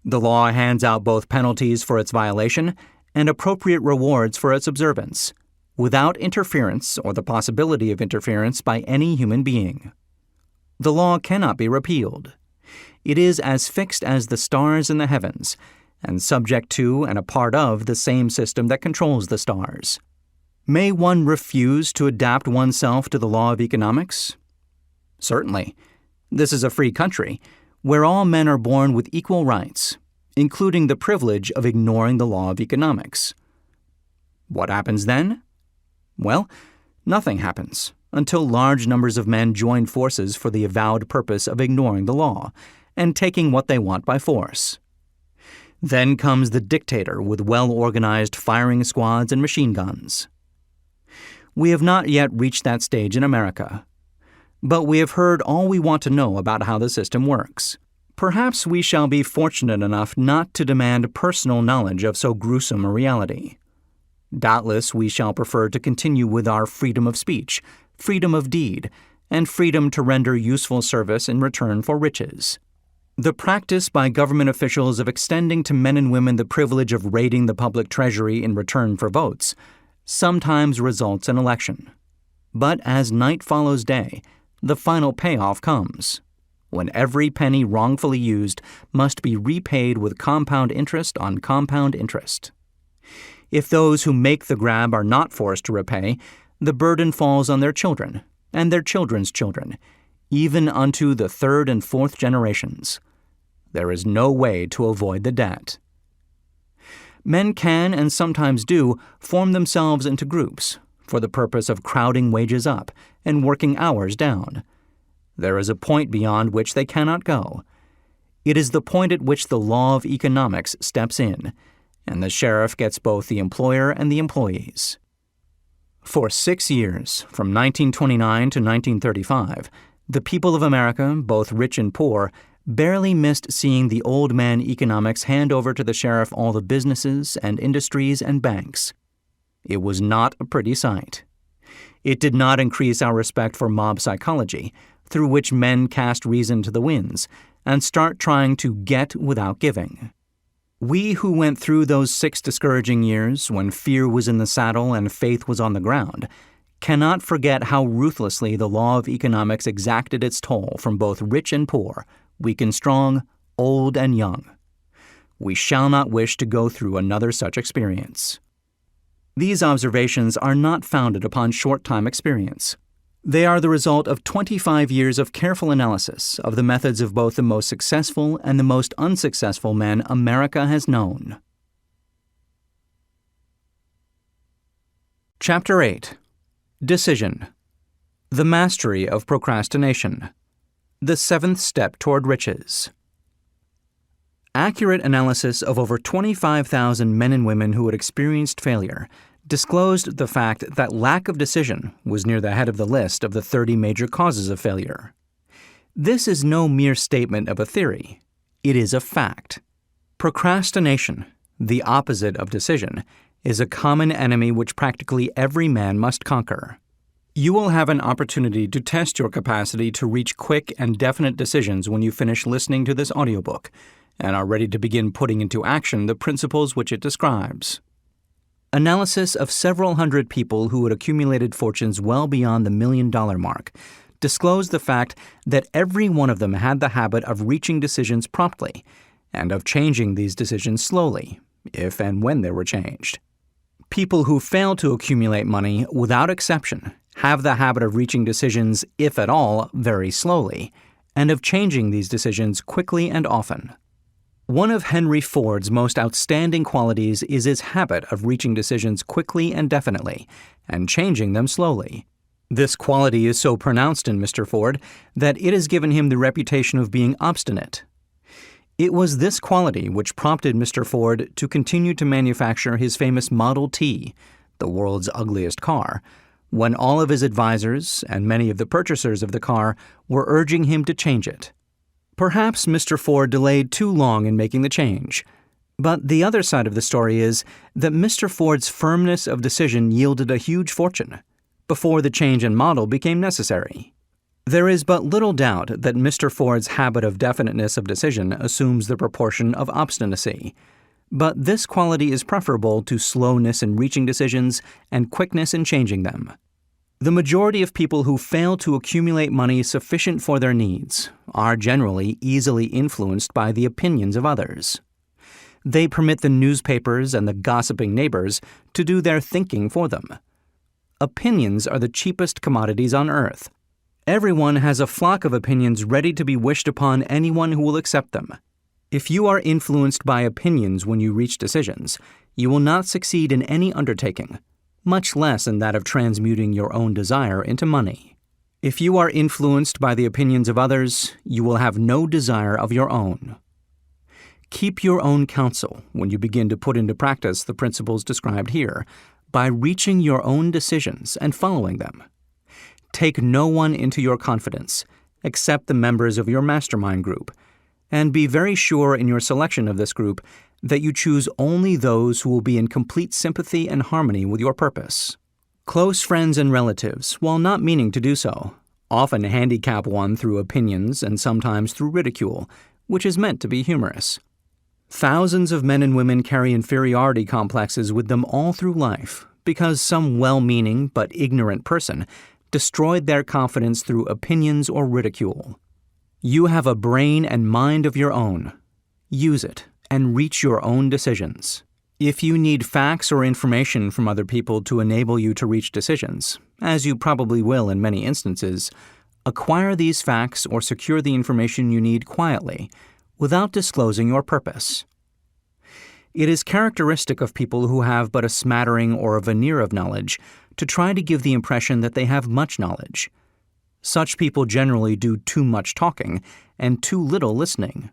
The law hands out both penalties for its violation and appropriate rewards for its observance, without interference or the possibility of interference by any human being. The law cannot be repealed. It is as fixed as the stars in the heavens, and subject to and a part of the same system that controls the stars. May one refuse to adapt oneself to the law of economics? Certainly. This is a free country, where all men are born with equal rights, including the privilege of ignoring the law of economics. What happens then? Well, nothing happens until large numbers of men join forces for the avowed purpose of ignoring the law and taking what they want by force. Then comes the dictator with well-organized firing squads and machine guns. We have not yet reached that stage in America, but we have heard all we want to know about how the system works. Perhaps we shall be fortunate enough not to demand personal knowledge of so gruesome a reality. Doubtless we shall prefer to continue with our freedom of speech, freedom of deed, and freedom to render useful service in return for riches. The practice by government officials of extending to men and women the privilege of raiding the public treasury in return for votes sometimes results in election. But as night follows day, the final payoff comes, when every penny wrongfully used must be repaid with compound interest on compound interest. If those who make the grab are not forced to repay, the burden falls on their children and their children's children, even unto the third and fourth generations. There is no way to avoid the debt. Men can, and sometimes do, form themselves into groups for the purpose of crowding wages up and working hours down. There is a point beyond which they cannot go. It is the point at which the law of economics steps in, and the sheriff gets both the employer and the employees. For 6 years, from 1929 to 1935, the people of America, both rich and poor, barely missed seeing the old man economics hand over to the sheriff all the businesses and industries and banks. It was not a pretty sight. It did not increase our respect for mob psychology, through which men cast reason to the winds and start trying to get without giving. We who went through those 6 discouraging years when fear was in the saddle and faith was on the ground cannot forget how ruthlessly the law of economics exacted its toll from both rich and poor, weak and strong, old and young. We shall not wish to go through another such experience. These observations are not founded upon short-time experience. They are the result of 25 years of careful analysis of the methods of both the most successful and the most unsuccessful men America has known. Chapter 8. Decision. The Mastery of Procrastination. The 7th Step Toward Riches. Accurate analysis of over 25,000 men and women who had experienced failure disclosed the fact that lack of decision was near the head of the list of the 30 major causes of failure. This is no mere statement of a theory. It is a fact. Procrastination, the opposite of decision, is a common enemy which practically every man must conquer. You will have an opportunity to test your capacity to reach quick and definite decisions when you finish listening to this audiobook and are ready to begin putting into action the principles which it describes. Analysis of several hundred people who had accumulated fortunes well beyond the $1 million mark disclosed the fact that every one of them had the habit of reaching decisions promptly and of changing these decisions slowly, if and when they were changed. People who fail to accumulate money, without exception, have the habit of reaching decisions, if at all, very slowly, and of changing these decisions quickly and often. One of Henry Ford's most outstanding qualities is his habit of reaching decisions quickly and definitely, and changing them slowly. This quality is so pronounced in Mr. Ford that it has given him the reputation of being obstinate. It was this quality which prompted Mr. Ford to continue to manufacture his famous Model T, the world's ugliest car, when all of his advisors and many of the purchasers of the car were urging him to change it. Perhaps Mr. Ford delayed too long in making the change, but the other side of the story is that Mr. Ford's firmness of decision yielded a huge fortune before the change in model became necessary. There is but little doubt that Mr. Ford's habit of definiteness of decision assumes the proportion of obstinacy, but this quality is preferable to slowness in reaching decisions and quickness in changing them. The majority of people who fail to accumulate money sufficient for their needs are generally easily influenced by the opinions of others. They permit the newspapers and the gossiping neighbors to do their thinking for them. Opinions are the cheapest commodities on earth. Everyone has a flock of opinions ready to be wished upon anyone who will accept them. If you are influenced by opinions when you reach decisions, you will not succeed in any undertaking, much less in that of transmuting your own desire into money. If you are influenced by the opinions of others, you will have no desire of your own. Keep your own counsel when you begin to put into practice the principles described here by reaching your own decisions and following them. Take no one into your confidence except the members of your mastermind group, and be very sure in your selection of this group that you choose only those who will be in complete sympathy and harmony with your purpose. Close friends and relatives, while not meaning to do so, often handicap one through opinions and sometimes through ridicule, which is meant to be humorous. Thousands of men and women carry inferiority complexes with them all through life because some well-meaning but ignorant person destroyed their confidence through opinions or ridicule. You have a brain and mind of your own. Use it and reach your own decisions. If you need facts or information from other people to enable you to reach decisions, as you probably will in many instances, acquire these facts or secure the information you need quietly, without disclosing your purpose. It is characteristic of people who have but a smattering or a veneer of knowledge to try to give the impression that they have much knowledge. Such people generally do too much talking and too little listening.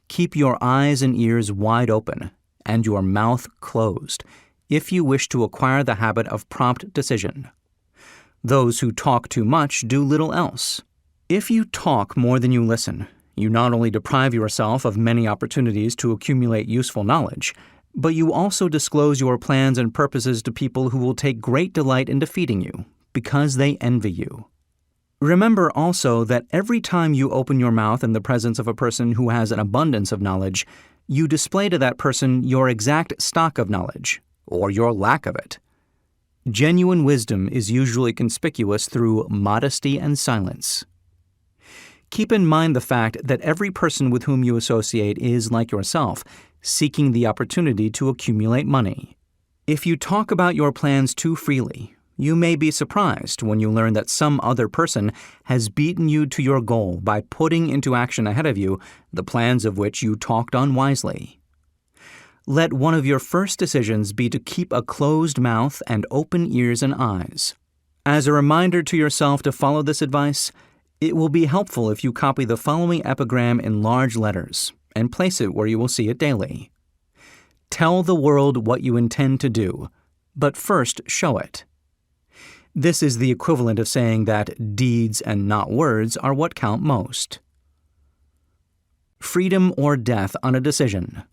Keep your eyes and ears wide open and your mouth closed if you wish to acquire the habit of prompt decision. Those who talk too much do little else. If you talk more than you listen, you not only deprive yourself of many opportunities to accumulate useful knowledge, but you also disclose your plans and purposes to people who will take great delight in defeating you because they envy you. Remember also that every time you open your mouth in the presence of a person who has an abundance of knowledge, you display to that person your exact stock of knowledge, or your lack of it. Genuine wisdom is usually conspicuous through modesty and silence. Keep in mind the fact that every person with whom you associate is, like yourself, seeking the opportunity to accumulate money. If you talk about your plans too freely, you may be surprised when you learn that some other person has beaten you to your goal by putting into action ahead of you the plans of which you talked unwisely. Let one of your first decisions be to keep a closed mouth and open ears and eyes. As a reminder to yourself to follow this advice, it will be helpful if you copy the following epigram in large letters and place it where you will see it daily. Tell the world what you intend to do, but first show it. This is the equivalent of saying that deeds and not words are what count most. Freedom or death on a decision.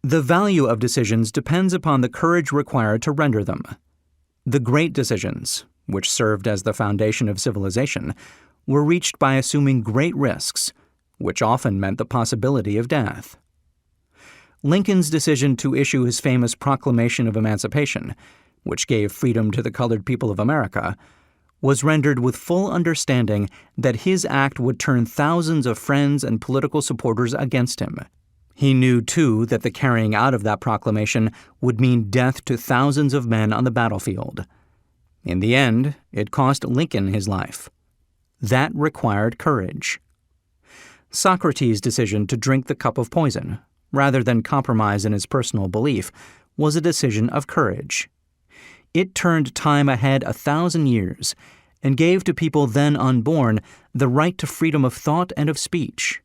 The value of decisions depends upon the courage required to render them. The great decisions, which served as the foundation of civilization, were reached by assuming great risks, which often meant the possibility of death. Lincoln's decision to issue his famous Proclamation of Emancipation, which gave freedom to the colored people of America, was rendered with full understanding that his act would turn thousands of friends and political supporters against him. He knew, too, that the carrying out of that proclamation would mean death to thousands of men on the battlefield. In the end, it cost Lincoln his life. That required courage. Socrates' decision to drink the cup of poison, rather than compromise in his personal belief, was a decision of courage. It turned time ahead 1,000 years and gave to people then unborn the right to freedom of thought and of speech.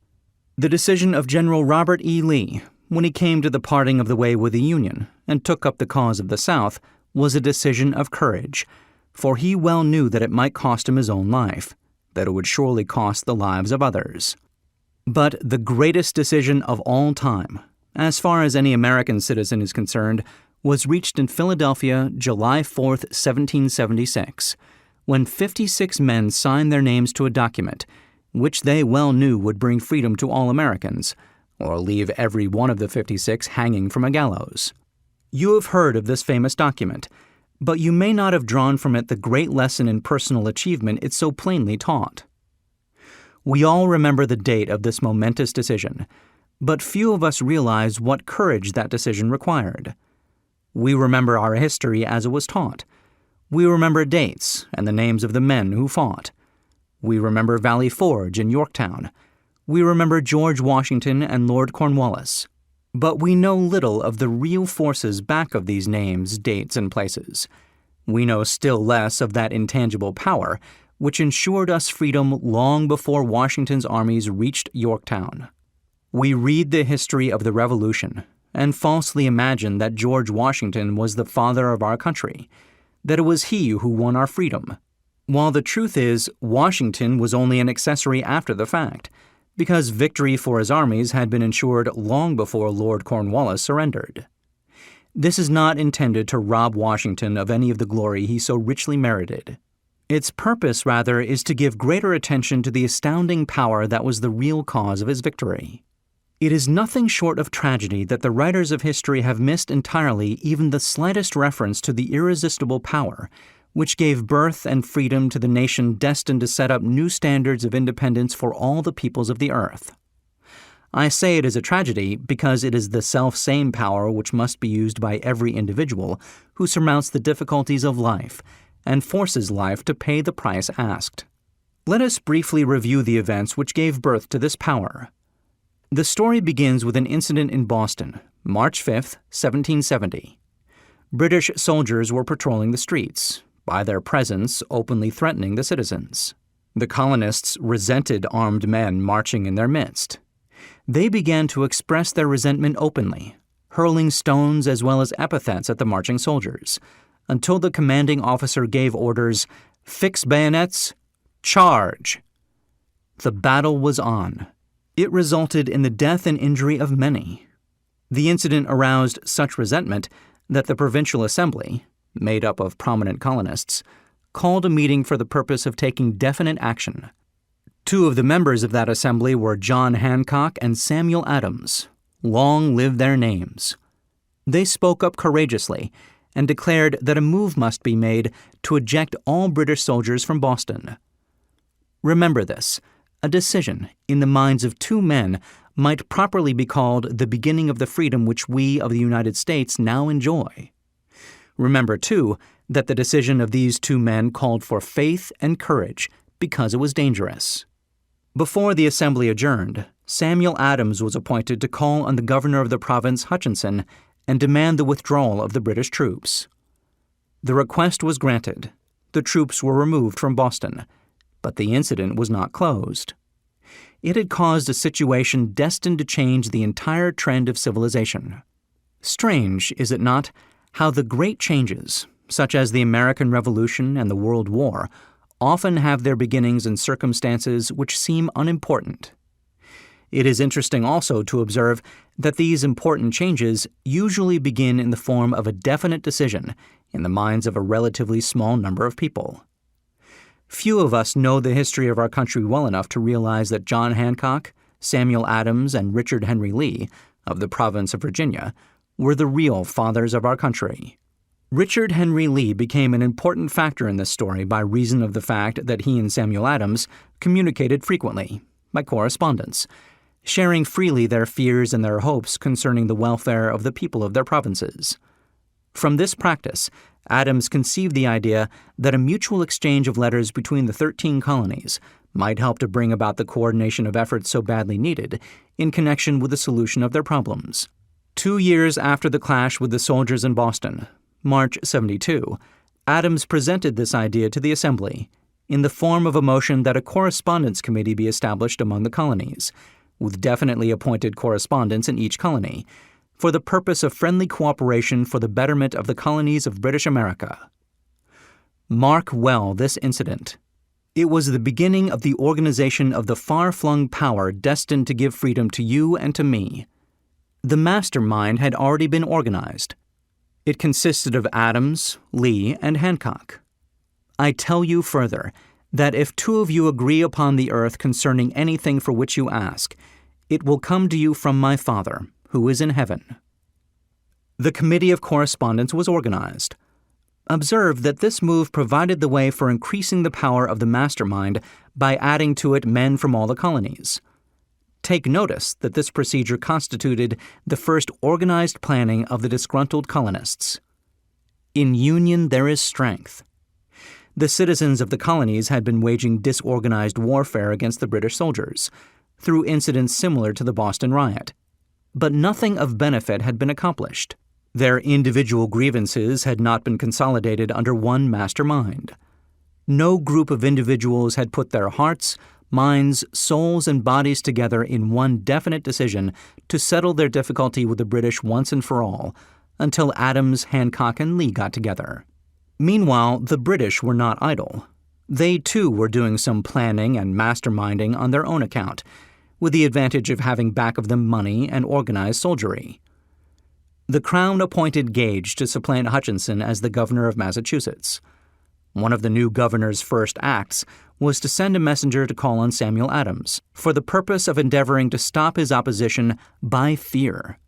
The decision of General Robert E. Lee, when he came to the parting of the way with the Union and took up the cause of the South, was a decision of courage, for he well knew that it might cost him his own life, that it would surely cost the lives of others. But the greatest decision of all time, as far as any American citizen is concerned, was reached in Philadelphia, July 4, 1776, when 56 men signed their names to a document, which they well knew would bring freedom to all Americans, or leave every one of the 56 hanging from a gallows. You have heard of this famous document, but you may not have drawn from it the great lesson in personal achievement it so plainly taught. We all remember the date of this momentous decision, but few of us realize what courage that decision required. We remember our history as it was taught. We remember dates and the names of the men who fought. We remember Valley Forge and Yorktown. We remember George Washington and Lord Cornwallis. But we know little of the real forces back of these names, dates, and places. We know still less of that intangible power which ensured us freedom long before Washington's armies reached Yorktown. We read the history of the Revolution and falsely imagine that George Washington was the father of our country, that it was he who won our freedom, while the truth is Washington was only an accessory after the fact, because victory for his armies had been ensured long before Lord Cornwallis surrendered. This is not intended to rob Washington of any of the glory he so richly merited. Its purpose, rather, is to give greater attention to the astounding power that was the real cause of his victory. It is nothing short of tragedy that the writers of history have missed entirely even the slightest reference to the irresistible power which gave birth and freedom to the nation destined to set up new standards of independence for all the peoples of the earth. I say it is a tragedy because it is the self-same power which must be used by every individual who surmounts the difficulties of life and forces life to pay the price asked. Let us briefly review the events which gave birth to this power. The story begins with an incident in Boston, March 5, 1770. British soldiers were patrolling the streets, by their presence openly threatening the citizens. The colonists resented armed men marching in their midst. They began to express their resentment openly, hurling stones as well as epithets at the marching soldiers, until the commanding officer gave orders, "Fix bayonets, charge!" The battle was on. It resulted in the death and injury of many. The incident aroused such resentment that the Provincial Assembly, made up of prominent colonists, called a meeting for the purpose of taking definite action. Two of the members of that assembly were John Hancock and Samuel Adams. Long live their names. They spoke up courageously and declared that a move must be made to eject all British soldiers from Boston. Remember this. A decision, in the minds of two men, might properly be called the beginning of the freedom which we of the United States now enjoy. Remember, too, that the decision of these two men called for faith and courage because it was dangerous. Before the assembly adjourned, Samuel Adams was appointed to call on the governor of the province, Hutchinson, and demand the withdrawal of the British troops. The request was granted. The troops were removed from Boston, but the incident was not closed. It had caused a situation destined to change the entire trend of civilization. Strange, is it not, how the great changes, such as the American Revolution and the World War, often have their beginnings in circumstances which seem unimportant. It is interesting also to observe that these important changes usually begin in the form of a definite decision in the minds of a relatively small number of people. Few of us know the history of our country well enough to realize that John Hancock, Samuel Adams, and Richard Henry Lee, of the province of Virginia, were the real fathers of our country. Richard Henry Lee became an important factor in this story by reason of the fact that he and Samuel Adams communicated frequently, by correspondence, sharing freely their fears and their hopes concerning the welfare of the people of their provinces. From this practice, Adams conceived the idea that a mutual exchange of letters between the 13 colonies might help to bring about the coordination of efforts so badly needed in connection with the solution of their problems. 2 years after the clash with the soldiers in Boston, March 72, Adams presented this idea to the Assembly in the form of a motion that a correspondence committee be established among the colonies, with definitely appointed correspondents in each colony, for the purpose of friendly cooperation for the betterment of the colonies of British America. Mark well this incident. It was the beginning of the organization of the far-flung power destined to give freedom to you and to me. The mastermind had already been organized. It consisted of Adams, Lee, and Hancock. I tell you further that if two of you agree upon the earth concerning anything for which you ask, it will come to you from my Father, who is in heaven. The Committee of Correspondence was organized. Observe that this move provided the way for increasing the power of the mastermind by adding to it men from all the colonies. Take notice that this procedure constituted the first organized planning of the disgruntled colonists. In union there is strength. The citizens of the colonies had been waging disorganized warfare against the British soldiers, through incidents similar to the Boston riot. But nothing of benefit had been accomplished. Their individual grievances had not been consolidated under one mastermind. No group of individuals had put their hearts, minds, souls, and bodies together in one definite decision to settle their difficulty with the British once and for all, until Adams, Hancock, and Lee got together. Meanwhile, the British were not idle. They too were doing some planning and masterminding on their own account, with the advantage of having back of them money and organized soldiery. The Crown appointed Gage to supplant Hutchinson as the governor of Massachusetts. One of the new governor's first acts was to send a messenger to call on Samuel Adams, for the purpose of endeavoring to stop his opposition by fear.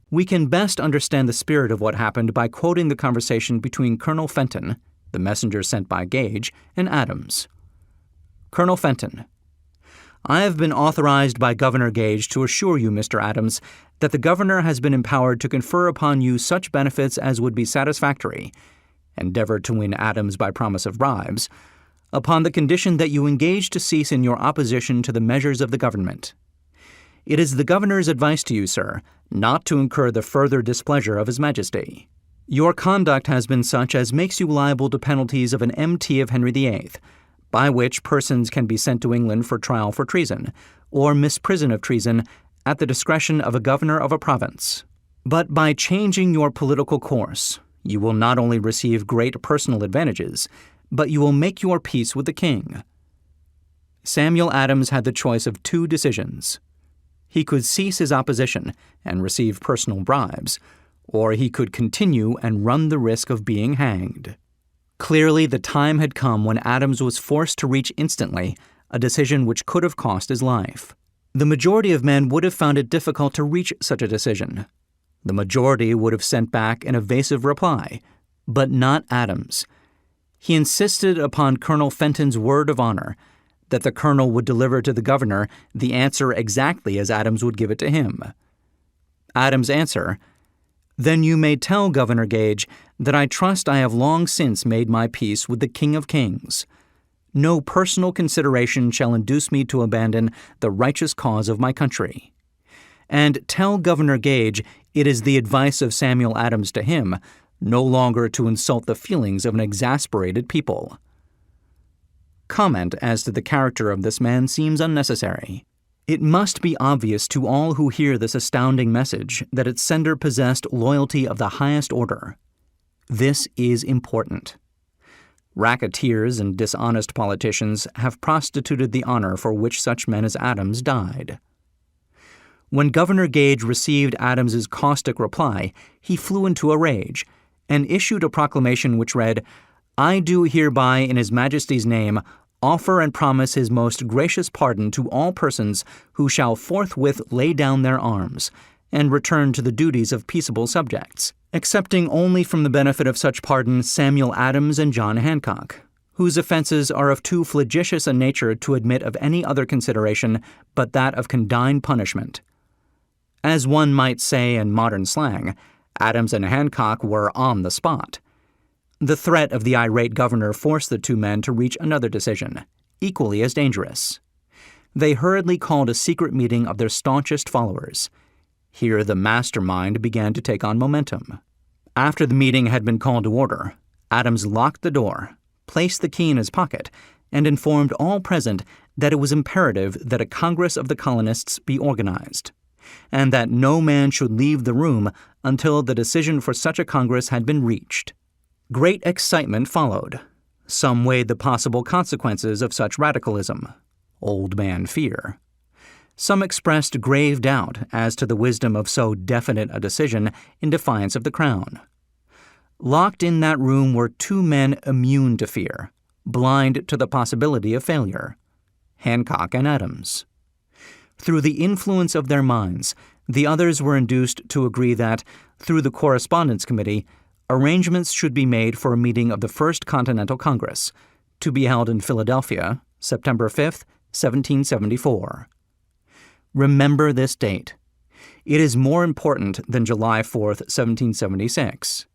We can best understand the spirit of what happened by quoting the conversation between Colonel Fenton, the messenger sent by Gage, and Adams. Colonel Fenton: I have been authorized by Governor Gage to assure you, Mr. Adams, that the governor has been empowered to confer upon you such benefits as would be satisfactory, endeavor to win Adams by promise of bribes, upon the condition that you engage to cease in your opposition to the measures of the government. It is the governor's advice to you, sir, not to incur the further displeasure of His Majesty. Your conduct has been such as makes you liable to penalties of an MT of Henry VIII, by which persons can be sent to England for trial for treason, or misprison of treason, at the discretion of a governor of a province. But by changing your political course, you will not only receive great personal advantages, but you will make your peace with the king. Samuel Adams had the choice of two decisions. He could cease his opposition and receive personal bribes, or he could continue and run the risk of being hanged. Clearly, the time had come when Adams was forced to reach instantly a decision which could have cost his life. The majority of men would have found it difficult to reach such a decision. The majority would have sent back an evasive reply, but not Adams. He insisted upon Colonel Fenton's word of honor that the colonel would deliver to the governor the answer exactly as Adams would give it to him. Adams' answer: Then you may tell Governor Gage that I trust I have long since made my peace with the King of Kings. No personal consideration shall induce me to abandon the righteous cause of my country. And tell Governor Gage it is the advice of Samuel Adams to him no longer to insult the feelings of an exasperated people. Comment as to the character of this man seems unnecessary. It must be obvious to all who hear this astounding message that its sender possessed loyalty of the highest order. This is important. Racketeers and dishonest politicians have prostituted the honor for which such men as Adams died. When Governor Gage received Adams's caustic reply, he flew into a rage and issued a proclamation which read, I do hereby in His Majesty's name offer and promise His most gracious pardon to all persons who shall forthwith lay down their arms and return to the duties of peaceable subjects, excepting only from the benefit of such pardon Samuel Adams and John Hancock, whose offenses are of too flagitious a nature to admit of any other consideration but that of condign punishment. As one might say in modern slang, Adams and Hancock were on the spot. The threat of the irate governor forced the two men to reach another decision, equally as dangerous. They hurriedly called a secret meeting of their staunchest followers. Here the mastermind began to take on momentum. After the meeting had been called to order, Adams locked the door, placed the key in his pocket, and informed all present that it was imperative that a Congress of the colonists be organized, and that no man should leave the room until the decision for such a Congress had been reached. Great excitement followed. Some weighed the possible consequences of such radicalism, old man fear. Some expressed grave doubt as to the wisdom of so definite a decision in defiance of the Crown. Locked in that room were two men immune to fear, blind to the possibility of failure: Hancock and Adams. Through the influence of their minds, the others were induced to agree that, through the Correspondence Committee, arrangements should be made for a meeting of the First Continental Congress, to be held in Philadelphia, September 5, 1774. Remember this date. It is more important than July 4, 1776.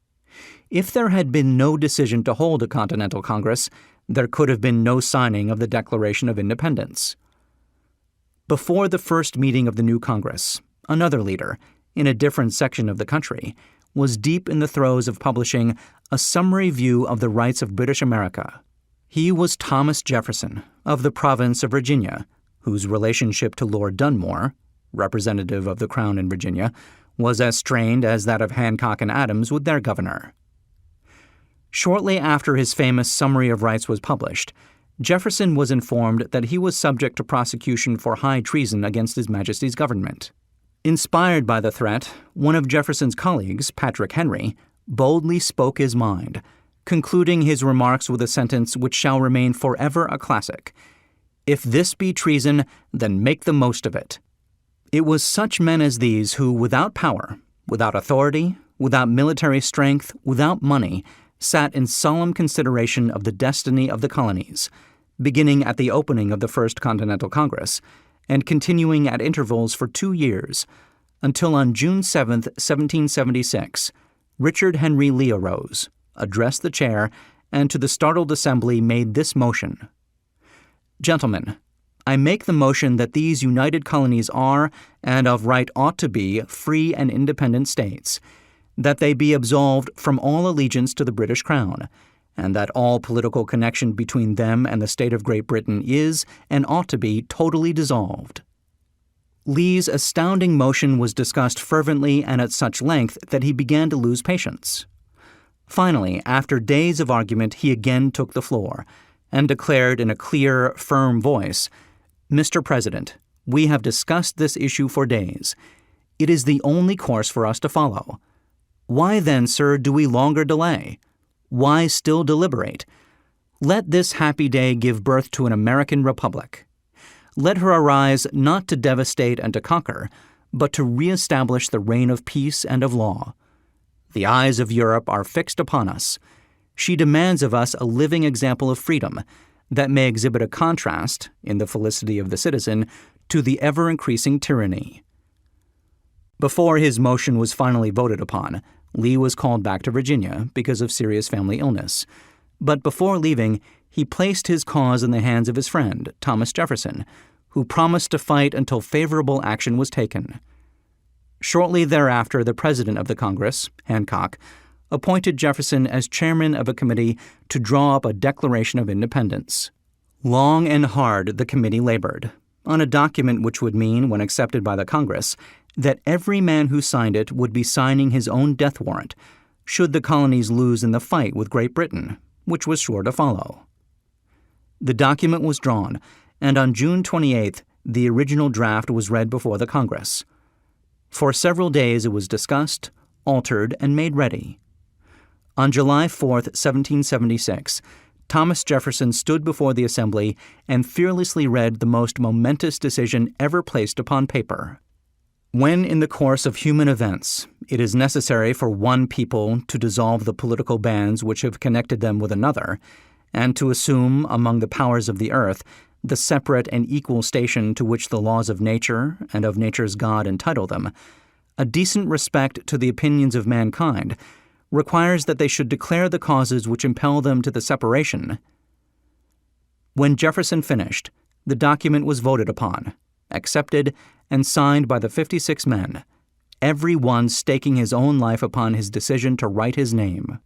If there had been no decision to hold a Continental Congress, there could have been no signing of the Declaration of Independence. Before the first meeting of the new Congress, another leader, in a different section of the country, was deep in the throes of publishing a summary view of the rights of British America. He was Thomas Jefferson, of the province of Virginia, whose relationship to Lord Dunmore, representative of the Crown in Virginia, was as strained as that of Hancock and Adams with their governor. Shortly after his famous Summary of Rights was published, Jefferson was informed that he was subject to prosecution for high treason against His Majesty's government. Inspired by the threat, one of Jefferson's colleagues, Patrick Henry, boldly spoke his mind, concluding his remarks with a sentence which shall remain forever a classic: "If this be treason, then make the most of it." It was such men as these who, without power, without authority, without military strength, without money, sat in solemn consideration of the destiny of the colonies, beginning at the opening of the First Continental Congress and continuing at intervals for 2 years, until on June 7, 1776, Richard Henry Lee arose, addressed the chair, and to the startled assembly made this motion: "Gentlemen, I make the motion that these united colonies are, and of right ought to be, free and independent states, that they be absolved from all allegiance to the British Crown, and that all political connection between them and the state of Great Britain is, and ought to be, totally dissolved." Lee's astounding motion was discussed fervently and at such length that he began to lose patience. Finally, after days of argument, he again took the floor, and declared in a clear, firm voice, "Mr. President, we have discussed this issue for days. It is the only course for us to follow. Why then, sir, do we longer delay? Why still deliberate? Let this happy day give birth to an American republic. Let her arise not to devastate and to conquer, but to reestablish the reign of peace and of law. The eyes of Europe are fixed upon us. She demands of us a living example of freedom that may exhibit a contrast, in the felicity of the citizen, to the ever-increasing tyranny." Before his motion was finally voted upon, Lee was called back to Virginia because of serious family illness. But before leaving, he placed his cause in the hands of his friend, Thomas Jefferson, who promised to fight until favorable action was taken. Shortly thereafter, the president of the Congress, Hancock, appointed Jefferson as chairman of a committee to draw up a Declaration of Independence. Long and hard the committee labored, on a document which would mean, when accepted by the Congress, that every man who signed it would be signing his own death warrant, should the colonies lose in the fight with Great Britain, which was sure to follow. The document was drawn, and on June 28th, the original draft was read before the Congress. For several days it was discussed, altered, and made ready. On July 4, 1776, Thomas Jefferson stood before the Assembly and fearlessly read the most momentous decision ever placed upon paper. When in the course of human events it is necessary for one people to dissolve the political bands which have connected them with another, and to assume, among the powers of the earth, the separate and equal station to which the laws of nature and of nature's God entitle them, a decent respect to the opinions of mankind requires that they should declare the causes which impel them to the separation. When Jefferson finished, the document was voted upon, accepted, and signed by the 56 men, every one staking his own life upon his decision to write his name.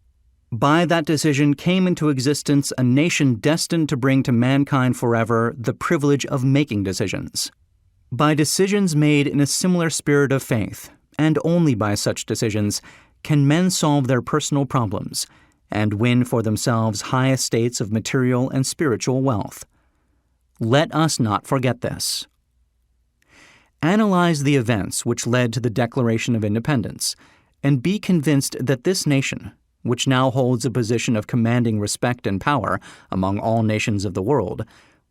By that decision came into existence a nation destined to bring to mankind forever the privilege of making decisions. By decisions made in a similar spirit of faith, and only by such decisions, can men solve their personal problems and win for themselves high estates of material and spiritual wealth. Let us not forget this. Analyze the events which led to the Declaration of Independence, and be convinced that this nation, which now holds a position of commanding respect and power among all nations of the world,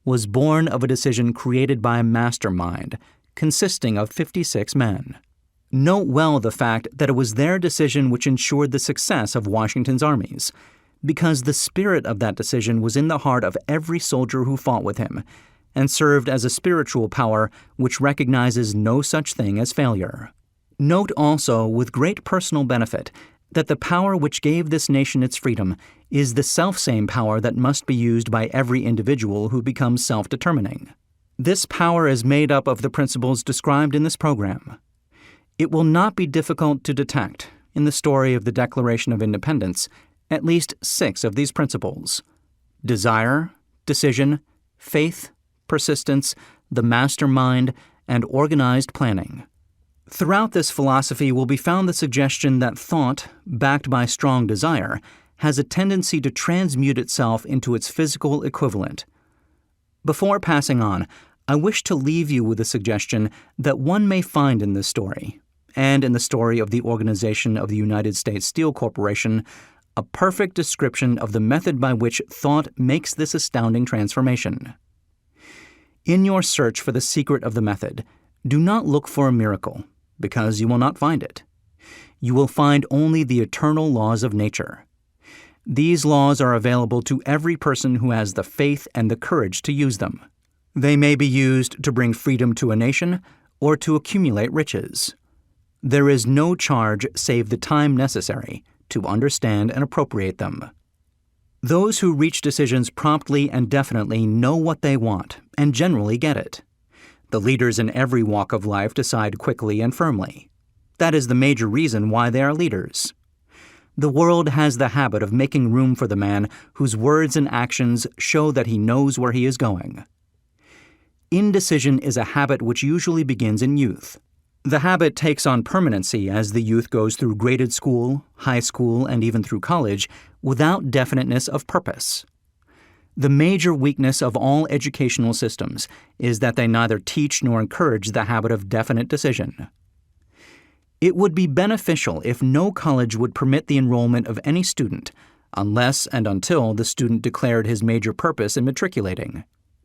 was born of a decision created by a mastermind consisting of 56 men. Note well the fact that it was their decision which ensured the success of Washington's armies, because the spirit of that decision was in the heart of every soldier who fought with him, and served as a spiritual power which recognizes no such thing as failure. Note also, with great personal benefit, that the power which gave this nation its freedom is the selfsame power that must be used by every individual who becomes self-determining. This power is made up of the principles described in this program. It will not be difficult to detect, in the story of the Declaration of Independence, at least 6 of these principles: desire, decision, faith, persistence, the mastermind, and organized planning. Throughout this philosophy will be found the suggestion that thought, backed by strong desire, has a tendency to transmute itself into its physical equivalent. Before passing on, I wish to leave you with a suggestion that one may find in this story, and in the story of the organization of the United States Steel Corporation, a perfect description of the method by which thought makes this astounding transformation. In your search for the secret of the method, do not look for a miracle, because you will not find it. You will find only the eternal laws of nature. These laws are available to every person who has the faith and the courage to use them. They may be used to bring freedom to a nation or to accumulate riches. There is no charge save the time necessary to understand and appropriate them. Those who reach decisions promptly and definitely know what they want and generally get it. The leaders in every walk of life decide quickly and firmly. That is the major reason why they are leaders. The world has the habit of making room for the man whose words and actions show that he knows where he is going. Indecision is a habit which usually begins in youth. The habit takes on permanency as the youth goes through graded school, high school, and even through college without definiteness of purpose. The major weakness of all educational systems is that they neither teach nor encourage the habit of definite decision. It would be beneficial if no college would permit the enrollment of any student unless and until the student declared his major purpose in matriculating.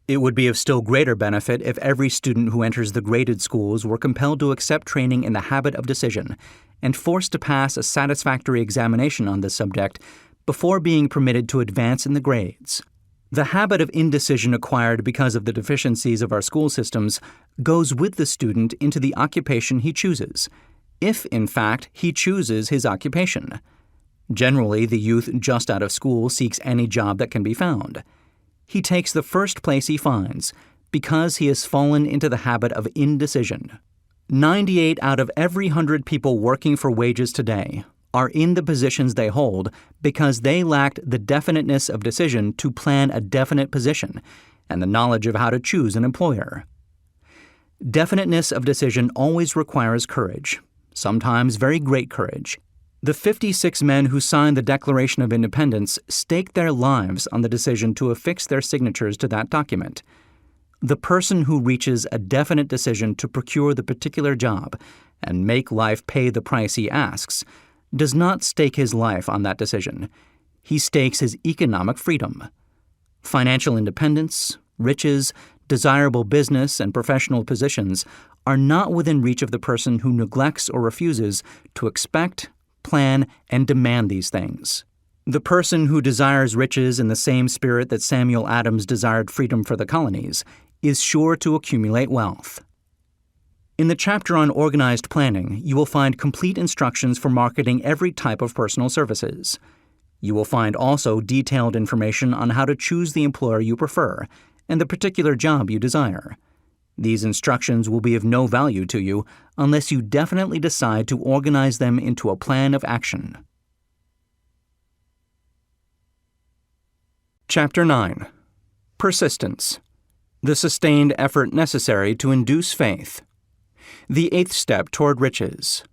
It would be of still greater benefit if every student who enters the graded schools were compelled to accept training in the habit of decision and forced to pass a satisfactory examination on this subject before being permitted to advance in the grades. The habit of indecision acquired because of the deficiencies of our school systems goes with the student into the occupation he chooses, if, in fact, he chooses his occupation. Generally, the youth just out of school seeks any job that can be found. He takes the first place he finds because he has fallen into the habit of indecision. 98 out of every 100 people working for wages today are in the positions they hold because they lacked the definiteness of decision to plan a definite position and the knowledge of how to choose an employer. Definiteness of decision always requires courage, sometimes very great courage. The 56 men who signed the Declaration of Independence staked their lives on the decision to affix their signatures to that document. The person who reaches a definite decision to procure the particular job and make life pay the price he asks does not stake his life on that decision. He stakes his economic freedom. Financial independence, riches, desirable business, and professional positions are not within reach of the person who neglects or refuses to expect, plan, and demand these things. The person who desires riches in the same spirit that Samuel Adams desired freedom for the colonies is sure to accumulate wealth. In the chapter on organized planning, you will find complete instructions for marketing every type of personal services. You will find also detailed information on how to choose the employer you prefer and the particular job you desire. These instructions will be of no value to you unless you definitely decide to organize them into a plan of action. Chapter 9. Persistence. The sustained effort necessary to induce faith. The 8th step toward riches.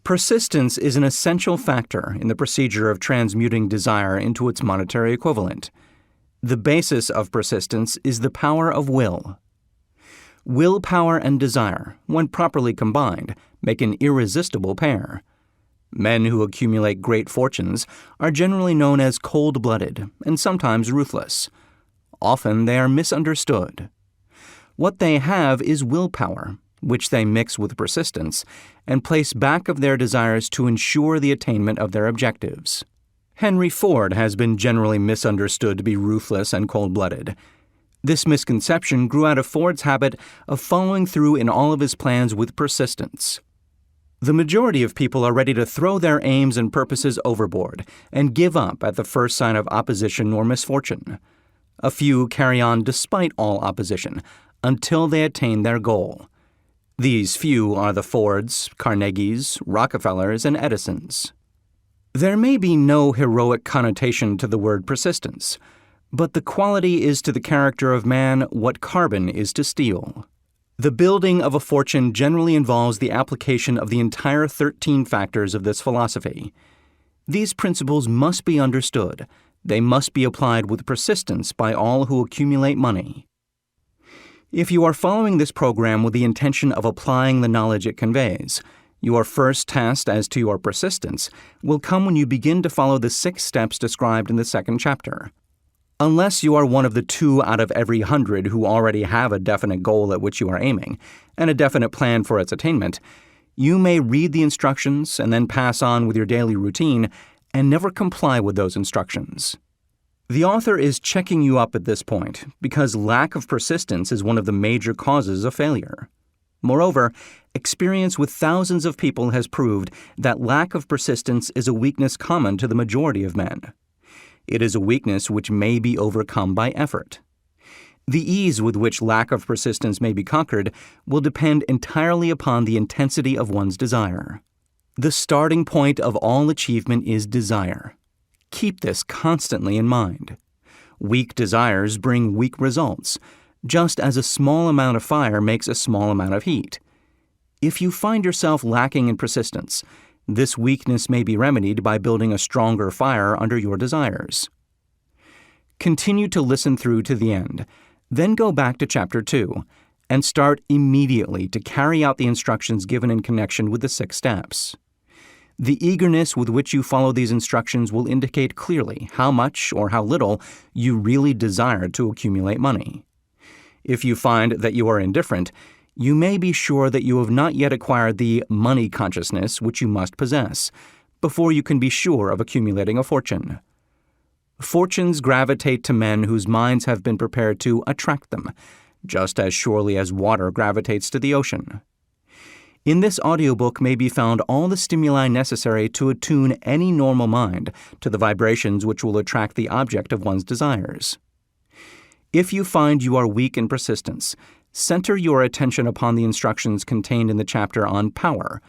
Persistence is an essential factor in the procedure of transmuting desire into its monetary equivalent. The basis of persistence is the power of will. Willpower and desire, when properly combined, make an irresistible pair. Men who accumulate great fortunes are generally known as cold-blooded and sometimes ruthless. Often they are misunderstood. What they have is willpower, which they mix with persistence and place back of their desires to ensure the attainment of their objectives. Henry Ford has been generally misunderstood to be ruthless and cold-blooded. This misconception grew out of Ford's habit of following through in all of his plans with persistence. The majority of people are ready to throw their aims and purposes overboard and give up at the first sign of opposition or misfortune. A few carry on despite all opposition until they attain their goal. These few are the Fords, Carnegies, Rockefellers, and Edisons. There may be no heroic connotation to the word persistence, But the quality is to the character of man what carbon is to steel. The building of a fortune generally involves the application of the entire 13 factors of this philosophy. These principles must be understood. They must be applied with persistence by all who accumulate money. If you are following this program with the intention of applying the knowledge it conveys, your first test as to your persistence will come when you begin to follow the 6 steps described in the 2nd chapter. Unless you are one of the 2 out of every 100 who already have a definite goal at which you are aiming, and a definite plan for its attainment, you may read the instructions and then pass on with your daily routine and never comply with those instructions. The author is checking you up at this point because lack of persistence is one of the major causes of failure. Moreover, experience with thousands of people has proved that lack of persistence is a weakness common to the majority of men. It is a weakness which may be overcome by effort. The ease with which lack of persistence may be conquered will depend entirely upon the intensity of one's desire. The starting point of all achievement is desire. Keep this constantly in mind. Weak desires bring weak results, just as a small amount of fire makes a small amount of heat. If you find yourself lacking in persistence, this weakness may be remedied by building a stronger fire under your desires. Continue to listen through to the end, then go back to Chapter 2, and start immediately to carry out the instructions given in connection with the 6 steps. The eagerness with which you follow these instructions will indicate clearly how much or how little you really desire to accumulate money. If you find that you are indifferent, you may be sure that you have not yet acquired the money consciousness which you must possess before you can be sure of accumulating a fortune. Fortunes gravitate to men whose minds have been prepared to attract them, just as surely as water gravitates to the ocean. In this audiobook may be found all the stimuli necessary to attune any normal mind to the vibrations which will attract the object of one's desires. If you find you are weak in persistence, center your attention upon the instructions contained in the chapter on power.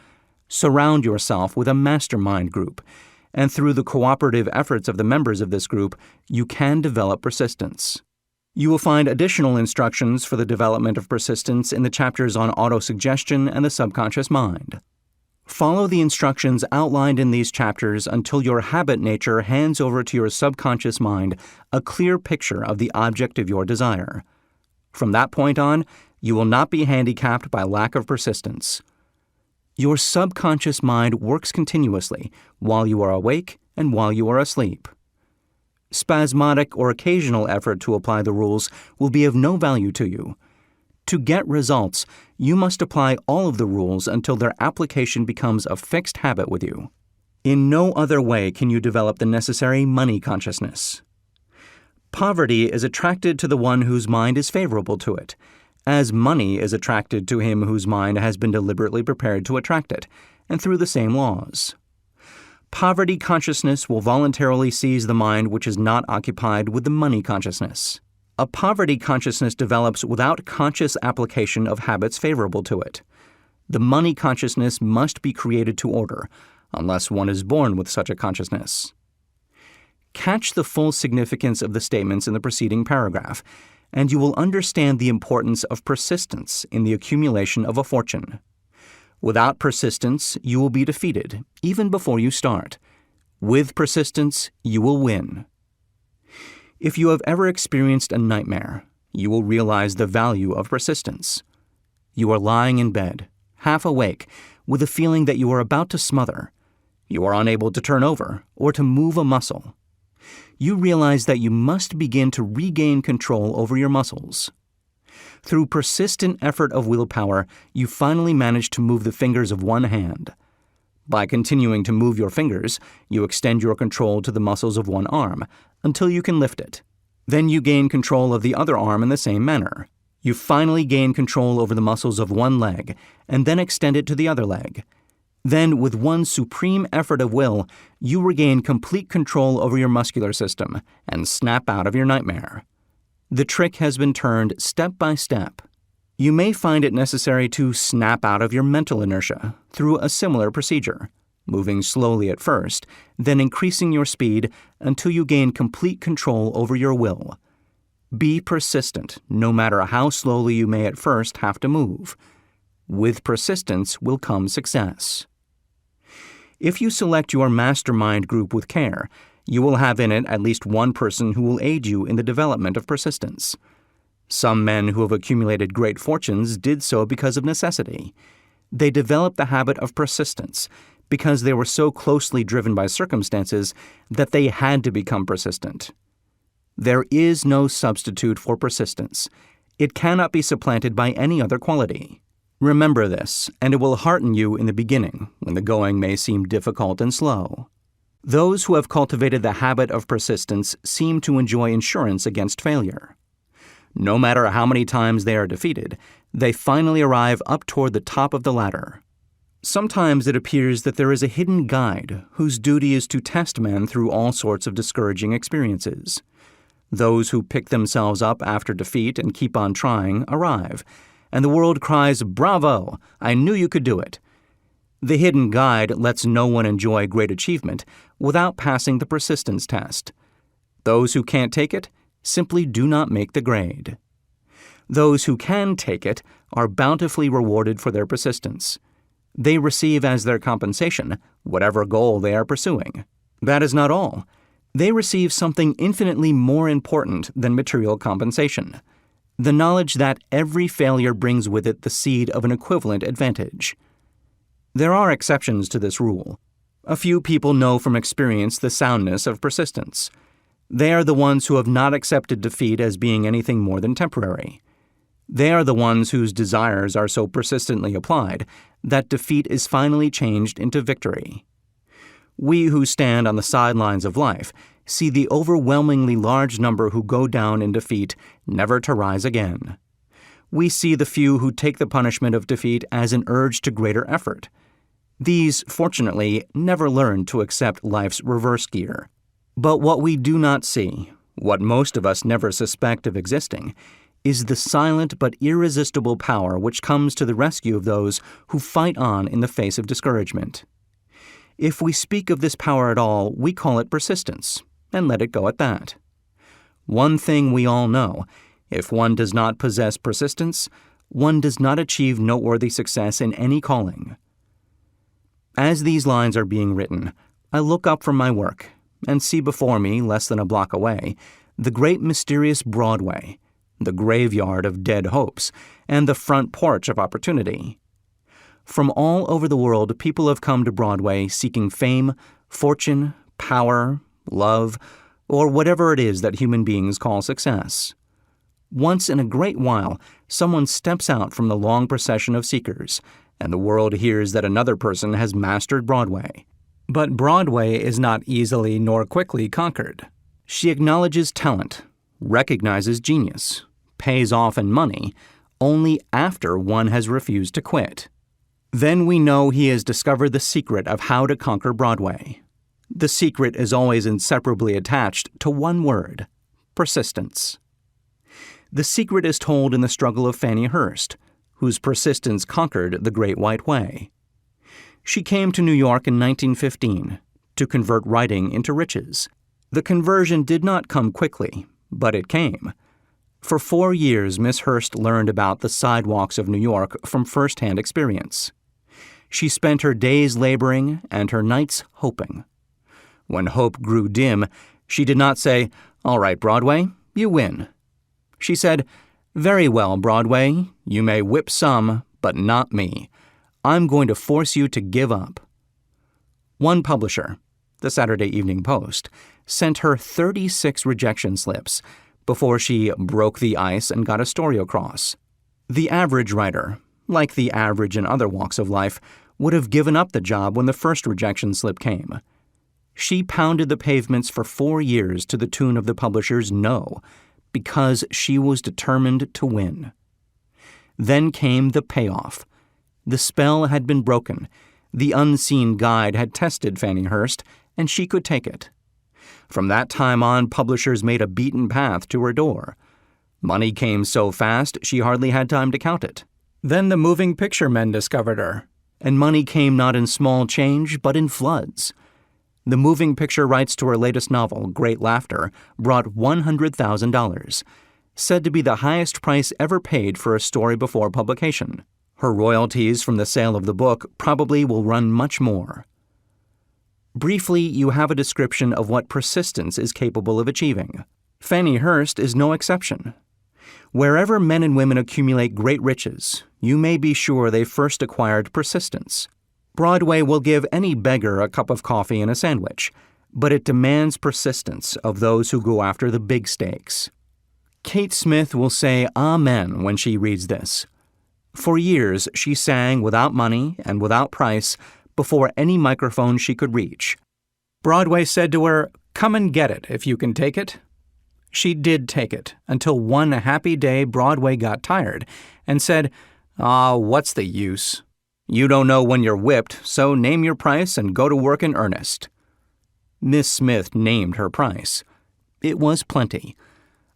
Surround yourself with a mastermind group, and through the cooperative efforts of the members of this group, you can develop persistence. You will find additional instructions for the development of persistence in the chapters on autosuggestion and the subconscious mind. Follow the instructions outlined in these chapters until your habit nature hands over to your subconscious mind a clear picture of the object of your desire. From that point on, you will not be handicapped by lack of persistence. Your subconscious mind works continuously while you are awake and while you are asleep. Spasmodic or occasional effort to apply the rules will be of no value to you. To get results, you must apply all of the rules until their application becomes a fixed habit with you. In no other way can you develop the necessary money consciousness. Poverty is attracted to the one whose mind is favorable to it, as money is attracted to him whose mind has been deliberately prepared to attract it, and through the same laws. Poverty consciousness will voluntarily seize the mind which is not occupied with the money consciousness. A poverty consciousness develops without conscious application of habits favorable to it. The money consciousness must be created to order, unless one is born with such a consciousness. Catch the full significance of the statements in the preceding paragraph, and you will understand the importance of persistence in the accumulation of a fortune. Without persistence, you will be defeated, even before you start. With persistence, you will win. If you have ever experienced a nightmare, you will realize the value of persistence. You are lying in bed, half awake, with a feeling that you are about to smother. You are unable to turn over or to move a muscle. You realize that you must begin to regain control over your muscles. Through persistent effort of willpower, you finally manage to move the fingers of one hand. By continuing to move your fingers, you extend your control to the muscles of one arm until you can lift it. Then you gain control of the other arm in the same manner. You finally gain control over the muscles of one leg and then extend it to the other leg. Then, with one supreme effort of will, you regain complete control over your muscular system and snap out of your nightmare. The trick has been turned step by step. You may find it necessary to snap out of your mental inertia through a similar procedure. moving slowly at first, then increasing your speed until you gain complete control over your will. Be persistent, no matter how slowly you may at first have to move. With persistence will come success. If you select your mastermind group with care, you will have in it at least one person who will aid you in the development of persistence. Some men who have accumulated great fortunes did so because of necessity. They developed the habit of persistence because they were so closely driven by circumstances that they had to become persistent. There is no substitute for persistence. It cannot be supplanted by any other quality. Remember this, and it will hearten you in the beginning, when the going may seem difficult and slow. Those who have cultivated the habit of persistence seem to enjoy insurance against failure. No matter how many times they are defeated, they finally arrive up toward the top of the ladder. Sometimes it appears that there is a hidden guide whose duty is to test men through all sorts of discouraging experiences. Those who pick themselves up after defeat and keep on trying arrive, and the world cries, "Bravo! I knew you could do it." The hidden guide lets no one enjoy great achievement without passing the persistence test. Those who can't take it simply do not make the grade. Those who can take it are bountifully rewarded for their persistence. They receive as their compensation whatever goal they are pursuing. That is not all. They receive something infinitely more important than material compensation: the knowledge that every failure brings with it the seed of an equivalent advantage. There are exceptions to this rule. A few people know from experience the soundness of persistence. They are the ones who have not accepted defeat as being anything more than temporary. They are the ones whose desires are so persistently applied that defeat is finally changed into victory. We who stand on the sidelines of life see the overwhelmingly large number who go down in defeat, never to rise again. We see the few who take the punishment of defeat as an urge to greater effort. These, fortunately, never learn to accept life's reverse gear. But what we do not see, what most of us never suspect of existing, is the silent but irresistible power which comes to the rescue of those who fight on in the face of discouragement. If we speak of this power at all, we call it persistence, and let it go at that. One thing we all know: if one does not possess persistence, one does not achieve noteworthy success in any calling. As these lines are being written, I look up from my work and see before me, less than a block away, the great mysterious Broadway, the graveyard of dead hopes, and the front porch of opportunity. From all over the world, people have come to Broadway seeking fame, fortune, power, love, or whatever it is that human beings call success. Once in a great while, someone steps out from the long procession of seekers, and the world hears that another person has mastered Broadway. But Broadway is not easily nor quickly conquered. She acknowledges talent, recognizes genius, pays off in money, only after one has refused to quit. Then we know he has discovered the secret of how to conquer Broadway. The secret is always inseparably attached to one word: persistence. The secret is told in the struggle of Fannie Hurst, whose persistence conquered the Great White Way. She came to New York in 1915 to convert writing into riches. The conversion did not come quickly, but it came. For 4 years, Miss Hurst learned about the sidewalks of New York from first-hand experience. She spent her days laboring and her nights hoping. When hope grew dim, she did not say, "All right, Broadway, you win." She said, "Very well, Broadway, you may whip some, but not me. I'm going to force you to give up." One publisher, the Saturday Evening Post, sent her 36 rejection slips before she broke the ice and got a story across. The average writer, like the average in other walks of life, would have given up the job when the first rejection slip came. She pounded the pavements for 4 years to the tune of the publisher's no, because she was determined to win. Then came the payoff. The spell had been broken. The unseen guide had tested Fannie Hurst, and she could take it. From that time on, publishers made a beaten path to her door. Money came so fast she hardly had time to count it. Then the moving picture men discovered her, and money came not in small change, but in floods. The moving picture rights to her latest novel, Great Laughter, brought $100,000, said to be the highest price ever paid for a story before publication. Her royalties from the sale of the book probably will run much more. Briefly, you have a description of what persistence is capable of achieving. Fannie Hurst is no exception. Wherever men and women accumulate great riches, you may be sure they first acquired persistence. Broadway will give any beggar a cup of coffee and a sandwich, but it demands persistence of those who go after the big stakes. Kate Smith will say amen when she reads this. For years, she sang without money and without price before any microphone she could reach. Broadway said to her, "Come and get it if you can take it." She did take it, until one happy day Broadway got tired and said, "What's the use? You don't know when you're whipped, so name your price and go to work in earnest." Miss Smith named her price. It was plenty.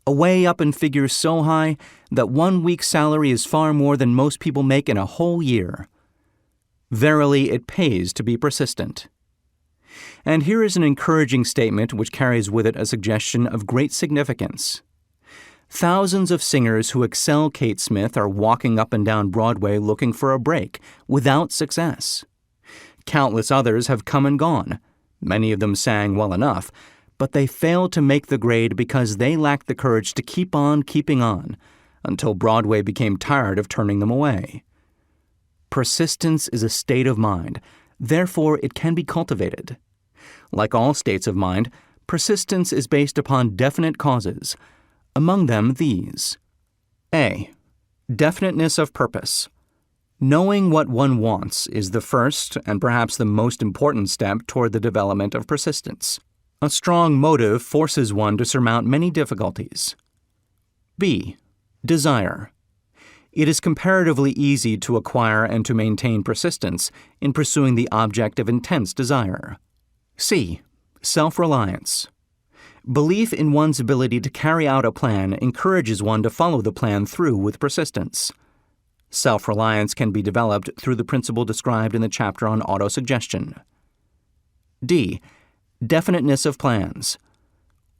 Away up in figures so high that 1 week's salary is far more than most people make in a whole year. Verily, it pays to be persistent. And here is an encouraging statement which carries with it a suggestion of great significance. Thousands of singers who excel Kate Smith are walking up and down Broadway looking for a break, without success. Countless others have come and gone. Many of them sang well enough, but they failed to make the grade because they lacked the courage to keep on keeping on, until Broadway became tired of turning them away. Persistence is a state of mind, therefore it can be cultivated. Like all states of mind, persistence is based upon definite causes. Among them, these. A. Definiteness of purpose. Knowing what one wants is the first and perhaps the most important step toward the development of persistence. A strong motive forces one to surmount many difficulties. B. Desire. It is comparatively easy to acquire and to maintain persistence in pursuing the object of intense desire. C. Self-reliance. Belief in one's ability to carry out a plan encourages one to follow the plan through with persistence. Self-reliance can be developed through the principle described in the chapter on autosuggestion. D. Definiteness of plans.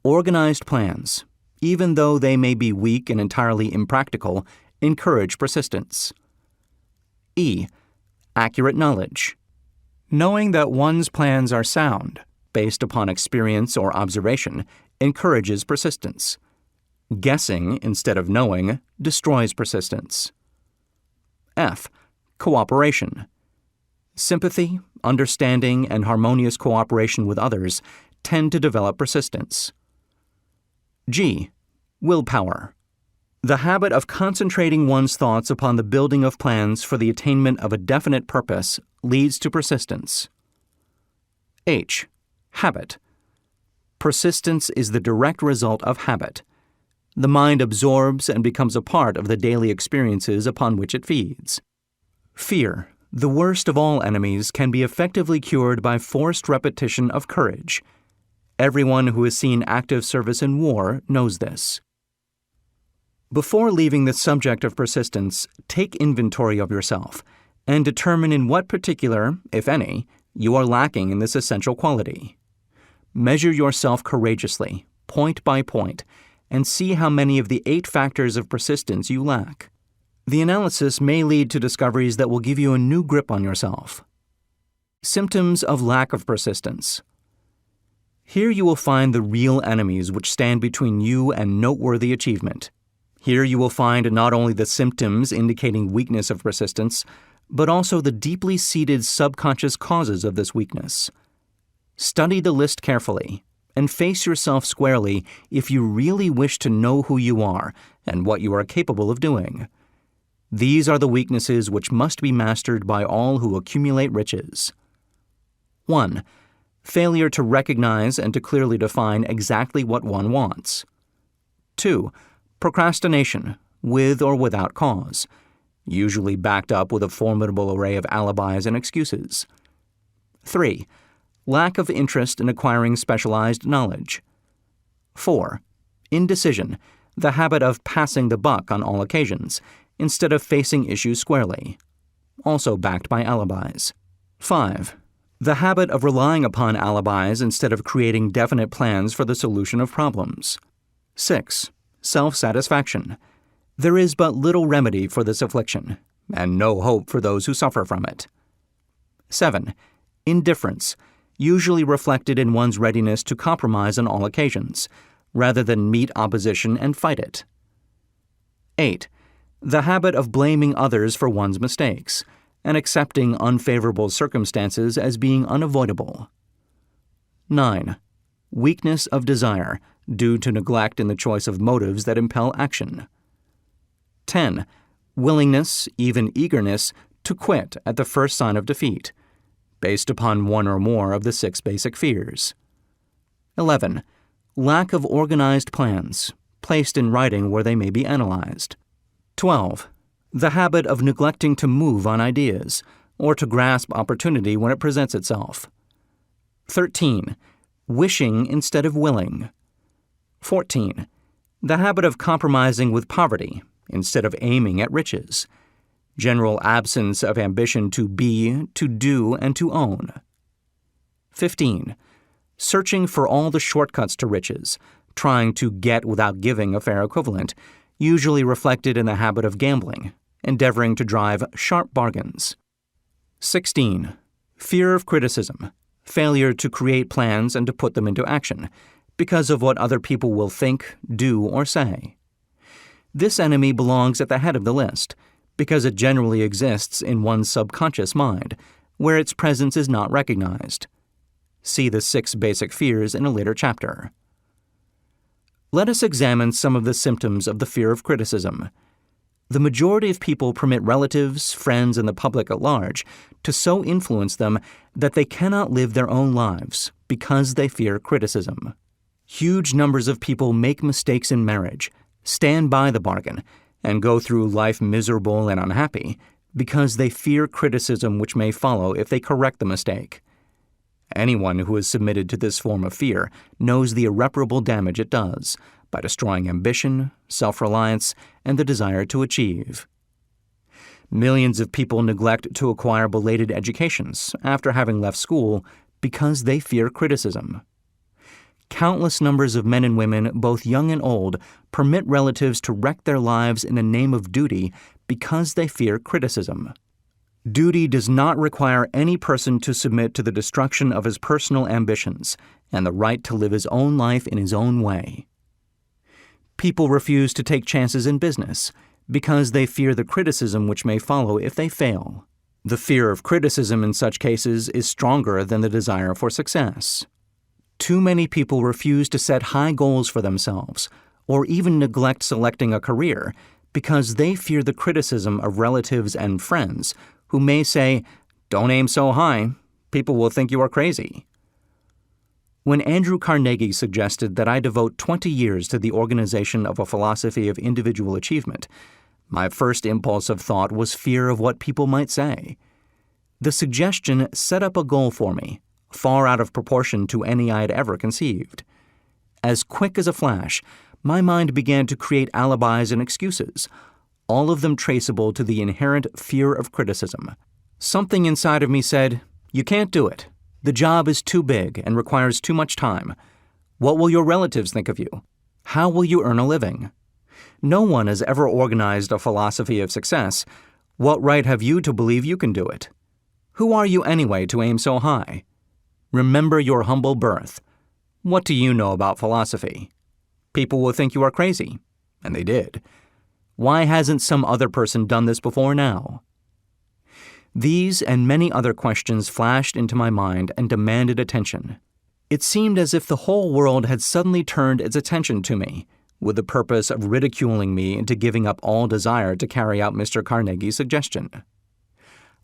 Organized plans, even though they may be weak and entirely impractical, encourage persistence. E. Accurate knowledge. Knowing that one's plans are sound, based upon experience or observation, encourages persistence. Guessing instead of knowing destroys persistence. F. Cooperation. Sympathy, understanding, and harmonious cooperation with others tend to develop persistence. G. Willpower. The habit of concentrating one's thoughts upon the building of plans for the attainment of a definite purpose leads to persistence. H. Habit. Persistence is the direct result of habit. The mind absorbs and becomes a part of the daily experiences upon which it feeds. Fear, the worst of all enemies, can be effectively cured by forced repetition of courage. Everyone who has seen active service in war knows this. Before leaving the subject of persistence, take inventory of yourself and determine in what particular, if any, you are lacking in this essential quality. Measure yourself courageously, point by point, and see how many of the 8 factors of persistence you lack. The analysis may lead to discoveries that will give you a new grip on yourself. Symptoms of lack of persistence. Here you will find the real enemies which stand between you and noteworthy achievement. Here you will find not only the symptoms indicating weakness of persistence, but also the deeply seated subconscious causes of this weakness. Study the list carefully and face yourself squarely if you really wish to know who you are and what you are capable of doing. These are the weaknesses which must be mastered by all who accumulate riches. 1. Failure to recognize and to clearly define exactly what one wants. 2. Procrastination, with or without cause, usually backed up with a formidable array of alibis and excuses. 3. Lack of interest in acquiring specialized knowledge. 4. Indecision, the habit of passing the buck on all occasions, instead of facing issues squarely. also backed by alibis. 5. The habit of relying upon alibis instead of creating definite plans for the solution of problems. 6. Self-satisfaction. There is but little remedy for this affliction, and no hope for those who suffer from it. 7. Indifference, usually reflected in one's readiness to compromise on all occasions, rather than meet opposition and fight it. 8. The habit of blaming others for one's mistakes, and accepting unfavorable circumstances as being unavoidable. 9. Weakness of desire, due to neglect in the choice of motives that impel action. 10. Willingness, even eagerness, to quit at the first sign of defeat, based upon one or more of the 6 basic fears. 11. Lack of organized plans, placed in writing where they may be analyzed. 12. The habit of neglecting to move on ideas, or to grasp opportunity when it presents itself. 13. Wishing instead of willing. 14. The habit of compromising with poverty instead of aiming at riches. General absence of ambition to be, to do, and to own. 15. Searching for all the shortcuts to riches, trying to get without giving a fair equivalent, usually reflected in the habit of gambling, endeavoring to drive sharp bargains. 16. Fear of criticism, failure to create plans and to put them into action, because of what other people will think, do, or say. This enemy belongs at the head of the list, because it generally exists in one's subconscious mind, where its presence is not recognized. See the 6 basic fears in a later chapter. Let us examine some of the symptoms of the fear of criticism. The majority of people permit relatives, friends, and the public at large to so influence them that they cannot live their own lives because they fear criticism. Huge numbers of people make mistakes in marriage, stand by the bargain, and go through life miserable and unhappy because they fear criticism which may follow if they correct the mistake. Anyone who is submitted to this form of fear knows the irreparable damage it does by destroying ambition, self-reliance, and the desire to achieve. Millions of people neglect to acquire belated educations after having left school because they fear criticism. Countless numbers of men and women, both young and old, permit relatives to wreck their lives in the name of duty because they fear criticism. Duty does not require any person to submit to the destruction of his personal ambitions and the right to live his own life in his own way. People refuse to take chances in business because they fear the criticism which may follow if they fail. The fear of criticism in such cases is stronger than the desire for success. Too many people refuse to set high goals for themselves, or even neglect selecting a career, because they fear the criticism of relatives and friends who may say, "Don't aim so high, people will think you are crazy." When Andrew Carnegie suggested that I devote 20 years to the organization of a philosophy of individual achievement, my first impulse of thought was fear of what people might say. The suggestion set up a goal for me, far out of proportion to any I had ever conceived. As quick as a flash, my mind began to create alibis and excuses, all of them traceable to the inherent fear of criticism. Something inside of me said, "You can't do it. The job is too big and requires too much time. What will your relatives think of you? How will you earn a living? No one has ever organized a philosophy of success. What right have you to believe you can do it? Who are you anyway to aim so high? Remember your humble birth. What do you know about philosophy? People will think you are crazy." And they did. Why hasn't some other person done this before now? These and many other questions flashed into my mind and demanded attention. It seemed as if the whole world had suddenly turned its attention to me, with the purpose of ridiculing me into giving up all desire to carry out Mr. Carnegie's suggestion.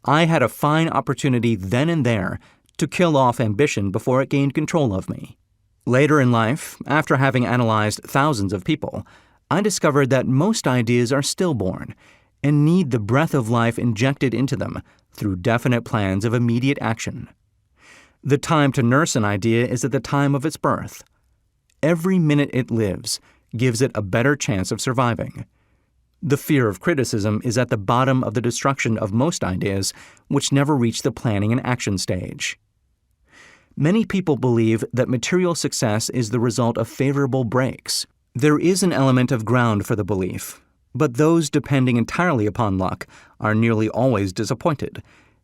I had a fine opportunity then and there to kill off ambition before it gained control of me. Later in life, after having analyzed thousands of people, I discovered that most ideas are stillborn and need the breath of life injected into them through definite plans of immediate action. The time to nurse an idea is at the time of its birth. Every minute it lives gives it a better chance of surviving. The fear of criticism is at the bottom of the destruction of most ideas which never reach the planning and action stage. Many people believe that material success is the result of favorable breaks. There is an element of ground for the belief, but those depending entirely upon luck are nearly always disappointed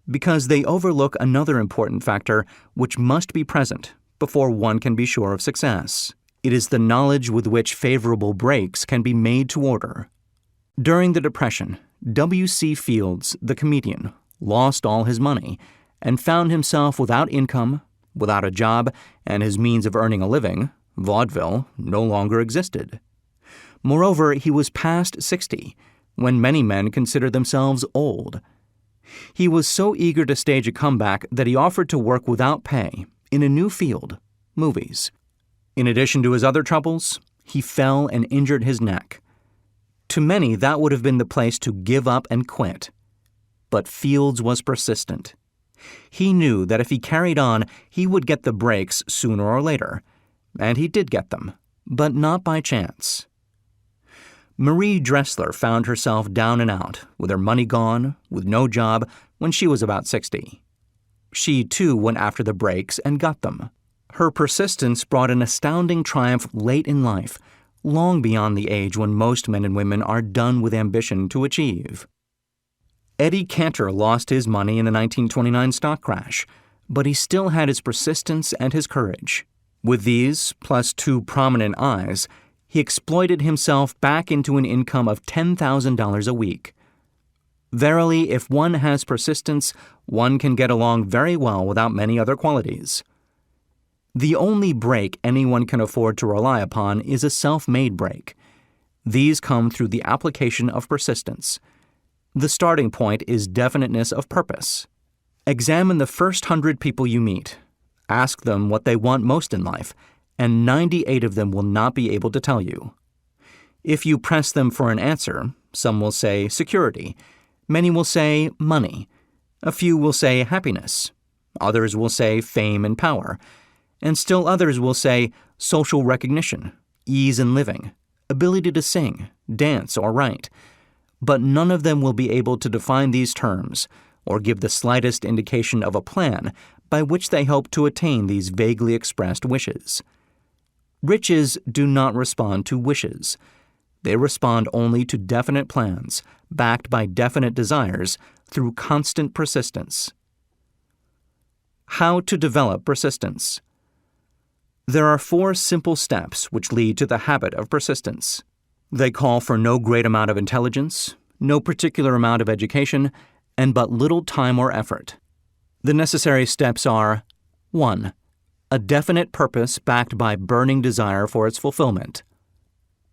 because they overlook another important factor which must be present before one can be sure of success. It is the knowledge with which favorable breaks can be made to order. During the Depression, W.C. Fields, the comedian, lost all his money and found himself without income, without a job, and his means of earning a living, vaudeville, no longer existed. Moreover, he was past 60, when many men consider themselves old. He was so eager to stage a comeback that he offered to work without pay in a new field, movies. In addition to his other troubles, he fell and injured his neck. To many, that would have been the place to give up and quit. But Fields was persistent. He knew that if he carried on, he would get the breaks sooner or later. And he did get them, but not by chance. Marie Dressler found herself down and out, with her money gone, with no job, when she was about 60. She, too, went after the breaks and got them. Her persistence brought an astounding triumph late in life, long beyond the age when most men and women are done with ambition to achieve. Eddie Cantor lost his money in the 1929 stock crash, but he still had his persistence and his courage. With these, plus 2 prominent eyes, he exploited himself back into an income of $10,000 a week. Verily, if one has persistence, one can get along very well without many other qualities. The only break anyone can afford to rely upon is a self-made break. These come through the application of persistence. The starting point is definiteness of purpose. Examine the first 100 people you meet. Ask them what they want most in life, and 98 of them will not be able to tell you. If you press them for an answer, some will say security, many will say money, a few will say happiness, others will say fame and power, and still others will say social recognition, ease in living, ability to sing, dance, or write. But none of them will be able to define these terms or give the slightest indication of a plan by which they hope to attain these vaguely expressed wishes. Riches do not respond to wishes. They respond only to definite plans, backed by definite desires, through constant persistence. How to develop persistence. There are 4 simple steps which lead to the habit of persistence. They call for no great amount of intelligence, no particular amount of education, and but little time or effort. The necessary steps are: 1. A definite purpose backed by burning desire for its fulfillment.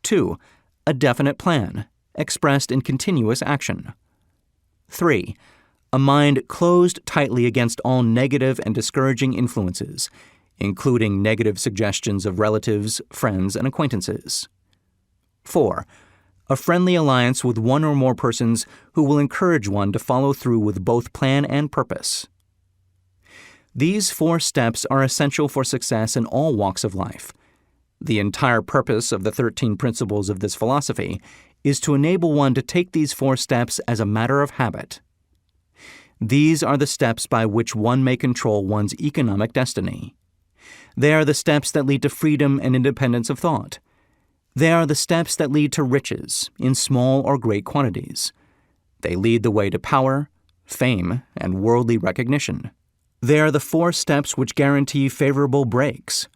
2. A definite plan, expressed in continuous action. 3. A mind closed tightly against all negative and discouraging influences, including negative suggestions of relatives, friends, and acquaintances. 4. A friendly alliance with one or more persons who will encourage one to follow through with both plan and purpose. These 4 steps are essential for success in all walks of life. The entire purpose of the 13 principles of this philosophy is to enable one to take these 4 steps as a matter of habit. These are the steps by which one may control one's economic destiny. They are the steps that lead to freedom and independence of thought. They are the steps that lead to riches, in small or great quantities. They lead the way to power, fame, and worldly recognition. They are the 4 steps which guarantee favorable breaks.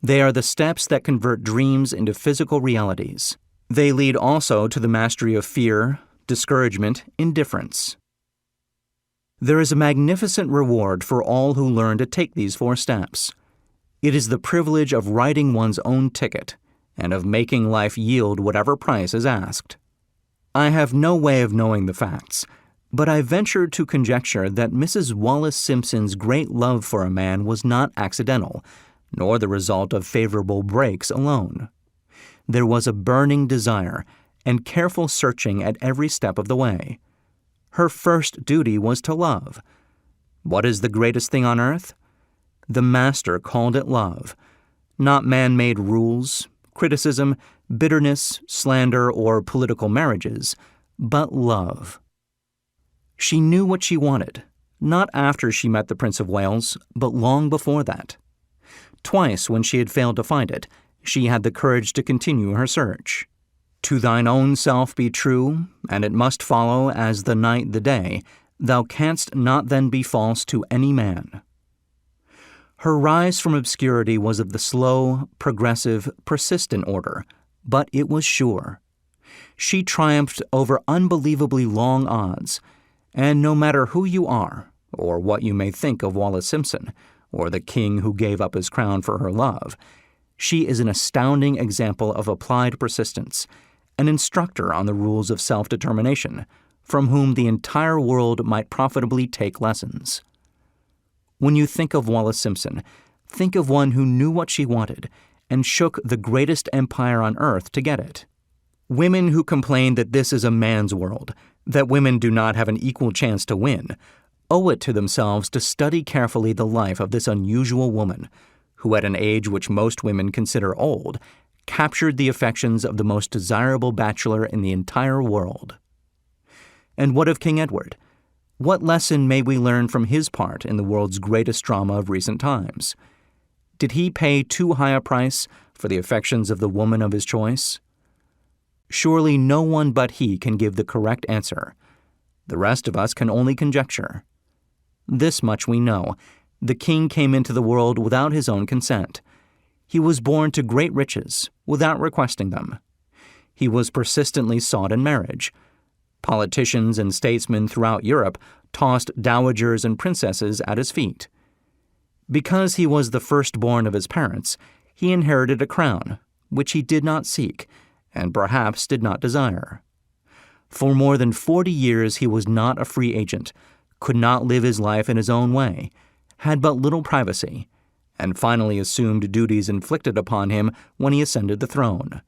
They are the steps that convert dreams into physical realities. They lead also to the mastery of fear, discouragement, indifference. There is a magnificent reward for all who learn to take these 4 steps. It is the privilege of writing one's own ticket and of making life yield whatever price is asked. I have no way of knowing the facts, but I venture to conjecture that Mrs. Wallace Simpson's great love for a man was not accidental, nor the result of favorable breaks alone. There was a burning desire and careful searching at every step of the way. Her first duty was to love. What is the greatest thing on earth? The Master called it love, not man-made rules, criticism, bitterness, slander, or political marriages, but love. She knew what she wanted, not after she met the Prince of Wales, but long before that. Twice, when she had failed to find it, she had the courage to continue her search. To thine own self be true, and it must follow as the night the day, thou canst not then be false to any man. Her rise from obscurity was of the slow, progressive, persistent order, but it was sure. She triumphed over unbelievably long odds, and no matter who you are, or what you may think of Wallis Simpson, or the king who gave up his crown for her love, she is an astounding example of applied persistence, an instructor on the rules of self-determination, from whom the entire world might profitably take lessons. When you think of Wallis Simpson, think of one who knew what she wanted and shook the greatest empire on earth to get it. Women who complain that this is a man's world, that women do not have an equal chance to win, owe it to themselves to study carefully the life of this unusual woman, who at an age which most women consider old, captured the affections of the most desirable bachelor in the entire world. And what of King Edward? What lesson may we learn from his part in the world's greatest drama of recent times? Did he pay too high a price for the affections of the woman of his choice? Surely no one but he can give the correct answer. The rest of us can only conjecture. This much we know. The king came into the world without his own consent. He was born to great riches without requesting them. He was persistently sought in marriage. Politicians and statesmen throughout Europe tossed dowagers and princesses at his feet. Because he was the firstborn of his parents, he inherited a crown, which he did not seek, and perhaps did not desire. For more than 40 years he was not a free agent, could not live his life in his own way, had but little privacy, and finally assumed duties inflicted upon him when he ascended the throne.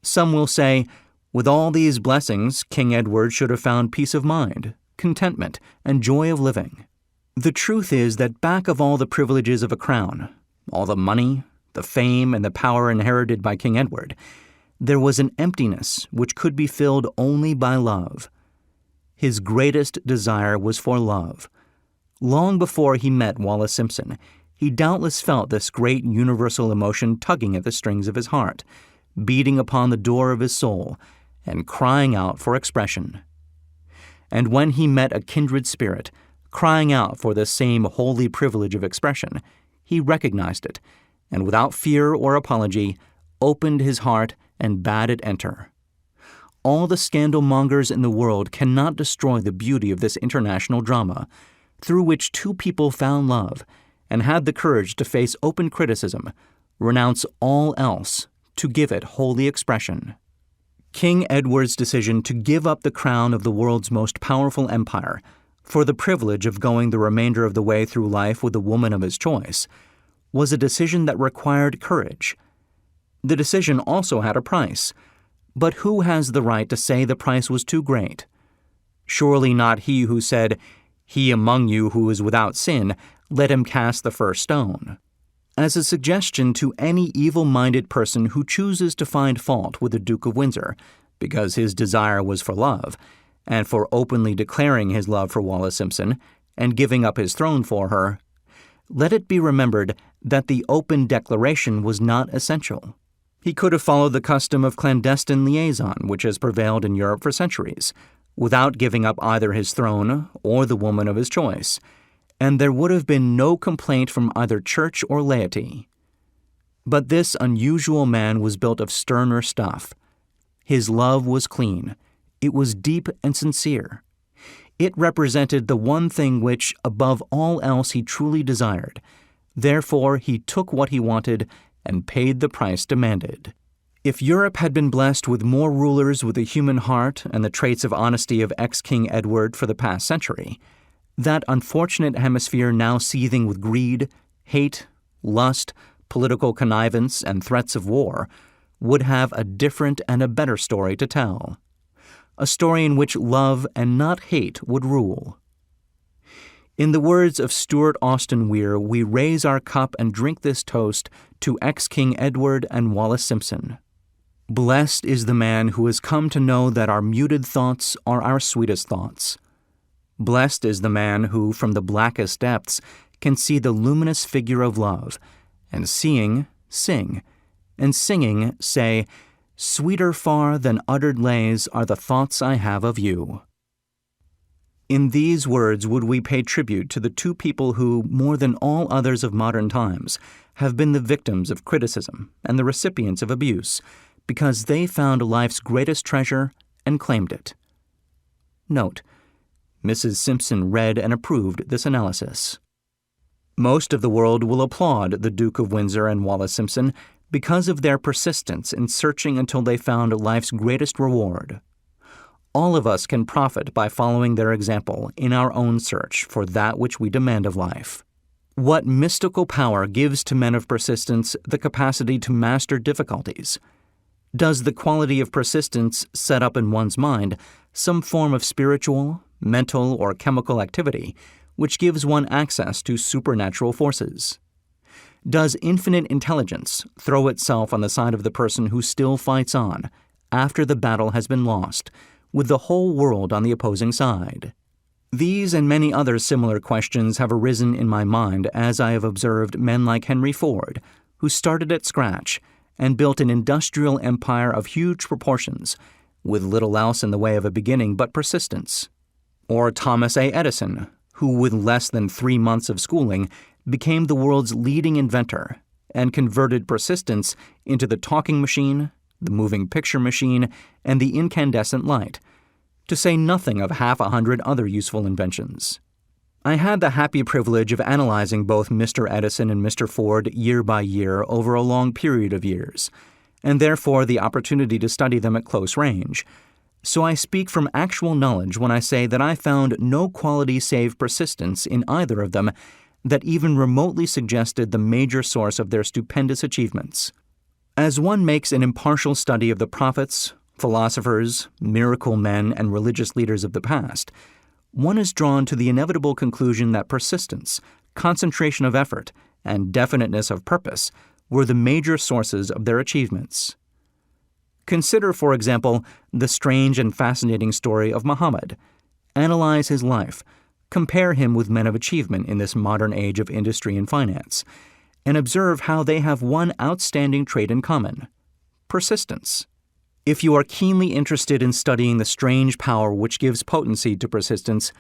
Some will say, with all these blessings, King Edward should have found peace of mind, contentment, and joy of living. The truth is that back of all the privileges of a crown, all the money, the fame, and the power inherited by King Edward, there was an emptiness which could be filled only by love. His greatest desire was for love. Long before he met Wallis Simpson, he doubtless felt this great universal emotion tugging at the strings of his heart, beating upon the door of his soul, and crying out for expression. And when he met a kindred spirit, crying out for this same holy privilege of expression, he recognized it, and without fear or apology, opened his heart and bade it enter. All the scandal-mongers in the world cannot destroy the beauty of this international drama, through which two people found love and had the courage to face open criticism, renounce all else, to give it holy expression. King Edward's decision to give up the crown of the world's most powerful empire for the privilege of going the remainder of the way through life with the woman of his choice was a decision that required courage. The decision also had a price, but who has the right to say the price was too great? Surely not he who said, "He among you who is without sin, let him cast the first stone." As a suggestion to any evil-minded person who chooses to find fault with the Duke of Windsor because his desire was for love, and for openly declaring his love for Wallis Simpson and giving up his throne for her, let it be remembered that the open declaration was not essential. He could have followed the custom of clandestine liaison which has prevailed in Europe for centuries, without giving up either his throne or the woman of his choice, and there would have been no complaint from either church or laity. But this unusual man was built of sterner stuff. His love was clean. It was deep and sincere. It represented the one thing which, above all else, he truly desired. Therefore, he took what he wanted and paid the price demanded. If Europe had been blessed with more rulers with a human heart and the traits of honesty of ex-King Edward for the past century, that unfortunate hemisphere now seething with greed, hate, lust, political connivance, and threats of war, would have a different and a better story to tell. A story in which love and not hate would rule. In the words of Stuart Austin Weir, we raise our cup and drink this toast to ex-King Edward and Wallis Simpson. Blessed is the man who has come to know that our muted thoughts are our sweetest thoughts. Blessed is the man who, from the blackest depths, can see the luminous figure of love, and seeing, sing, and singing, say, "Sweeter far than uttered lays are the thoughts I have of you." In these words would we pay tribute to the two people who, more than all others of modern times, have been the victims of criticism and the recipients of abuse, because they found life's greatest treasure and claimed it. Note: Mrs. Simpson read and approved this analysis. Most of the world will applaud the Duke of Windsor and Wallis Simpson because of their persistence in searching until they found life's greatest reward. All of us can profit by following their example in our own search for that which we demand of life. What mystical power gives to men of persistence the capacity to master difficulties? Does the quality of persistence set up in one's mind some form of spiritual, mental, or chemical activity which gives one access to supernatural forces? Does infinite intelligence throw itself on the side of the person who still fights on, after the battle has been lost, with the whole world on the opposing side? These and many other similar questions have arisen in my mind as I have observed men like Henry Ford, who started at scratch and built an industrial empire of huge proportions, with little else in the way of a beginning but persistence. Or Thomas A. Edison, who with less than 3 months of schooling became the world's leading inventor and converted persistence into the talking machine, the moving picture machine, and the incandescent light, to say nothing of 100 other useful inventions. I had the happy privilege of analyzing both Mr. Edison and Mr. Ford year by year over a long period of years, and therefore the opportunity to study them at close range. So I speak from actual knowledge when I say that I found no quality save persistence in either of them that even remotely suggested the major source of their stupendous achievements. As one makes an impartial study of the prophets, philosophers, miracle men, and religious leaders of the past, one is drawn to the inevitable conclusion that persistence, concentration of effort, and definiteness of purpose were the major sources of their achievements. Consider, for example, the strange and fascinating story of Muhammad. Analyze his life, compare him with men of achievement in this modern age of industry and finance, and observe how they have one outstanding trait in common: persistence. If you are keenly interested in studying the strange power which gives potency to persistence,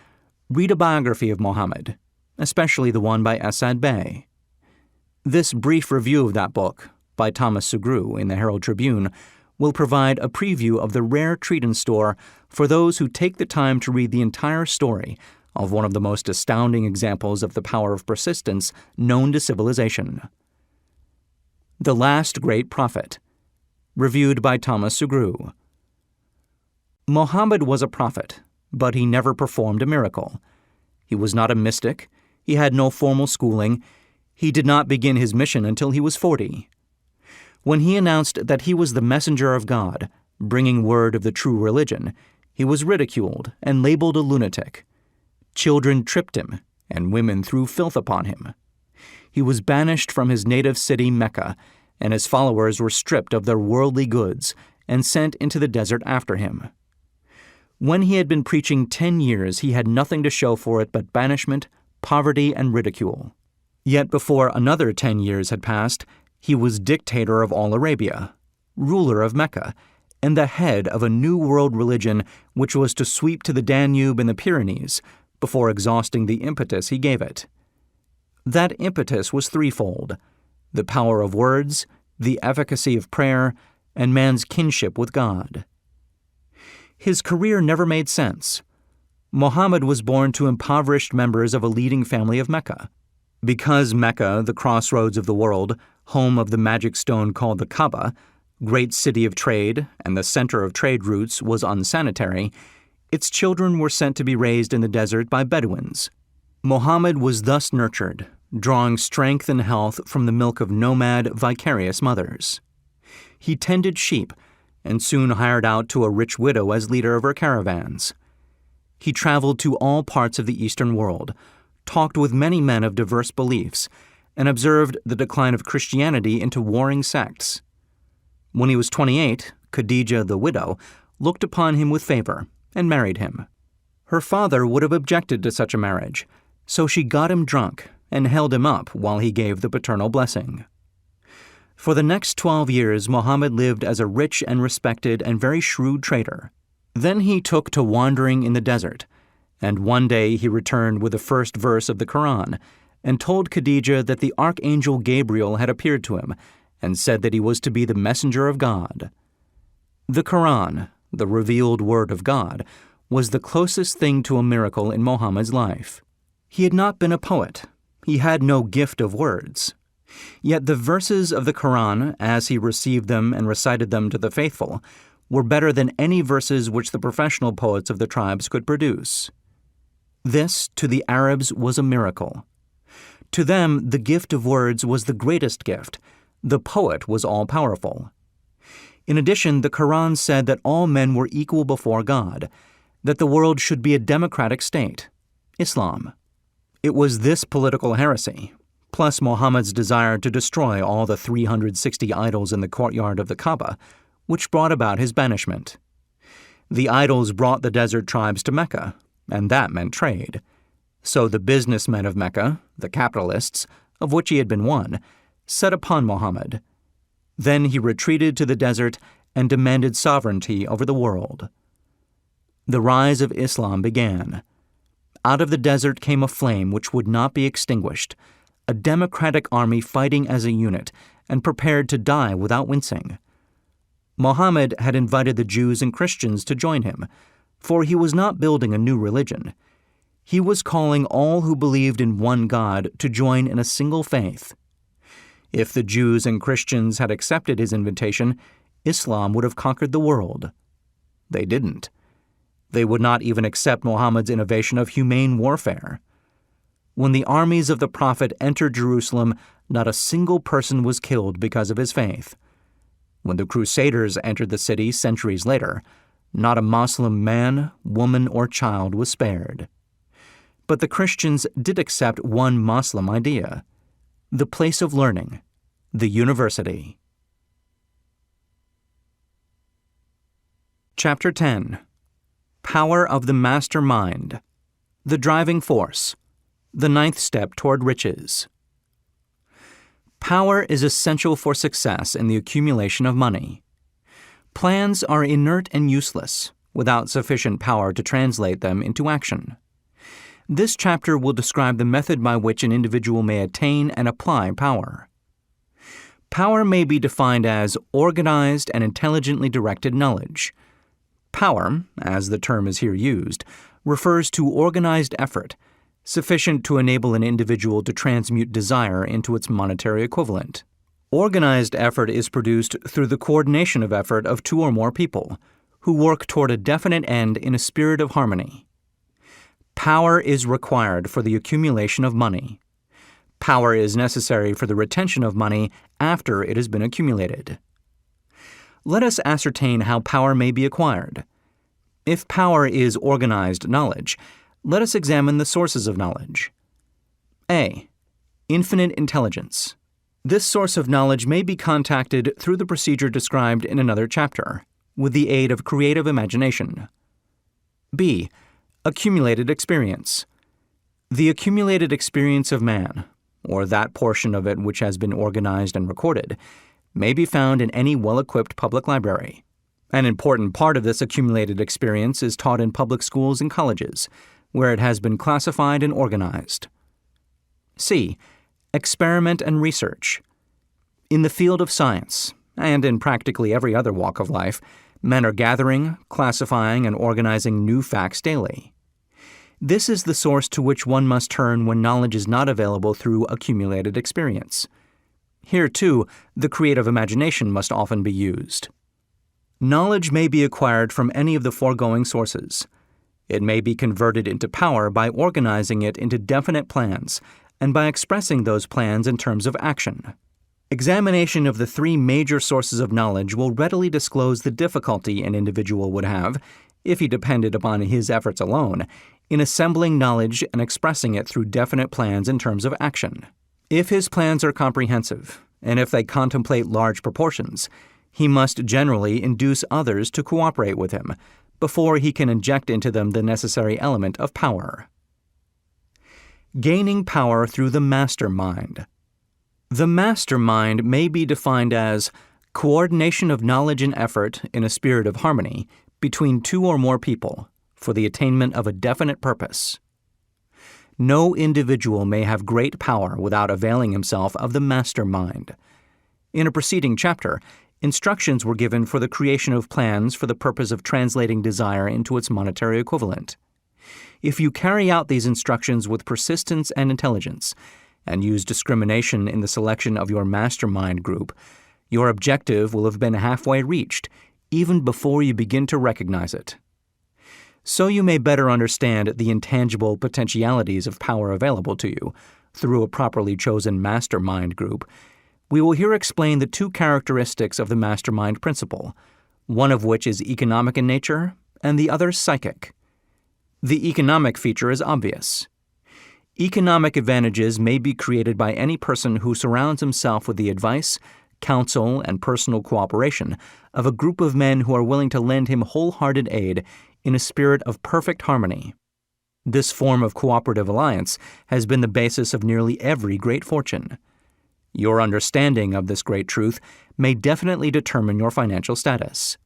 read a biography of Muhammad, especially the one by Asad Bey. This brief review of that book, by Thomas Sugrue in the Herald Tribune, will provide a preview of the rare treat in store for those who take the time to read the entire story of one of the most astounding examples of the power of persistence known to civilization. The Last Great Prophet, reviewed by Thomas Sugrue. Muhammad was a prophet, but he never performed a miracle. He was not a mystic. He had no formal schooling. He did not begin his mission until he was 40. When he announced that he was the messenger of God, bringing word of the true religion, he was ridiculed and labeled a lunatic. Children tripped him, and women threw filth upon him. He was banished from his native city, Mecca, and his followers were stripped of their worldly goods and sent into the desert after him. When he had been preaching 10 years, he had nothing to show for it but banishment, poverty, and ridicule. Yet before another 10 years had passed, he was dictator of all Arabia, ruler of Mecca, and the head of a new world religion which was to sweep to the Danube and the Pyrenees before exhausting the impetus he gave it. That impetus was threefold: the power of words, the efficacy of prayer, and man's kinship with God. His career never made sense. Muhammad was born to impoverished members of a leading family of Mecca. Because Mecca, the crossroads of the world, home of the magic stone called the Kaaba, great city of trade, and the center of trade routes, was unsanitary, its children were sent to be raised in the desert by Bedouins. Muhammad was thus nurtured, drawing strength and health from the milk of nomad, vicarious mothers. He tended sheep and soon hired out to a rich widow as leader of her caravans. He traveled to all parts of the Eastern world, talked with many men of diverse beliefs, and observed the decline of Christianity into warring sects. When he was 28, Khadijah the widow, looked upon him with favor and married him. Her father would have objected to such a marriage, so she got him drunk and held him up while he gave the paternal blessing. For the next 12 years, Muhammad lived as a rich and respected and very shrewd trader. Then he took to wandering in the desert, and one day he returned with the first verse of the Quran and told Khadijah that the archangel Gabriel had appeared to him and said that he was to be the messenger of God. The Quran, the revealed word of God, was the closest thing to a miracle in Muhammad's life. He had not been a poet. He had no gift of words. Yet the verses of the Quran, as he received them and recited them to the faithful, were better than any verses which the professional poets of the tribes could produce. This, to the Arabs, was a miracle. To them, the gift of words was the greatest gift. The poet was all-powerful. In addition, the Quran said that all men were equal before God, that the world should be a democratic state, Islam. It was this political heresy, plus Muhammad's desire to destroy all the 360 idols in the courtyard of the Kaaba, which brought about his banishment. The idols brought the desert tribes to Mecca, and that meant trade. So the businessmen of Mecca, the capitalists, of which he had been one, set upon Muhammad. Then he retreated to the desert and demanded sovereignty over the world. The rise of Islam began. Out of the desert came a flame which would not be extinguished, a democratic army fighting as a unit and prepared to die without wincing. Muhammad had invited the Jews and Christians to join him, for he was not building a new religion. He was calling all who believed in one God to join in a single faith. If the Jews and Christians had accepted his invitation, Islam would have conquered the world. They didn't. They would not even accept Muhammad's innovation of humane warfare. When the armies of the Prophet entered Jerusalem, not a single person was killed because of his faith. When the Crusaders entered the city centuries later, not a Muslim man, woman, or child was spared. But the Christians did accept one Muslim idea: the place of learning, the university. Chapter 10. Power of the Master Mind, the Driving Force, the ninth step toward riches. Power is essential for success in the accumulation of money. Plans are inert and useless without sufficient power to translate them into action. This chapter will describe the method by which an individual may attain and apply power. Power may be defined as organized and intelligently directed knowledge. Power, as the term is here used, refers to organized effort, sufficient to enable an individual to transmute desire into its monetary equivalent. Organized effort is produced through the coordination of effort of two or more people, who work toward a definite end in a spirit of harmony. Power is required for the accumulation of money. Power is necessary for the retention of money after it has been accumulated. Let us ascertain how power may be acquired. If power is organized knowledge, let us examine the sources of knowledge. A. Infinite intelligence. This source of knowledge may be contacted through the procedure described in another chapter, with the aid of creative imagination. B. Accumulated experience. The accumulated experience of man, or that portion of it which has been organized and recorded, may be found in any well-equipped public library. An important part of this accumulated experience is taught in public schools and colleges, where it has been classified and organized. C. Experiment and research. In the field of science, and in practically every other walk of life, men are gathering, classifying, and organizing new facts daily. This is the source to which one must turn when knowledge is not available through accumulated experience. Here, too, the creative imagination must often be used. Knowledge may be acquired from any of the foregoing sources. It may be converted into power by organizing it into definite plans and by expressing those plans in terms of action. Examination of the three major sources of knowledge will readily disclose the difficulty an individual would have, if he depended upon his efforts alone, in assembling knowledge and expressing it through definite plans in terms of action. If his plans are comprehensive, and if they contemplate large proportions, He must generally induce others to cooperate with him before he can inject into them the necessary element of power. Gaining power through the mastermind. The mastermind may be defined as coordination of knowledge and effort in a spirit of harmony between two or more people for the attainment of a definite purpose. No individual may have great power without availing himself of the mastermind. In a preceding chapter, instructions were given for the creation of plans for the purpose of translating desire into its monetary equivalent. If you carry out these instructions with persistence and intelligence, and use discrimination in the selection of your mastermind group, your objective will have been halfway reached, even before you begin to recognize it. So you may better understand the intangible potentialities of power available to you through a properly chosen mastermind group, we will here explain the two characteristics of the mastermind principle, one of which is economic in nature and the other psychic. The economic feature is obvious. Economic advantages may be created by any person who surrounds himself with the advice, counsel, and personal cooperation of a group of men who are willing to lend him wholehearted aid in a spirit of perfect harmony. This form of cooperative alliance has been the basis of nearly every great fortune. Your understanding of this great truth may definitely determine your financial status.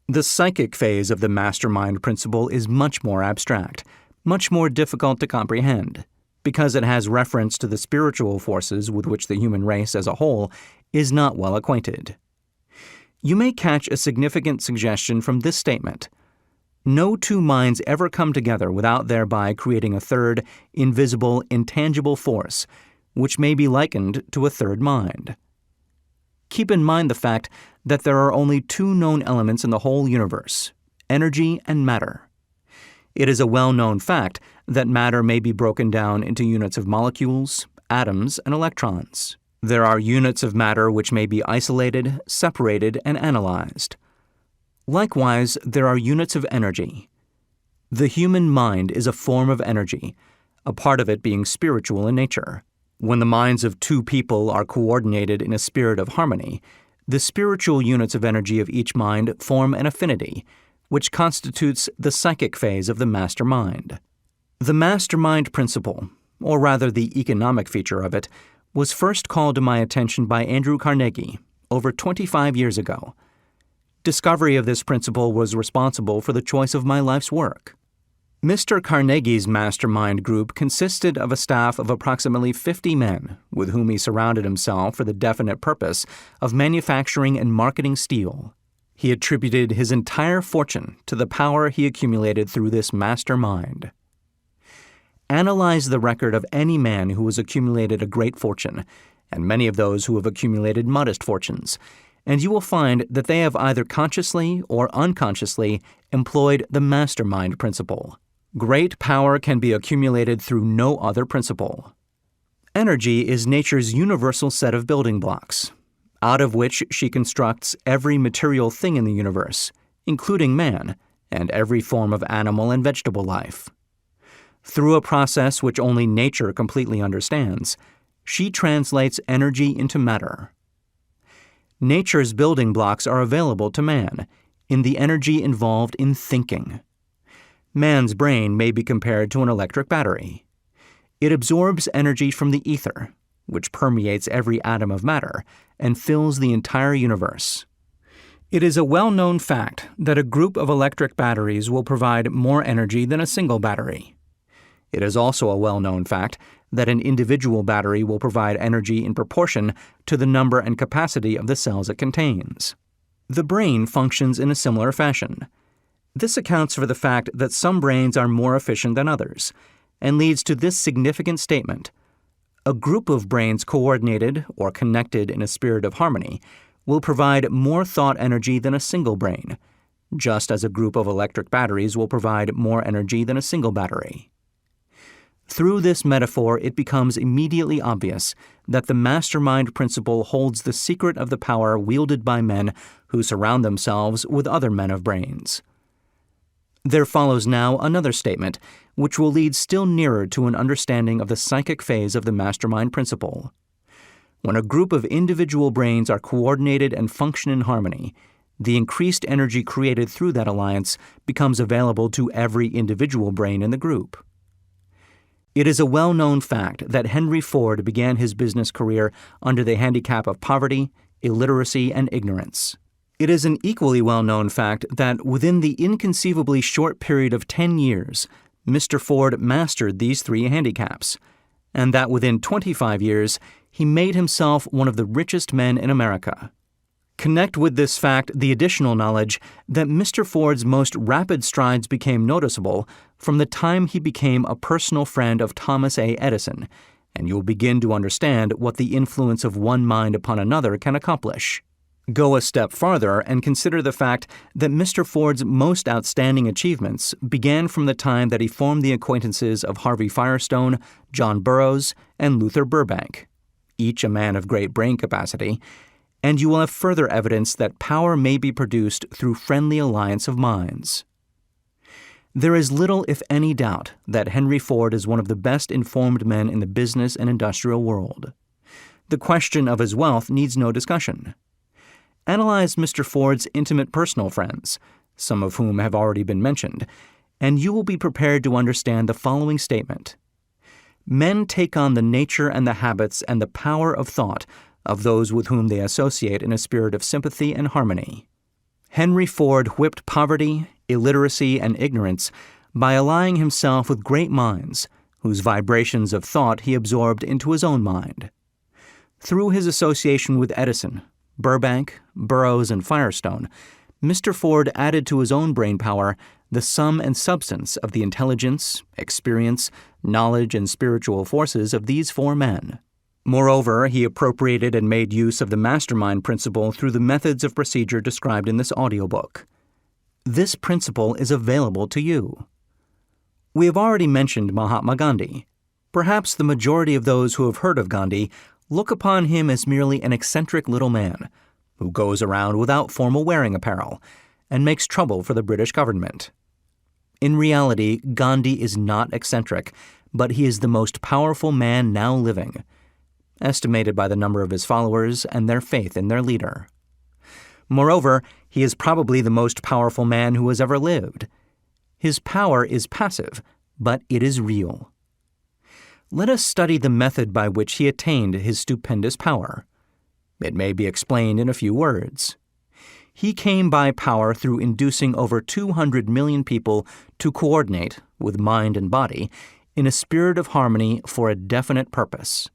The psychic phase of the mastermind principle is much more abstract, much more difficult to comprehend, because it has reference to the spiritual forces with which the human race as a whole is not well acquainted. You may catch a significant suggestion from this statement. No two minds ever come together without thereby creating a third, invisible, intangible force, which may be likened to a third mind. Keep in mind the fact that there are only two known elements in the whole universe, energy and matter. It is a well-known fact that matter may be broken down into units of molecules, atoms, and electrons. There are units of matter which may be isolated, separated, and analyzed. Likewise, there are units of energy. The human mind is a form of energy, a part of it being spiritual in nature. When the minds of two people are coordinated in a spirit of harmony, the spiritual units of energy of each mind form an affinity, which constitutes the psychic phase of the mastermind. The mastermind principle, or rather the economic feature of it, was first called to my attention by Andrew Carnegie over 25 years ago. Discovery of this principle was responsible for the choice of my life's work. Mr. Carnegie's mastermind group consisted of a staff of approximately 50 men with whom he surrounded himself for the definite purpose of manufacturing and marketing steel. He attributed his entire fortune to the power he accumulated through this mastermind. Analyze the record of any man who has accumulated a great fortune, and many of those who have accumulated modest fortunes, and you will find that they have either consciously or unconsciously employed the mastermind principle. Great power can be accumulated through no other principle. Energy is nature's universal set of building blocks, out of which she constructs every material thing in the universe, including man, and every form of animal and vegetable life. Through a process which only nature completely understands, she translates energy into matter. Nature's building blocks are available to man in the energy involved in thinking. Man's brain may be compared to an electric battery. It absorbs energy from the ether, which permeates every atom of matter and fills the entire universe. It is a well-known fact that a group of electric batteries will provide more energy than a single battery. It is also a well-known fact that an individual battery will provide energy in proportion to the number and capacity of the cells it contains. The brain functions in a similar fashion. This accounts for the fact that some brains are more efficient than others, and leads to this significant statement. A group of brains coordinated or connected in a spirit of harmony will provide more thought energy than a single brain, just as a group of electric batteries will provide more energy than a single battery. Through this metaphor, it becomes immediately obvious that the mastermind principle holds the secret of the power wielded by men who surround themselves with other men of brains. There follows now another statement, which will lead still nearer to an understanding of the psychic phase of the mastermind principle. When a group of individual brains are coordinated and function in harmony, the increased energy created through that alliance becomes available to every individual brain in the group. It is a well-known fact that Henry Ford began his business career under the handicap of poverty, illiteracy, and ignorance. It is an equally well-known fact that within the inconceivably short period of 10 years, Mr. Ford mastered these three handicaps, and that within 25 years, he made himself one of the richest men in America. Connect with this fact the additional knowledge that Mr. Ford's most rapid strides became noticeable from the time he became a personal friend of Thomas A. Edison, and you'll begin to understand what the influence of one mind upon another can accomplish. Go a step farther and consider the fact that Mr. Ford's most outstanding achievements began from the time that he formed the acquaintances of Harvey Firestone, John Burroughs, and Luther Burbank, each a man of great brain capacity, and you will have further evidence that power may be produced through friendly alliance of minds. There is little, if any, doubt that Henry Ford is one of the best informed men in the business and industrial world. The question of his wealth needs no discussion. Analyze Mr. Ford's intimate personal friends, some of whom have already been mentioned, and you will be prepared to understand the following statement. Men take on the nature and the habits and the power of thought of those with whom they associate in a spirit of sympathy and harmony. Henry Ford whipped poverty, illiteracy, and ignorance by allying himself with great minds, whose vibrations of thought he absorbed into his own mind. Through his association with Edison, Burbank, Burroughs, and Firestone, Mr. Ford added to his own brain power the sum and substance of the intelligence, experience, knowledge, and spiritual forces of these four men. Moreover, he appropriated and made use of the mastermind principle through the methods of procedure described in this audiobook. This principle is available to you. We have already mentioned Mahatma Gandhi. Perhaps the majority of those who have heard of Gandhi look upon him as merely an eccentric little man who goes around without formal wearing apparel and makes trouble for the British government. In reality, Gandhi is not eccentric, but he is the most powerful man now living, estimated by the number of his followers and their faith in their leader. Moreover, he is probably the most powerful man who has ever lived. His power is passive, but it is real. Let us study the method by which he attained his stupendous power. It may be explained in a few words. He came by power through inducing over 200 million people to coordinate, with mind and body, in a spirit of harmony for a definite purpose.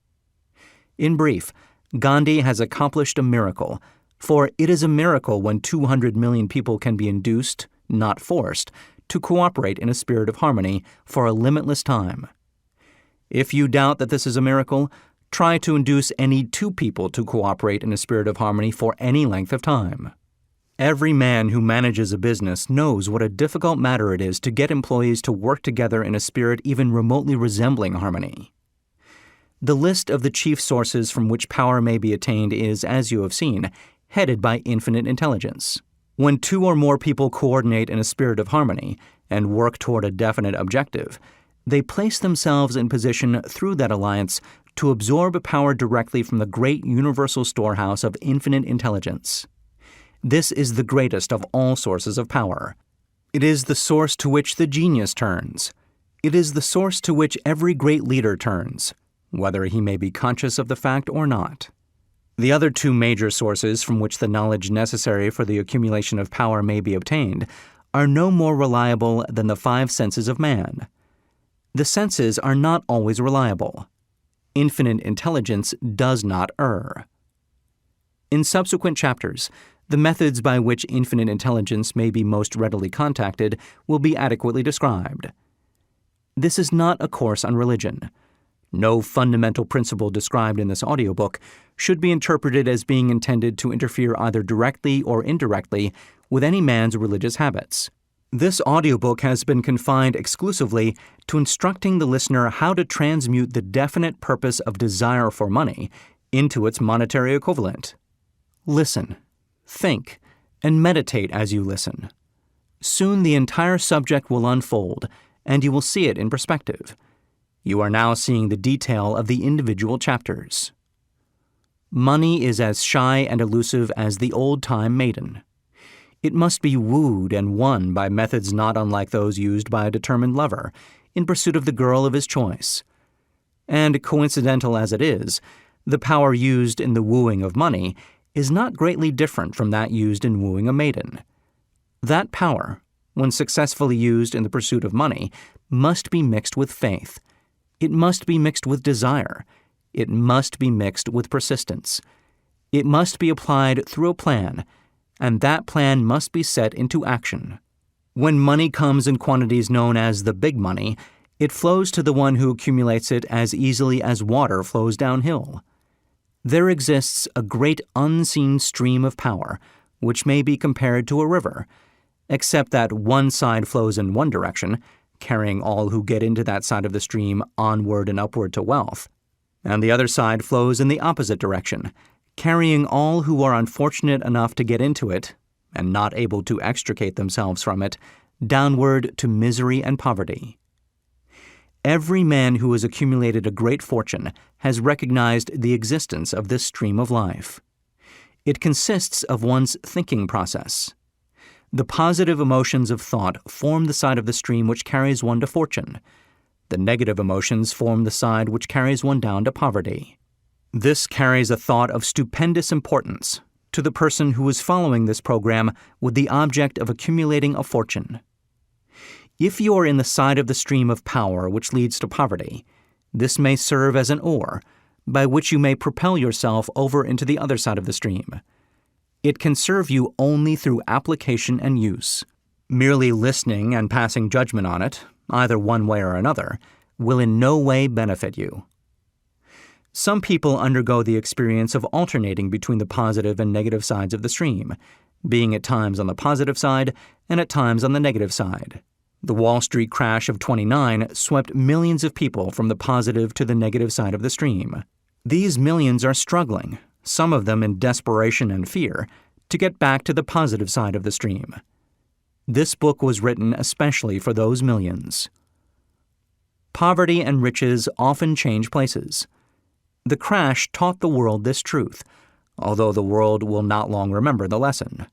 In brief, Gandhi has accomplished a miracle, for it is a miracle when 200 million people can be induced, not forced, to cooperate in a spirit of harmony for a limitless time. If you doubt that this is a miracle, try to induce any two people to cooperate in a spirit of harmony for any length of time. Every man who manages a business knows what a difficult matter it is to get employees to work together in a spirit even remotely resembling harmony. The list of the chief sources from which power may be attained is, as you have seen, headed by infinite intelligence. When two or more people coordinate in a spirit of harmony and work toward a definite objective, they place themselves in position through that alliance to absorb power directly from the great universal storehouse of infinite intelligence. This is the greatest of all sources of power. It is the source to which the genius turns. It is the source to which every great leader turns, whether he may be conscious of the fact or not. The other two major sources from which the knowledge necessary for the accumulation of power may be obtained are no more reliable than the five senses of man. The senses are not always reliable. Infinite intelligence does not err. In subsequent chapters, the methods by which infinite intelligence may be most readily contacted will be adequately described. This is not a course on religion. No fundamental principle described in this audiobook should be interpreted as being intended to interfere either directly or indirectly with any man's religious habits. This audiobook has been confined exclusively to instructing the listener how to transmute the definite purpose of desire for money into its monetary equivalent. Listen, think, and meditate as you listen. Soon the entire subject will unfold, and you will see it in perspective. You are now seeing the detail of the individual chapters. Money is as shy and elusive as the old-time maiden. It must be wooed and won by methods not unlike those used by a determined lover in pursuit of the girl of his choice. And coincidental as it is, the power used in the wooing of money is not greatly different from that used in wooing a maiden. That power, when successfully used in the pursuit of money, must be mixed with faith. It must be mixed with desire. It must be mixed with persistence. It must be applied through a plan, and that plan must be set into action. When money comes in quantities known as the big money, it flows to the one who accumulates it as easily as water flows downhill. There exists a great unseen stream of power, which may be compared to a river, except that one side flows in one direction, carrying all who get into that side of the stream onward and upward to wealth, and the other side flows in the opposite direction, carrying all who are unfortunate enough to get into it, and not able to extricate themselves from it, downward to misery and poverty. Every man who has accumulated a great fortune has recognized the existence of this stream of life. It consists of one's thinking process. The positive emotions of thought form the side of the stream which carries one to fortune. The negative emotions form the side which carries one down to poverty. This carries a thought of stupendous importance to the person who is following this program with the object of accumulating a fortune. If you are in the side of the stream of power which leads to poverty, this may serve as an oar, by which you may propel yourself over into the other side of the stream. It can serve you only through application and use. Merely listening and passing judgment on it, either one way or another, will in no way benefit you. Some people undergo the experience of alternating between the positive and negative sides of the stream, being at times on the positive side and at times on the negative side. The Wall Street crash of '29 swept millions of people from the positive to the negative side of the stream. These millions are struggling, some of them in desperation and fear, to get back to the positive side of the stream. This book was written especially for those millions. Poverty and riches often change places. The crash taught the world this truth, although the world will not long remember the lesson.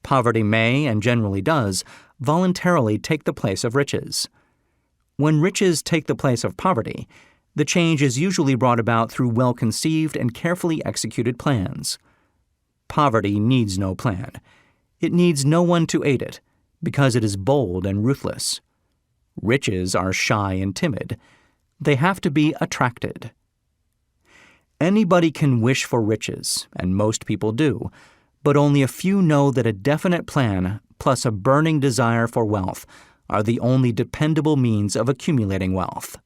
Poverty may, and generally does, voluntarily take the place of riches. When riches take the place of poverty, the change is usually brought about through well-conceived and carefully executed plans. Poverty needs no plan. It needs no one to aid it, because it is bold and ruthless. Riches are shy and timid. They have to be attracted. Anybody can wish for riches, and most people do, but only a few know that a definite plan plus a burning desire for wealth are the only dependable means of accumulating wealth.